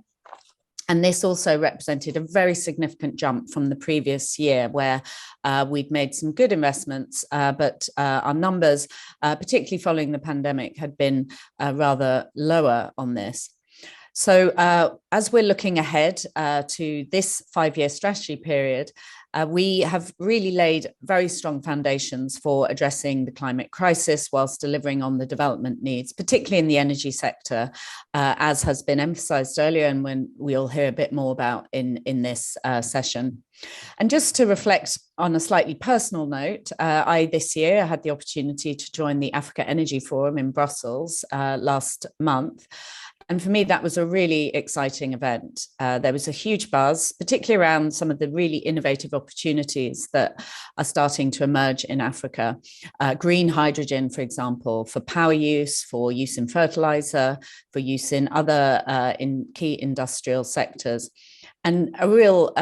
S19: And this also represented a very significant jump from the previous year where we'd made some good investments, but our numbers, particularly following the pandemic, had been rather lower on this. So as we're looking ahead to this 5-year strategy period, we have really laid very strong foundations for addressing the climate crisis whilst delivering on the development needs, particularly in the energy sector, as has been emphasised earlier and when we'll hear a bit more about in this session. And just to reflect on a slightly personal note, I this year had the opportunity to join the Africa Energy Forum in Brussels last month. And for me, that was a really exciting event. There was a huge buzz, particularly around some of the really innovative opportunities that are starting to emerge in Africa. Green hydrogen, for example, for power use, for use in fertilizer, for use in other in key industrial sectors. And a real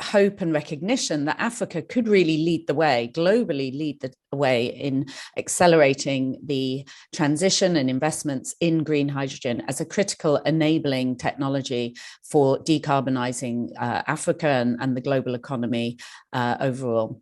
S19: hope and recognition that Africa could really lead the way, globally lead the way in accelerating the transition and investments in green hydrogen as a critical enabling technology for decarbonising Africa and the global economy overall.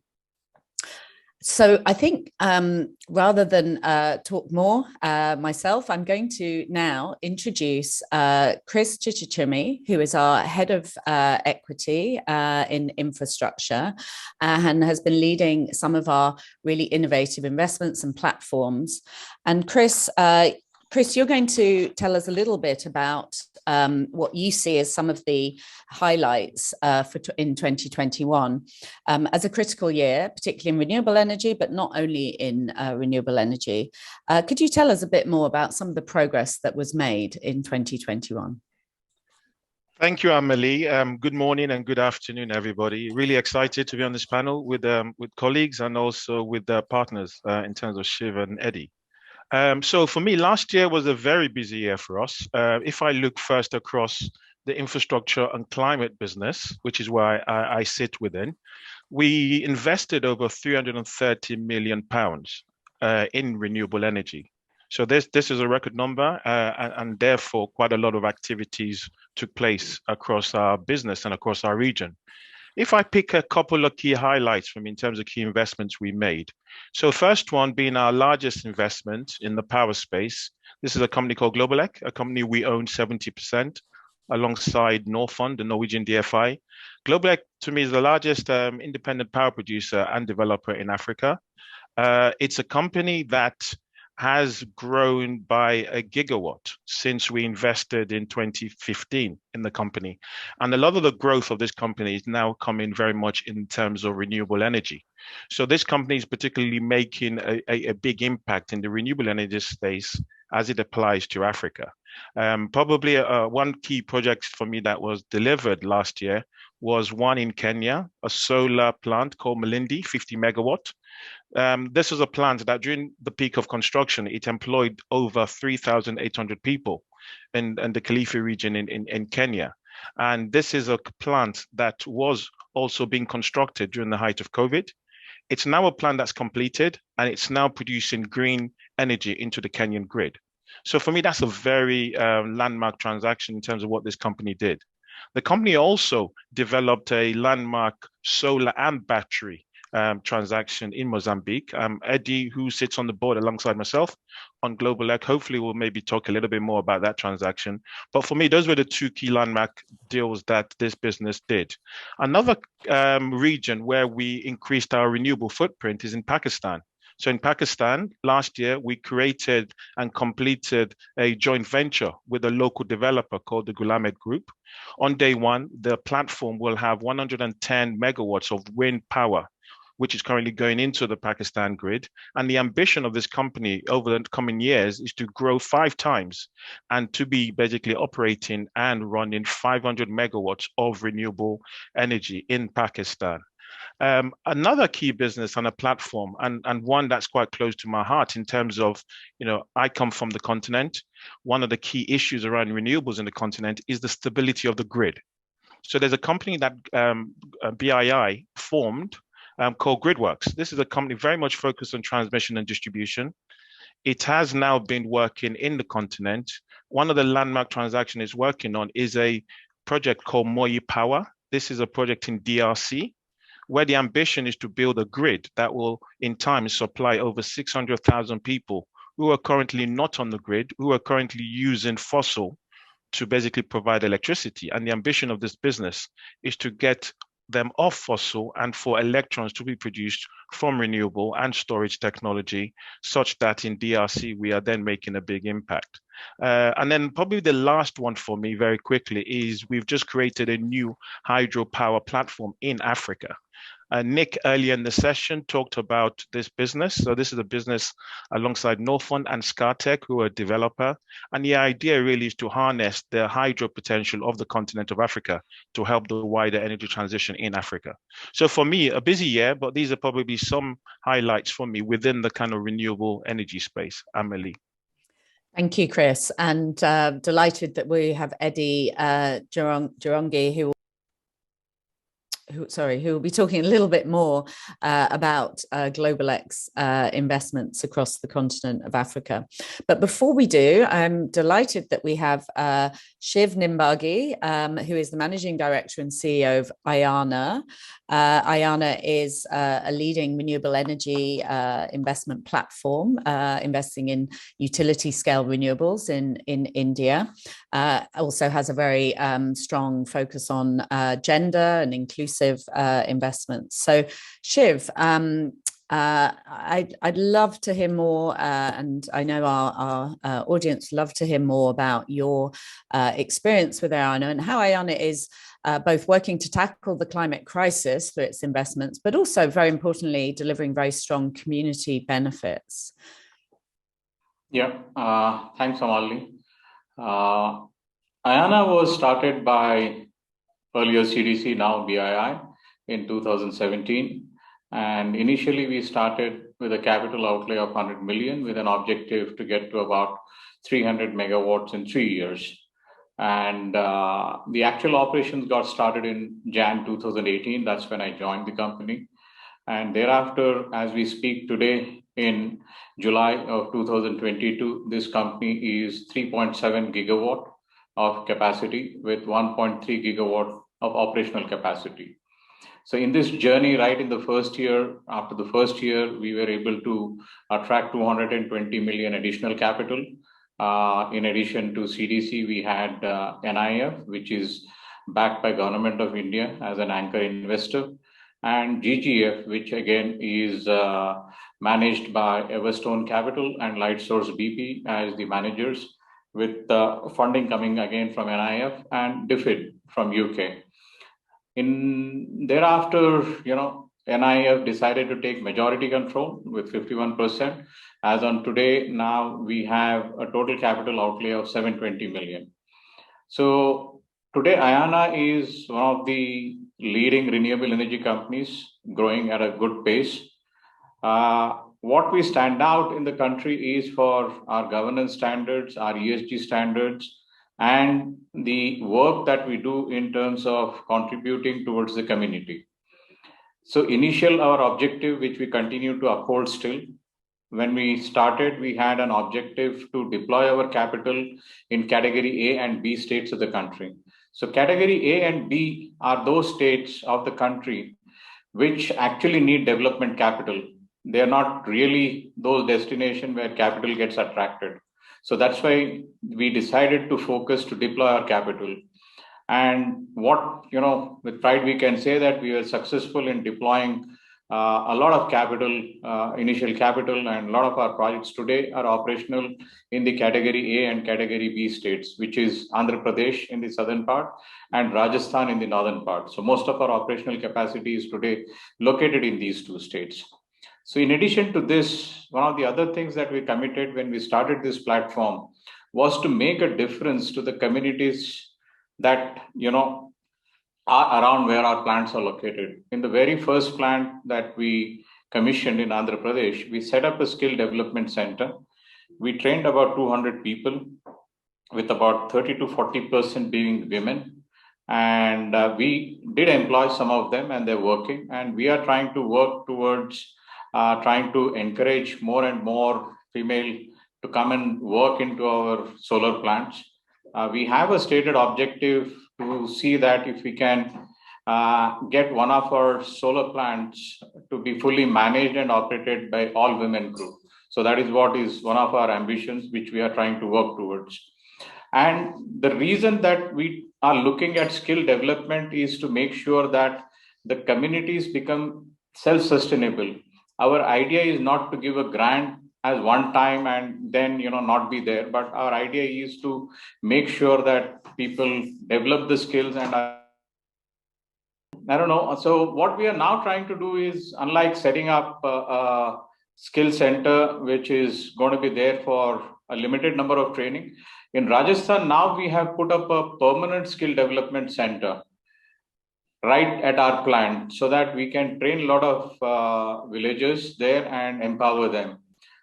S19: So I think rather than talk more myself, I'm going to now introduce Chris Chichichimi, who is our head of equity in infrastructure and has been leading some of our really innovative investments and platforms. And Chris, you're going to tell us a little bit about what you see as some of the highlights in 2021 as a critical year, particularly in renewable energy, but not only in renewable energy. Could you tell us a bit more about some of the progress that was made in 2021?
S16: Thank you, Amelie. Good morning and good afternoon, everybody. Really excited to be on this panel with colleagues and also with partners in terms of Shiv and Eddie. So for me, last year was a very busy year for us. If I look first across the infrastructure and climate business, which is where I sit within, we invested over £330 million in renewable energy. So this is a record number, and therefore quite a lot of activities took place across our business and across our region. If I pick a couple of key highlights from in terms of key investments we made. So first one being our largest investment in the power space. This is a company called Globeleq, a company we own 70% alongside Norfund, the Norwegian DFI. Globeleq, to me, is the largest independent power producer and developer in Africa. It's a company that has grown by 1 gigawatt since we invested in 2015 in the company. And a lot of the growth of this company is now coming very much in terms of renewable energy. So this company is particularly making a big impact in the renewable energy space as it applies to Africa. Probably one key project for me that was delivered last year was one in Kenya, a solar plant called Malindi, 50 megawatt. This was a plant that during the peak of construction, it employed over 3,800 people in the Kilifi region in Kenya. And this is a plant that was also being constructed during the height of COVID. It's now a plant that's completed and it's now producing green energy into the Kenyan grid. So for me, that's a very landmark transaction in terms of what this company did. The company also developed a landmark solar and battery transaction in Mozambique. Eddie, who sits on the board alongside myself on Globeleq, hopefully will maybe talk a little bit more about that transaction. But for me, those were the two key landmark deals that this business did. Another region where we increased our renewable footprint is in Pakistan. So in Pakistan, last year, we created and completed a joint venture with a local developer called the Globeleq Group. On day one, the platform will have 110 megawatts of wind power, which is currently going into the Pakistan grid. And the ambition of this company over the coming years is to grow 5 times and to be basically operating and running 500 megawatts of renewable energy in Pakistan. Another key business and a platform, and one that's quite close to my heart in terms of, I come from the continent. One of the key issues around renewables in the continent is the stability of the grid. So there's a company that BII formed called GridWorks. This is a company very much focused on transmission and distribution. It has now been working in the continent. One of the landmark transactions it's working on is a project called Moi Power. This is a project in DRC, where the ambition is to build a grid that will in time supply over 600,000 people who are currently not on the grid, who are currently using fossil to basically provide electricity. And the ambition of this business is to get them off fossil and for electrons to be produced from renewable and storage technology, such that in DRC we are then making a big impact. And then probably the last one for me very quickly is we've just created a new hydropower platform in Africa. Nick earlier in the session talked about this business. So this is a business alongside Norfund and Scartech, who are a developer. And the idea really is to harness the hydro potential of the continent of Africa to help the wider energy transition in Africa. So for me, a busy year, but these are probably some highlights for me within the kind of renewable energy space. Amelie.
S19: Thank you, Chris. And delighted that we have Eddie Jirongi, who will be talking a little bit more about Globeleq's investments across the continent of Africa. But before we do, I'm delighted that we have Shiv Nimbagi, who is the Managing Director and CEO of Ayana. Ayana is a leading renewable energy investment platform, investing in utility scale renewables in India. Also has a very strong focus on gender and inclusive investments. So Shiv, I'd love to hear more, and I know our audience love to hear more about your experience with Ayana and how Ayana is both working to tackle the climate crisis through its investments, but also very importantly, delivering very strong community benefits.
S20: Yeah, thanks, Amali. Ayana was started by earlier CDC, now BII, in 2017. And initially we started with a capital outlay of 100 million with an objective to get to about 300 megawatts in 3 years. And the actual operations got started in Jan 2018. That's when I joined the company. And thereafter, as we speak today, in July of 2022, this company is 3.7 gigawatt of capacity with 1.3 gigawatt of operational capacity. So in this journey, right in the first year, after the first year, we were able to attract 220 million additional capital. In addition to CDC, we had NIF, which is backed by Government of India as an anchor investor, and GGF, which again is managed by Everstone Capital and Lightsource BP as the managers, with funding coming again from NIF and DFID from UK. Thereafter, NIF decided to take majority control with 51%. As on today, now we have a total capital outlay of 720 million. So today, Ayana is one of the leading renewable energy companies growing at a good pace. What we stand out in the country is for our governance standards, our ESG standards, and the work that we do in terms of contributing towards the community. So our objective, which we continue to uphold still, when we started, we had an objective to deploy our capital in category A and B states of the country. So category A and B are those states of the country which actually need development capital. They are not really those destinations where capital gets attracted. So that's why we decided to focus to deploy our capital. And what, with pride, we can say that we were successful in deploying a lot of capital, initial capital, and a lot of our projects today are operational in the category A and category B states, which is Andhra Pradesh in the southern part and Rajasthan in the northern part. So most of our operational capacity is today located in these two states. So in addition to this, one of the other things that we committed when we started this platform was to make a difference to the communities that are around where our plants are located. In the very first plant that we commissioned in Andhra Pradesh, we set up a skill development center. We trained about 200 people, with about 30 to 40% being women. And we did employ some of them, and they're working. And we are trying to work towards trying to encourage more and more female to come and work into our solar plants. We have a stated objective to see that if we can get one of our solar plants to be fully managed and operated by all women group. So that is what is one of our ambitions, which we are trying to work towards. And the reason that we are looking at skill development is to make sure that the communities become self-sustainable. Our idea is not to give a grant as one time and then not be there, but our idea is to make sure that people develop the skills. And I don't know, so what we are now trying to do is, unlike setting up a skill center which is going to be there for a limited number of training, in Rajasthan now we have put up a permanent skill development center right at our plant, so that we can train a lot of villagers there and empower them.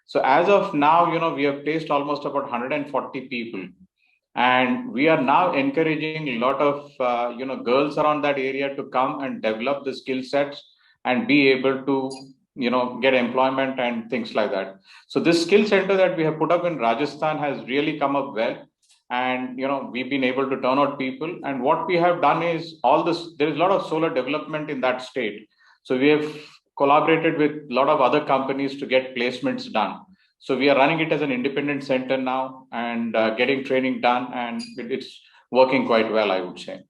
S20: So as of now, we have placed almost about 140 people, and we are now encouraging a lot of girls around that area to come and develop the skill sets and be able to get employment and things like that. So this skill center that we have put up in Rajasthan has really come up well, and we've been able to turn out people. And what we have done is there is a lot of solar development in that state. So we have collaborated with a lot of other companies to get placements done. So we are running it as an independent center now and getting training done, and it's working quite well, I would say.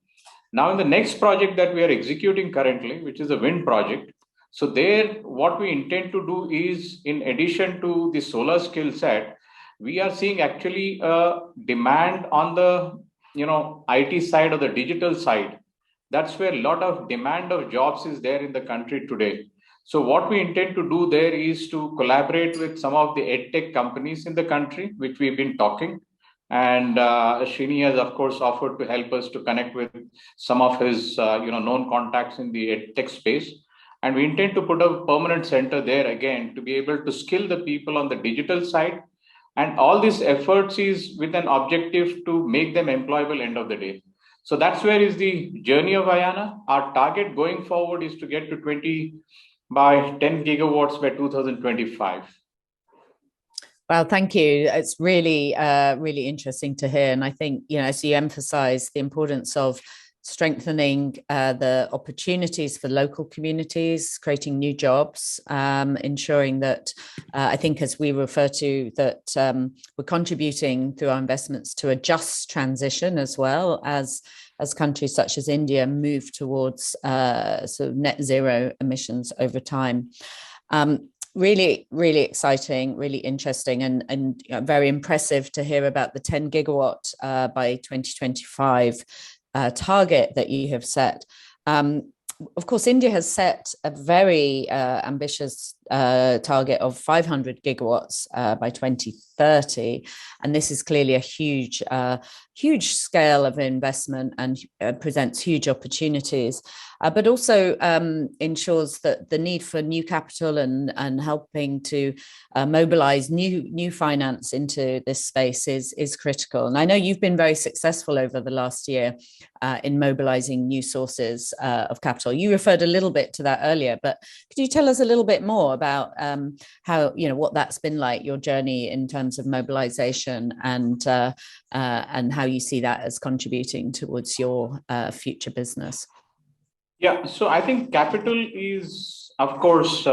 S20: Now in the next project that we are executing currently, which is a wind project. So there, what we intend to do is, in addition to the solar skill set, we are seeing actually a demand on the IT side or the digital side. That's where a lot of demand of jobs is there in the country today. So what we intend to do there is to collaborate with some of the edtech companies in the country, which we've been talking. And Srini has, of course, offered to help us to connect with some of his known contacts in the edtech space. And we intend to put a permanent center there again to be able to skill the people on the digital side. And all these efforts is with an objective to make them employable end of the day. So that's where is the journey of Ayana. Our target going forward is to get to 10 gigawatts by 2025.
S19: Well, thank you. It's really, really interesting to hear. And I think, as you emphasize the importance of strengthening the opportunities for local communities, creating new jobs, ensuring that, I think as we refer to, that we're contributing through our investments to a just transition, as well as countries such as India move towards sort of net zero emissions over time. Really, really exciting, really interesting, and very impressive to hear about the 10 gigawatt by 2025 target that you have set. Of course, India has set a very ambitious target of 500 gigawatts by 2030. And this is clearly a huge scale of investment and presents huge opportunities, but also ensures that the need for new capital and helping to mobilize new finance into this space is critical. And I know you've been very successful over the last year in mobilizing new sources of capital. You referred a little bit to that earlier, but could you tell us a little bit more about how, what that's been like, your journey in terms of mobilization and how you see that as contributing towards your future business?
S20: Yeah, so I think capital is, of course,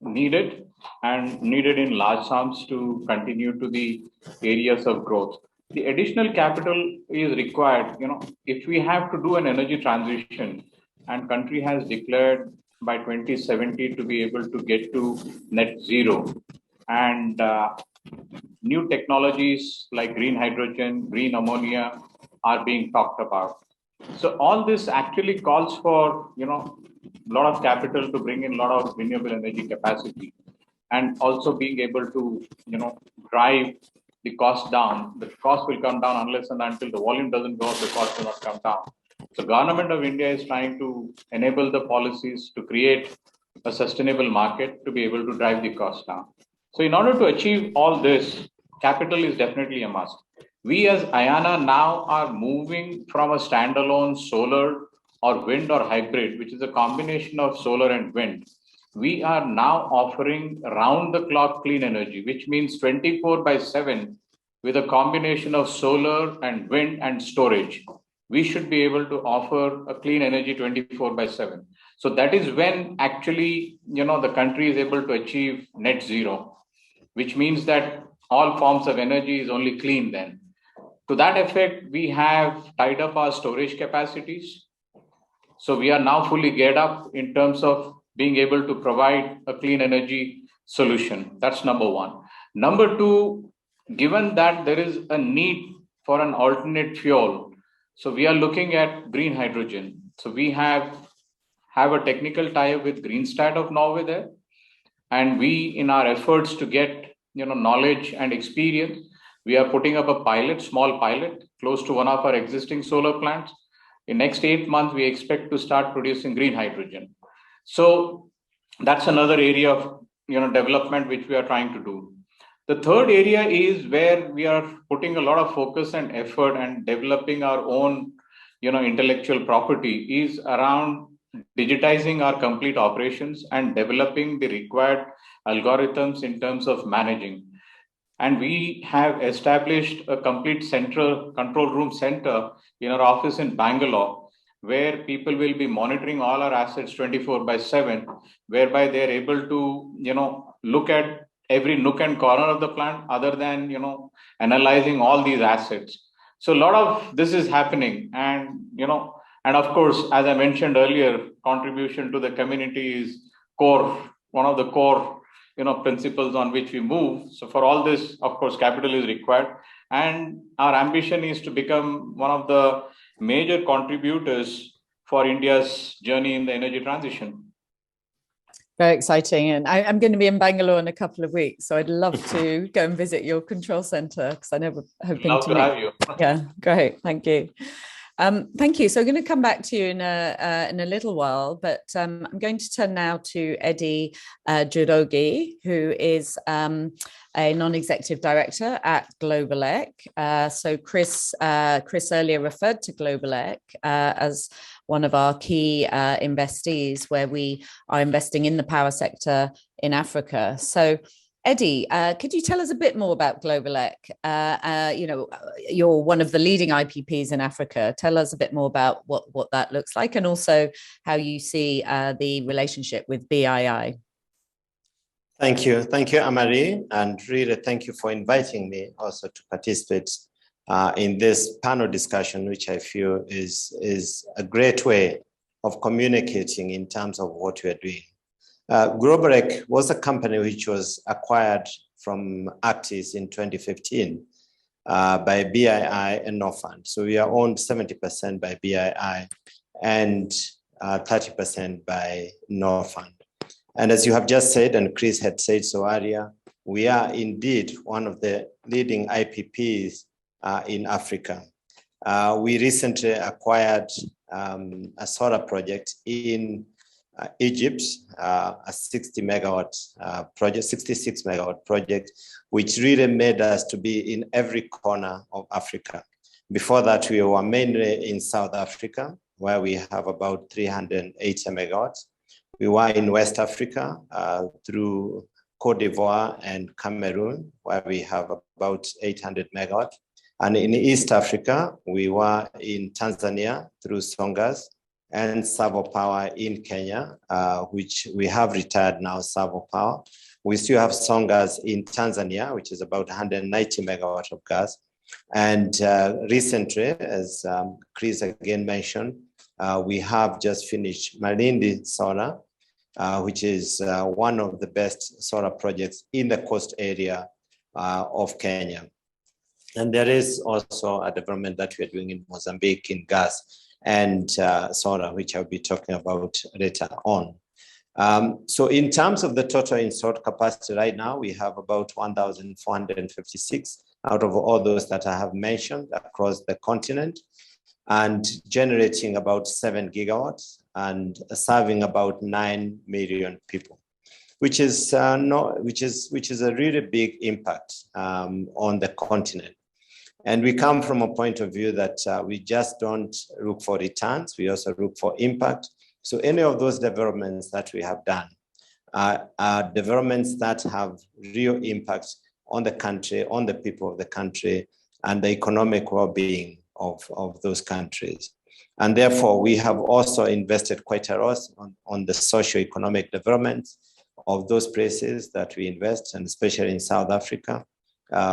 S20: needed and needed in large sums to continue to the areas of growth. The additional capital is required, if we have to do an energy transition, and country has declared by 2070 to be able to get to net zero, and new technologies like green hydrogen, green ammonia are being talked about. So all this actually calls for, a lot of capital to bring in a lot of renewable energy capacity, and also being able to, drive the cost down. The cost will come down unless and until the volume doesn't go up, the cost will not come down. So government of India is trying to enable the policies to create a sustainable market to be able to drive the cost down. So in order to achieve all this, capital is definitely a must. We as Ayana now are moving from a standalone solar or wind or hybrid, which is a combination of solar and wind. We are now offering round-the-clock clean energy, which means 24/7 with a combination of solar and wind and storage. We should be able to offer a clean energy 24/7. So that is when actually, the country is able to achieve net zero, which means that all forms of energy is only clean then. To that effect, we have tied up our storage capacities. So we are now fully geared up in terms of being able to provide a clean energy solution. That's number one. Number two, given that there is a need for an alternate fuel, so we are looking at green hydrogen. So we have a technical tie-up with Greenstat of Norway there. And we, in our efforts to get knowledge and experience, we are putting up a small pilot, close to one of our existing solar plants. In next 8 months, we expect to start producing green hydrogen. So that's another area of development which we are trying to do. The third area is where we are putting a lot of focus and effort and developing our own intellectual property is around digitizing our complete operations and developing the required algorithms in terms of managing. And we have established a complete central control room center in our office in Bangalore, where people will be monitoring all our assets 24/7, whereby they're able to, look at every nook and corner of the plant, other than, analyzing all these assets. So a lot of this is happening. And of course, as I mentioned earlier, contribution to the community is core, one of the core principles on which we move. So for all this, of course, capital is required. And our ambition is to become one of the major contributors for India's journey in the energy transition.
S19: Very exciting. And I'm going to be in Bangalore in a couple of weeks. So I'd love to go and visit your control center, because I know we're hoping
S20: to have you.
S19: Yeah, great. Thank you. Thank you. So I'm going to come back to you in a little while, but I'm going to turn now to Eddie Jurogi, who is a non-executive director at Globeleq. So Chris earlier referred to Globeleq as one of our key investees, where we are investing in the power sector in Africa. So Eddie, could you tell us a bit more about Globeleq? You're one of the leading IPPs in Africa. Tell us a bit more about what that looks like, and also how you see the relationship with BII.
S21: Thank you, Amari, and really thank you for inviting me also to participate in this panel discussion, which I feel is a great way of communicating in terms of what we are doing. Globeleq was a company which was acquired from Actis in 2015 by BII and Norfund. So we are owned 70% by BII and 30% by Norfund. And as you have just said, and Chris had said so earlier, we are indeed one of the leading IPPs in Africa. We recently acquired a solar project in Egypt, a 60 megawatt project, 66 megawatt project, which really made us to be in every corner of Africa. Before that, we were mainly in South Africa, where we have about 380 megawatts. We were in West Africa through Cote d'Ivoire and Cameroon, where we have about 800 megawatts. And in East Africa, we were in Tanzania through Songas and Savo Power in Kenya, which we have retired now, Savo Power. We still have Songas in Tanzania, which is about 190 megawatts of gas. And recently, as Chris again mentioned, we have just finished Malindi Solar, which is one of the best solar projects in the coast area of Kenya. And there is also a development that we are doing in Mozambique in gas and solar, which I'll be talking about later on. So in terms of the total installed capacity right now, we have about 1,456 out of all those that I have mentioned across the continent, and generating about 7 gigawatts and serving about 9 million people, which is a really big impact on the continent. And we come from a point of view that we just don't look for returns, we also look for impact. So any of those developments that we have done are developments that have real impact on the country, on the people of the country, and the economic well-being of those countries. And therefore, we have also invested quite a lot on the socio-economic development of those places that we invest, and especially in South Africa.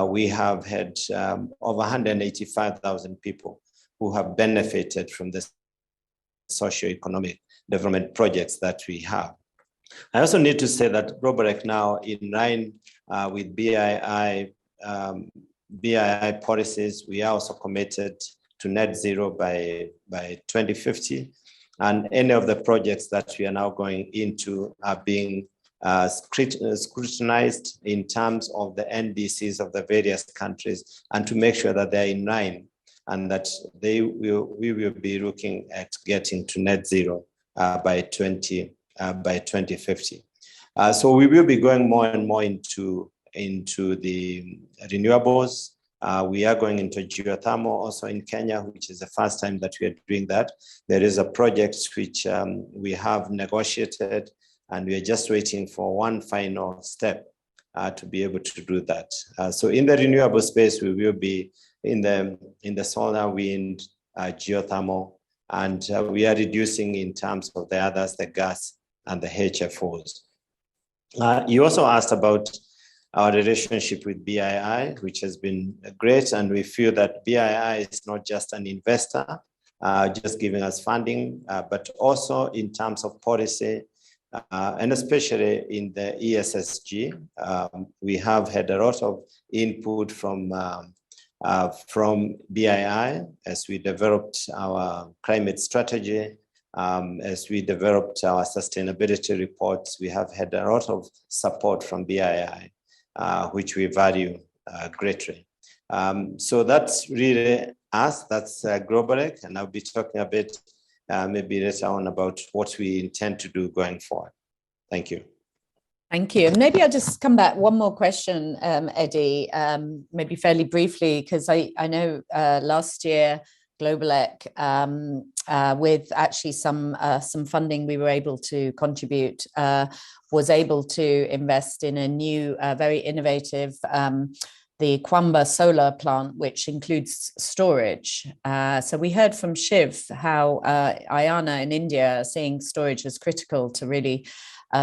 S21: We have had over 185,000 people who have benefited from the socio-economic development projects that we have. I also need to say that Globeleq now, in line with BII policies, we are also committed to net zero by 2050. And any of the projects that we are now going into are being scrutinized in terms of the NDCs of the various countries, and to make sure that they're in line and that we will be looking at getting to net zero by 2050. So we will be going more and more into the renewables. We are going into geothermal also in Kenya, which is the first time that we are doing that. There is a project which we have negotiated, and we are just waiting for one final step to be able to do that. So in the renewable space, we will be in the solar, wind, geothermal, and we are reducing in terms of the others, the gas and the HFOs. You also asked about our relationship with BII, which has been great, and we feel that BII is not just an investor, just giving us funding, but also in terms of policy, and especially in the ESSG. We have had a lot of input from BII as we developed our climate strategy, as we developed our sustainability reports. We have had a lot of support from BII, which we value greatly. So that's really us, that's Globeleq, and I'll be talking a bit maybe later on about what we intend to do going forward. Thank you.
S19: Thank you. And maybe I'll just come back one more question, Eddie, maybe fairly briefly, because I know last year Globeleq, with actually some funding we were able to contribute, was able to invest in a new, very innovative, the Kwamba solar plant, which includes storage. So we heard from Shiv how Ayana in India are seeing storage as critical to really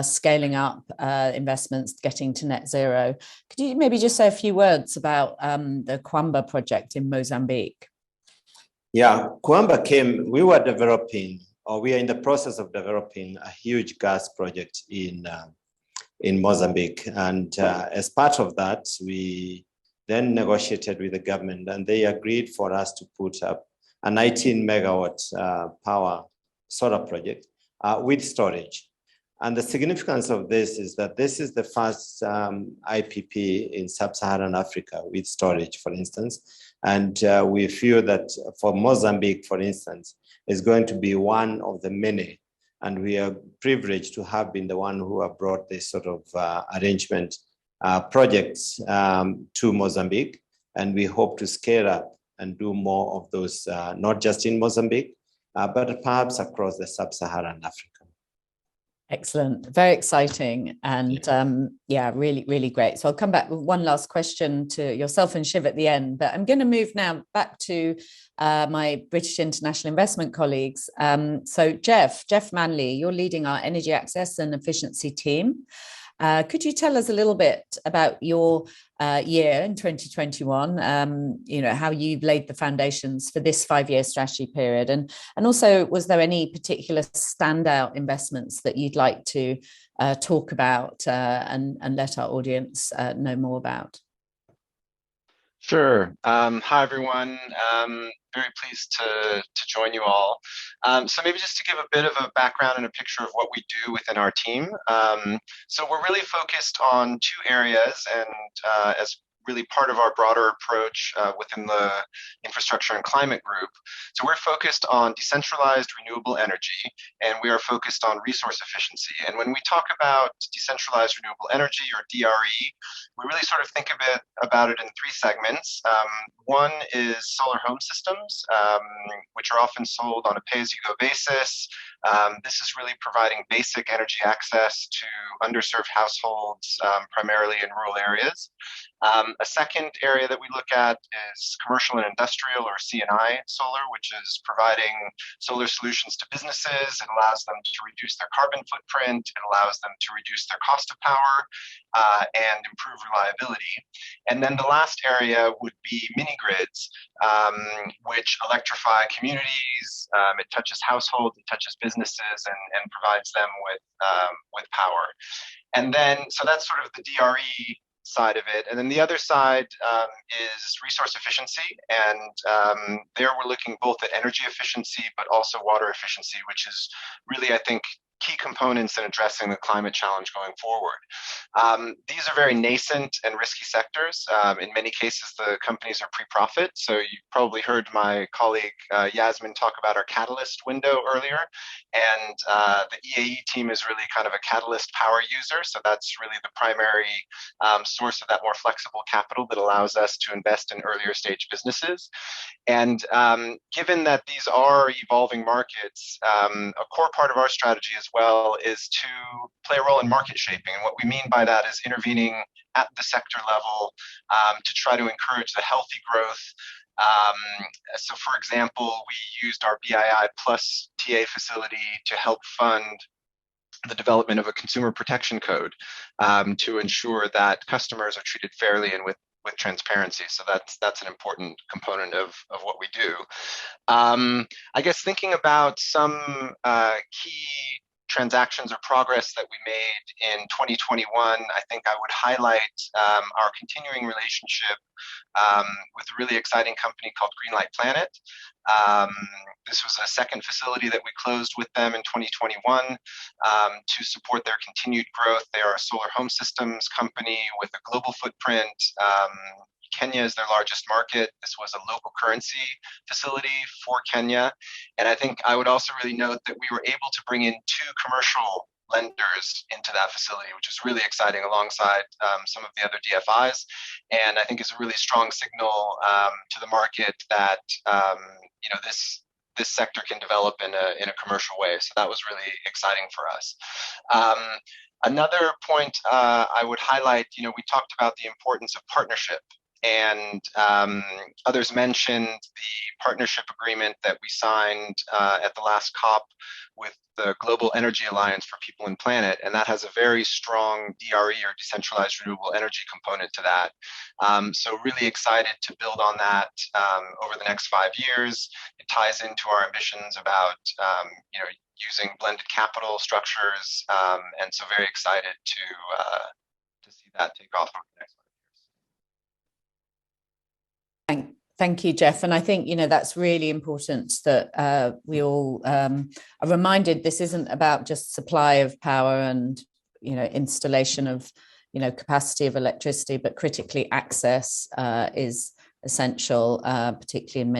S19: scaling up investments, getting to net zero. Could you maybe just say a few words about the Kwamba project in Mozambique?
S21: Yeah, Kwamba came, we were developing, or we are in the process of developing a huge gas project in Mozambique. And as part of that, we then negotiated with the government, and they agreed for us to put up a 19 megawatt power solar project with storage. And the significance of this is that this is the first IPP in sub-Saharan Africa with storage, for instance. And we feel that for Mozambique, for instance, is going to be one of the many. And we are privileged to have been the one who have brought this sort of arrangement projects to Mozambique. And we hope to scale up and do more of those, not just in Mozambique, but perhaps across the sub-Saharan Africa.
S19: Excellent, very exciting, and yeah, really, really great. So I'll come back with one last question to yourself and Shiv at the end, but I'm going to move now back to my British International Investment colleagues. So Jeff Manley, you're leading our Energy Access and Efficiency team. Could you tell us a little bit about your year in 2021, you know, how you've laid the foundations for this 5-year strategy period, and also, was there any particular standout investments that you'd like to talk about and let our audience know more about?
S4: Sure. Hi, everyone. Very pleased to join you all. So maybe just to give a bit of a background and a picture of what we do within our team. So we're really focused on 2 areas, and as really part of our broader approach within the infrastructure and climate group. So we're focused on decentralized renewable energy, and we are focused on resource efficiency. And when we talk about decentralized renewable energy, or DRE, we really sort of think about it in 3 segments. One is solar home systems, which are often sold on a pay-as-you-go basis. This is really providing basic energy access to underserved households, primarily in rural areas. A second area that we look at is commercial and industrial, or C&I solar, which is providing solar solutions to businesses. It allows them to reduce their carbon footprint. It allows them to reduce their cost of power and improve reliability. And then the last area would be mini grids, which electrify communities. It touches households, it touches businesses, and provides them with power. And then, so that's sort of the DRE side of it. And then the other side is resource efficiency. And there we're looking both at energy efficiency, but also water efficiency, which is really, I think, key components in addressing the climate challenge going forward. These are very nascent and risky sectors. In many cases, the companies are pre-profit. So you probably heard my colleague Yasmin talk about our catalyst window earlier. And the EAE team is really kind of a catalyst power user. So that's really the primary source of that more flexible capital that allows us to invest in earlier stage businesses. And given that these are evolving markets, a core part of our strategy as well is to play a role in market shaping. And what we mean by that is intervening at the sector level to try to encourage the healthy growth. So for example, we used our BII Plus TA facility to help fund the development of a consumer protection code to ensure that customers are treated fairly and with transparency. So that's an important component of what we do. I guess thinking about some key transactions or progress that we made in 2021, I think I would highlight our continuing relationship with a really exciting company called Greenlight Planet. This was a second facility that we closed with them in 2021 to support their continued growth. They are a solar home systems company with a global footprint. Kenya is their largest market. This was a local currency facility for Kenya. And I think I would also really note that we were able to bring in 2 commercial lenders into that facility, which is really exciting alongside some of the other DFIs. And I think is a really strong signal to the market that you know, this sector can develop in a commercial way. So that was really exciting for us. Another point I would highlight, you know, we talked about the importance of partnership. And others mentioned the partnership agreement that we signed at the last COP with the Global Energy Alliance for People and Planet, and that has a very strong DRE, or decentralized renewable energy component to that. So really excited to build on that over the next 5 years. It ties into our ambitions about you know, using blended capital structures, and so very excited to see that take off over the next 5 years.
S19: Thank you, Jeff. And I think, that's really important that we all are reminded this isn't about just supply of power and, installation of, capacity of electricity, but critically access is essential, particularly in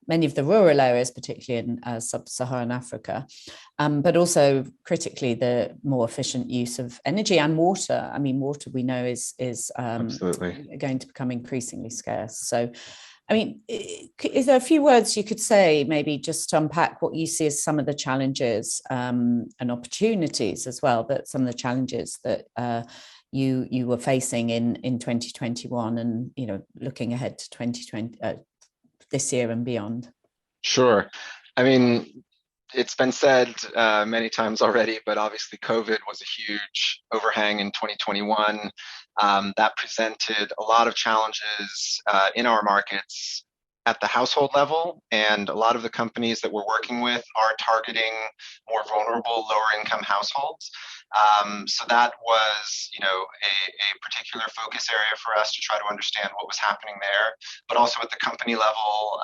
S19: many of the rural areas, particularly in sub-Saharan Africa, but also critically the more efficient use of energy and water. I mean, water we know is going to become increasingly scarce. So, I mean, is there a few words you could say, maybe just to unpack what you see as some of the challenges and opportunities as well, but some of the challenges that you were facing in 2021 and, looking ahead to 2020, this year and beyond?
S4: Sure. I mean, it's been said many times already, but obviously COVID was a huge overhang in 2021. That presented a lot of challenges in our markets at the household level, and a lot of the companies that we're working with are targeting more vulnerable, lower income households. So that was, a particular focus area for us to try to understand what was happening there, but also at the company level,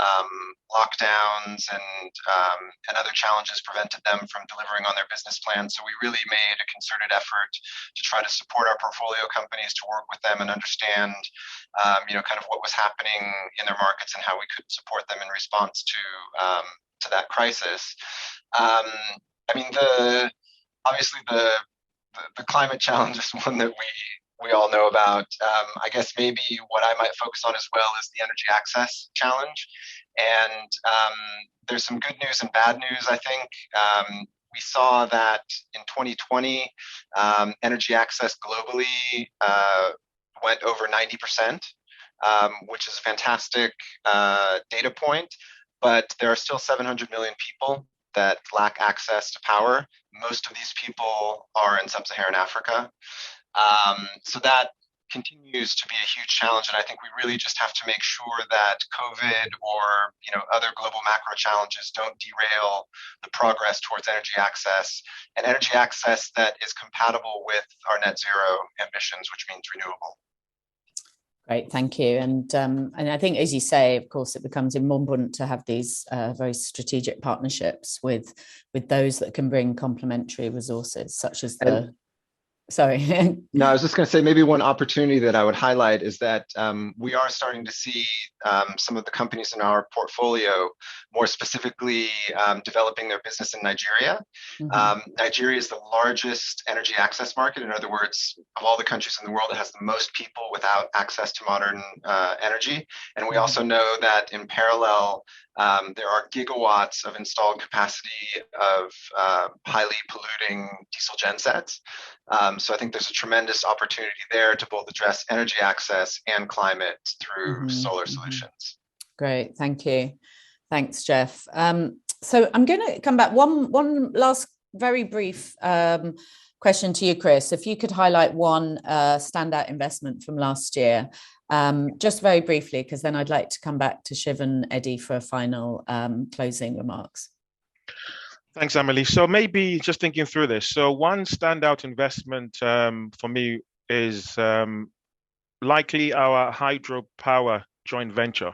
S4: lockdowns and other challenges prevented them from delivering on their business plans. So we really made a concerted effort to try to support our portfolio companies, to work with them and understand, kind of what was happening in their markets and how we could support them in response to that crisis. I mean, obviously the climate challenge is one that we all know about. I guess maybe what I might focus on as well is the energy access challenge. And there's some good news and bad news, I think. We saw that in 2020, energy access globally went over 90%, which is a fantastic data point. But there are still 700 million people that lack access to power. Most of these people are in sub-Saharan Africa. So that continues to be a huge challenge, and I think we really just have to make sure that COVID or other global macro challenges don't derail the progress towards energy access, and energy access that is compatible with our net zero ambitions, which means renewable.
S19: Great, thank you. And I think, as you say, of course, it becomes more important to have these very strategic partnerships with those that can bring complementary resources, such as the. Sorry.
S4: No, I was just going to say maybe one opportunity that I would highlight is that we are starting to see some of the companies in our portfolio more specifically developing their business in Nigeria. Mm-hmm. Nigeria is the largest energy access market. In other words, of all the countries in the world, it has the most people without access to modern energy. And we also know that in parallel, there are gigawatts of installed capacity of highly polluting diesel gensets. So I think there's a tremendous opportunity there to both address energy access and climate through solar solutions.
S19: Great, thank you. Thanks, Jeff. So I'm going to come back. One last very brief question to you, Chris. If you could highlight one standout investment from last year, just very briefly, because then I'd like to come back to Shiv and Eddie for a final closing remarks.
S16: Thanks, Emily. So maybe just thinking through this. So one standout investment for me is likely our hydropower joint venture.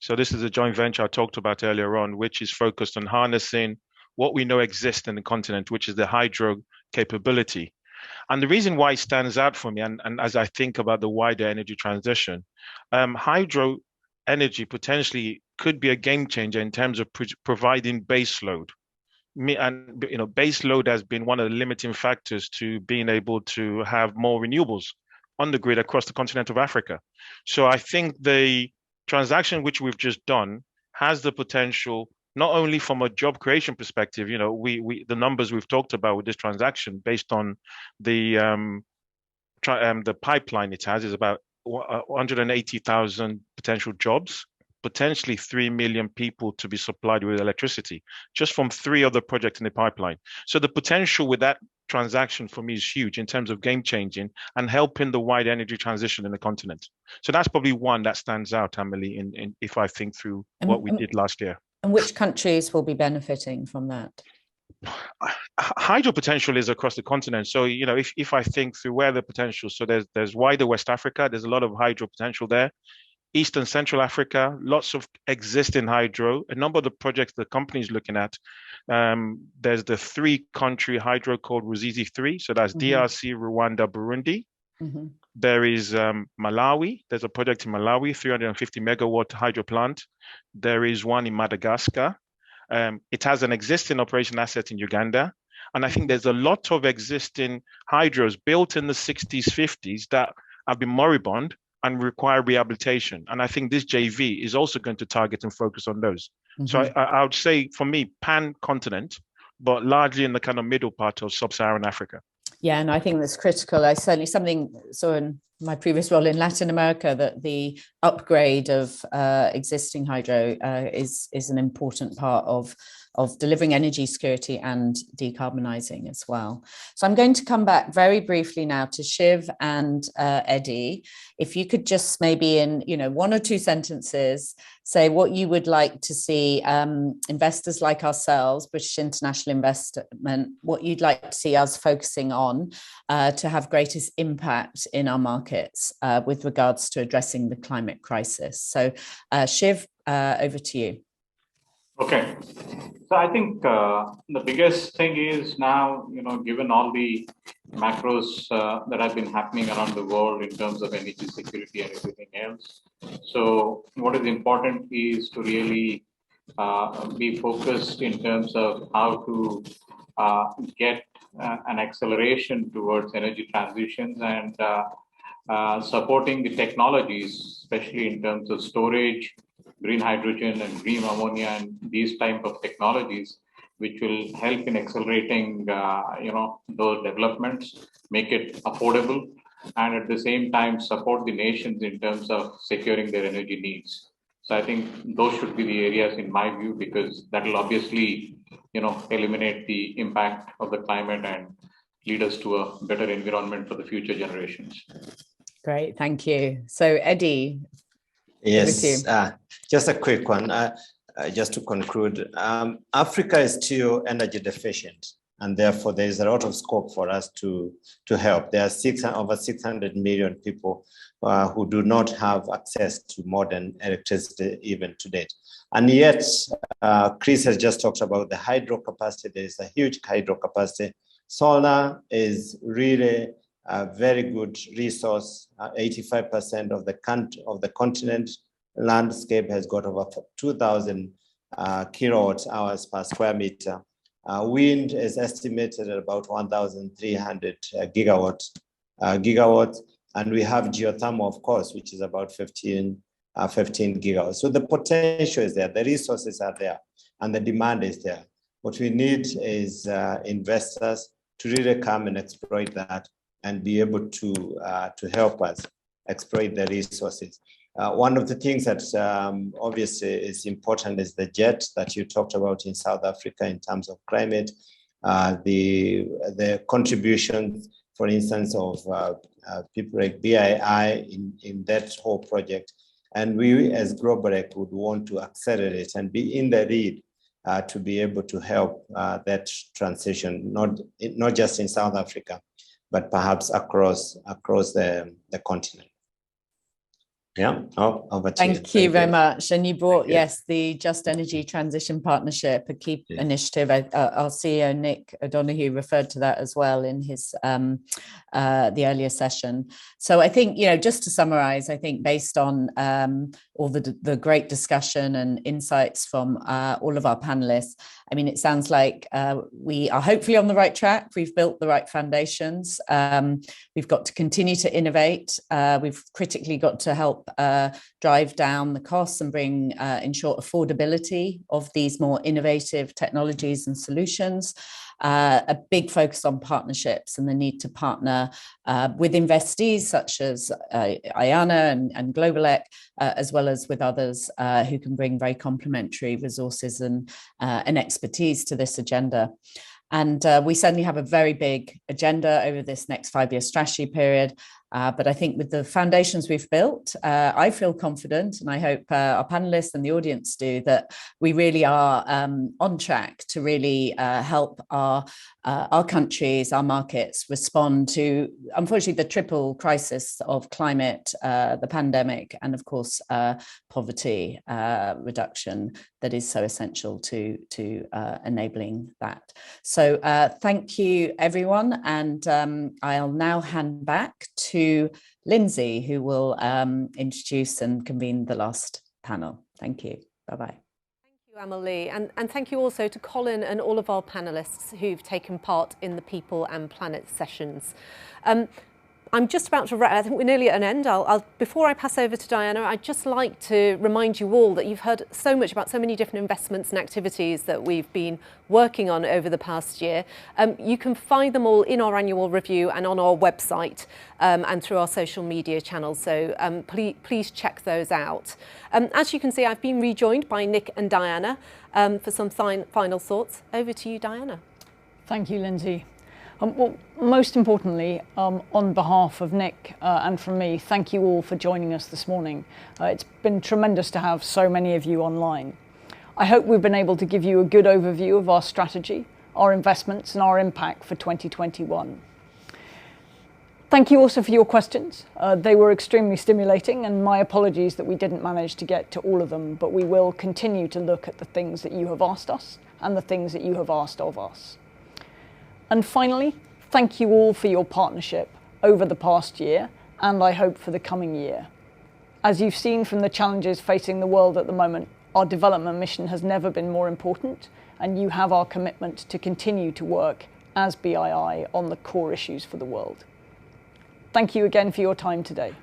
S16: So this is a joint venture I talked about earlier on, which is focused on harnessing what we know exists in the continent, which is the hydro capability. And the reason why it stands out for me, and as I think about the wider energy transition, hydro energy potentially could be a game changer in terms of providing base load. And base load has been one of the limiting factors to being able to have more renewables on the grid across the continent of Africa. So I think the transaction which we've just done has the potential, not only from a job creation perspective, the numbers we've talked about with this transaction based on the pipeline it has is about 180,000 potential jobs, potentially 3 million people to be supplied with electricity, just from 3 other projects in the pipeline. So the potential with that transaction for me is huge in terms of game changing and helping the wide energy transition in the continent. So that's probably one that stands out, Emily, in if I think through what we did last year.
S19: And which countries will be benefiting from that?
S16: Hydro potential is across the continent. So, if I think through where the potential, so there's wider West Africa, there's a lot of hydro potential there. Eastern Central Africa, lots of existing hydro. A number of the projects the company is looking at, there's the 3-country hydro called Ruzizi 3. So that's DRC, Rwanda, Burundi. There is Malawi. There's a project in Malawi, 350 megawatt hydro plant. There is one in Madagascar. It has an existing operation asset in Uganda. And I think there's a lot of existing hydros built in the 60s, 50s that have been moribund and require rehabilitation. And I think this JV is also going to target and focus on those. So I would say, for me, pan-continent, but largely in the kind of middle part of sub-Saharan Africa.
S19: Yeah, and I think that's critical. I certainly saw in my previous role in Latin America that the upgrade of existing hydro is an important part of delivering energy security and decarbonising as well. So I'm going to come back very briefly now to Shiv and Eddie. If you could just maybe in 1 or 2 sentences say what you would like to see investors like ourselves, British International Investment, what you'd like to see us focusing on to have greatest impact in our markets with regards to addressing the climate crisis. So Shiv, over to you.
S20: Okay, so I think the biggest thing is now, given all the macros that have been happening around the world in terms of energy security and everything else. So what is important is to really be focused in terms of how to get an acceleration towards energy transitions and supporting the technologies, especially in terms of storage, green hydrogen and green ammonia and these type of technologies, which will help in accelerating, those developments, make it affordable, and at the same time support the nations in terms of securing their energy needs. So I think those should be the areas in my view, because that will obviously, eliminate the impact of the climate and lead us to a better environment for the future generations.
S19: Great, thank you. So Eddie.
S21: Yes, just a quick one, just to conclude. Africa is still energy deficient, and therefore there is a lot of scope for us to help. There are over 600 million people who do not have access to modern electricity even to date. And yet, Chris has just talked about the hydro capacity. There is a huge hydro capacity. Solar is really a very good resource. 85% of the continent landscape has got over 2,000 kilowatt hours per square meter. Wind is estimated at about 1,300 gigawatts. And we have geothermal, of course, which is about 15 gigawatts. So the potential is there, the resources are there, and the demand is there. What we need is investors to really come and exploit that and be able to help us exploit the resources. One of the things that obviously is important is the jet that you talked about in South Africa in terms of climate, the contributions, for instance, of people like BII in that whole project. And we as Globeleq would want to accelerate and be in the lead to be able to help that transition, not just in South Africa, but perhaps across the continent. Yeah, over to you.
S19: Thank you very much. And you brought, yes, the Just Energy Transition Partnership, a key initiative. Our CEO, Nick O'Donoghue, referred to that as well in his the earlier session. So I think, just to summarize, I think based on all the great discussion and insights from all of our panelists, I mean, it sounds like we are hopefully on the right track. We've built the right foundations. We've got to continue to innovate. We've critically got to help drive down the costs and ensure affordability of these more innovative technologies and solutions. A big focus on partnerships and the need to partner with investees such as Ayana and Globeleq, as well as with others who can bring very complementary resources and expertise to this agenda. And we certainly have a very big agenda over this next 5-year strategy period. But I think with the foundations we've built, I feel confident, and I hope our panelists and the audience do, that we really are on track to really help our countries, our markets respond to, unfortunately, the triple crisis of climate, the pandemic, and of course, poverty reduction that is so essential to enabling that. So thank you, everyone. And I'll now hand back to Lindsay, who will introduce and convene the last panel. Thank you. Bye-bye.
S1: Emily, and thank you also to Colin and all of our panelists who've taken part in the People and Planet sessions. I'm just about to wrap. I think we're nearly at an end. Before I pass over to Diana, I'd just like to remind you all that you've heard so much about so many different investments and activities that we've been working on over the past year. You can find them all in our annual review and on our website and through our social media channels. So please check those out. As you can see, I've been rejoined by Nick and Diana for some final thoughts. Over to you, Diana.
S2: Thank you, Lindsay. Well, most importantly, on behalf of Nick and from me, thank you all for joining us this morning. It's been tremendous to have so many of you online. I hope we've been able to give you a good overview of our strategy, our investments, and our impact for 2021. Thank you also for your questions. They were extremely stimulating, and my apologies that we didn't manage to get to all of them, but we will continue to look at the things that you have asked us and the things that you have asked of us. And finally, thank you all for your partnership over the past year, and I hope for the coming year. As you've seen from the challenges facing the world at the moment, our development mission has never been more important, and you have our commitment to continue to work as BII on the core issues for the world. Thank you again for your time today.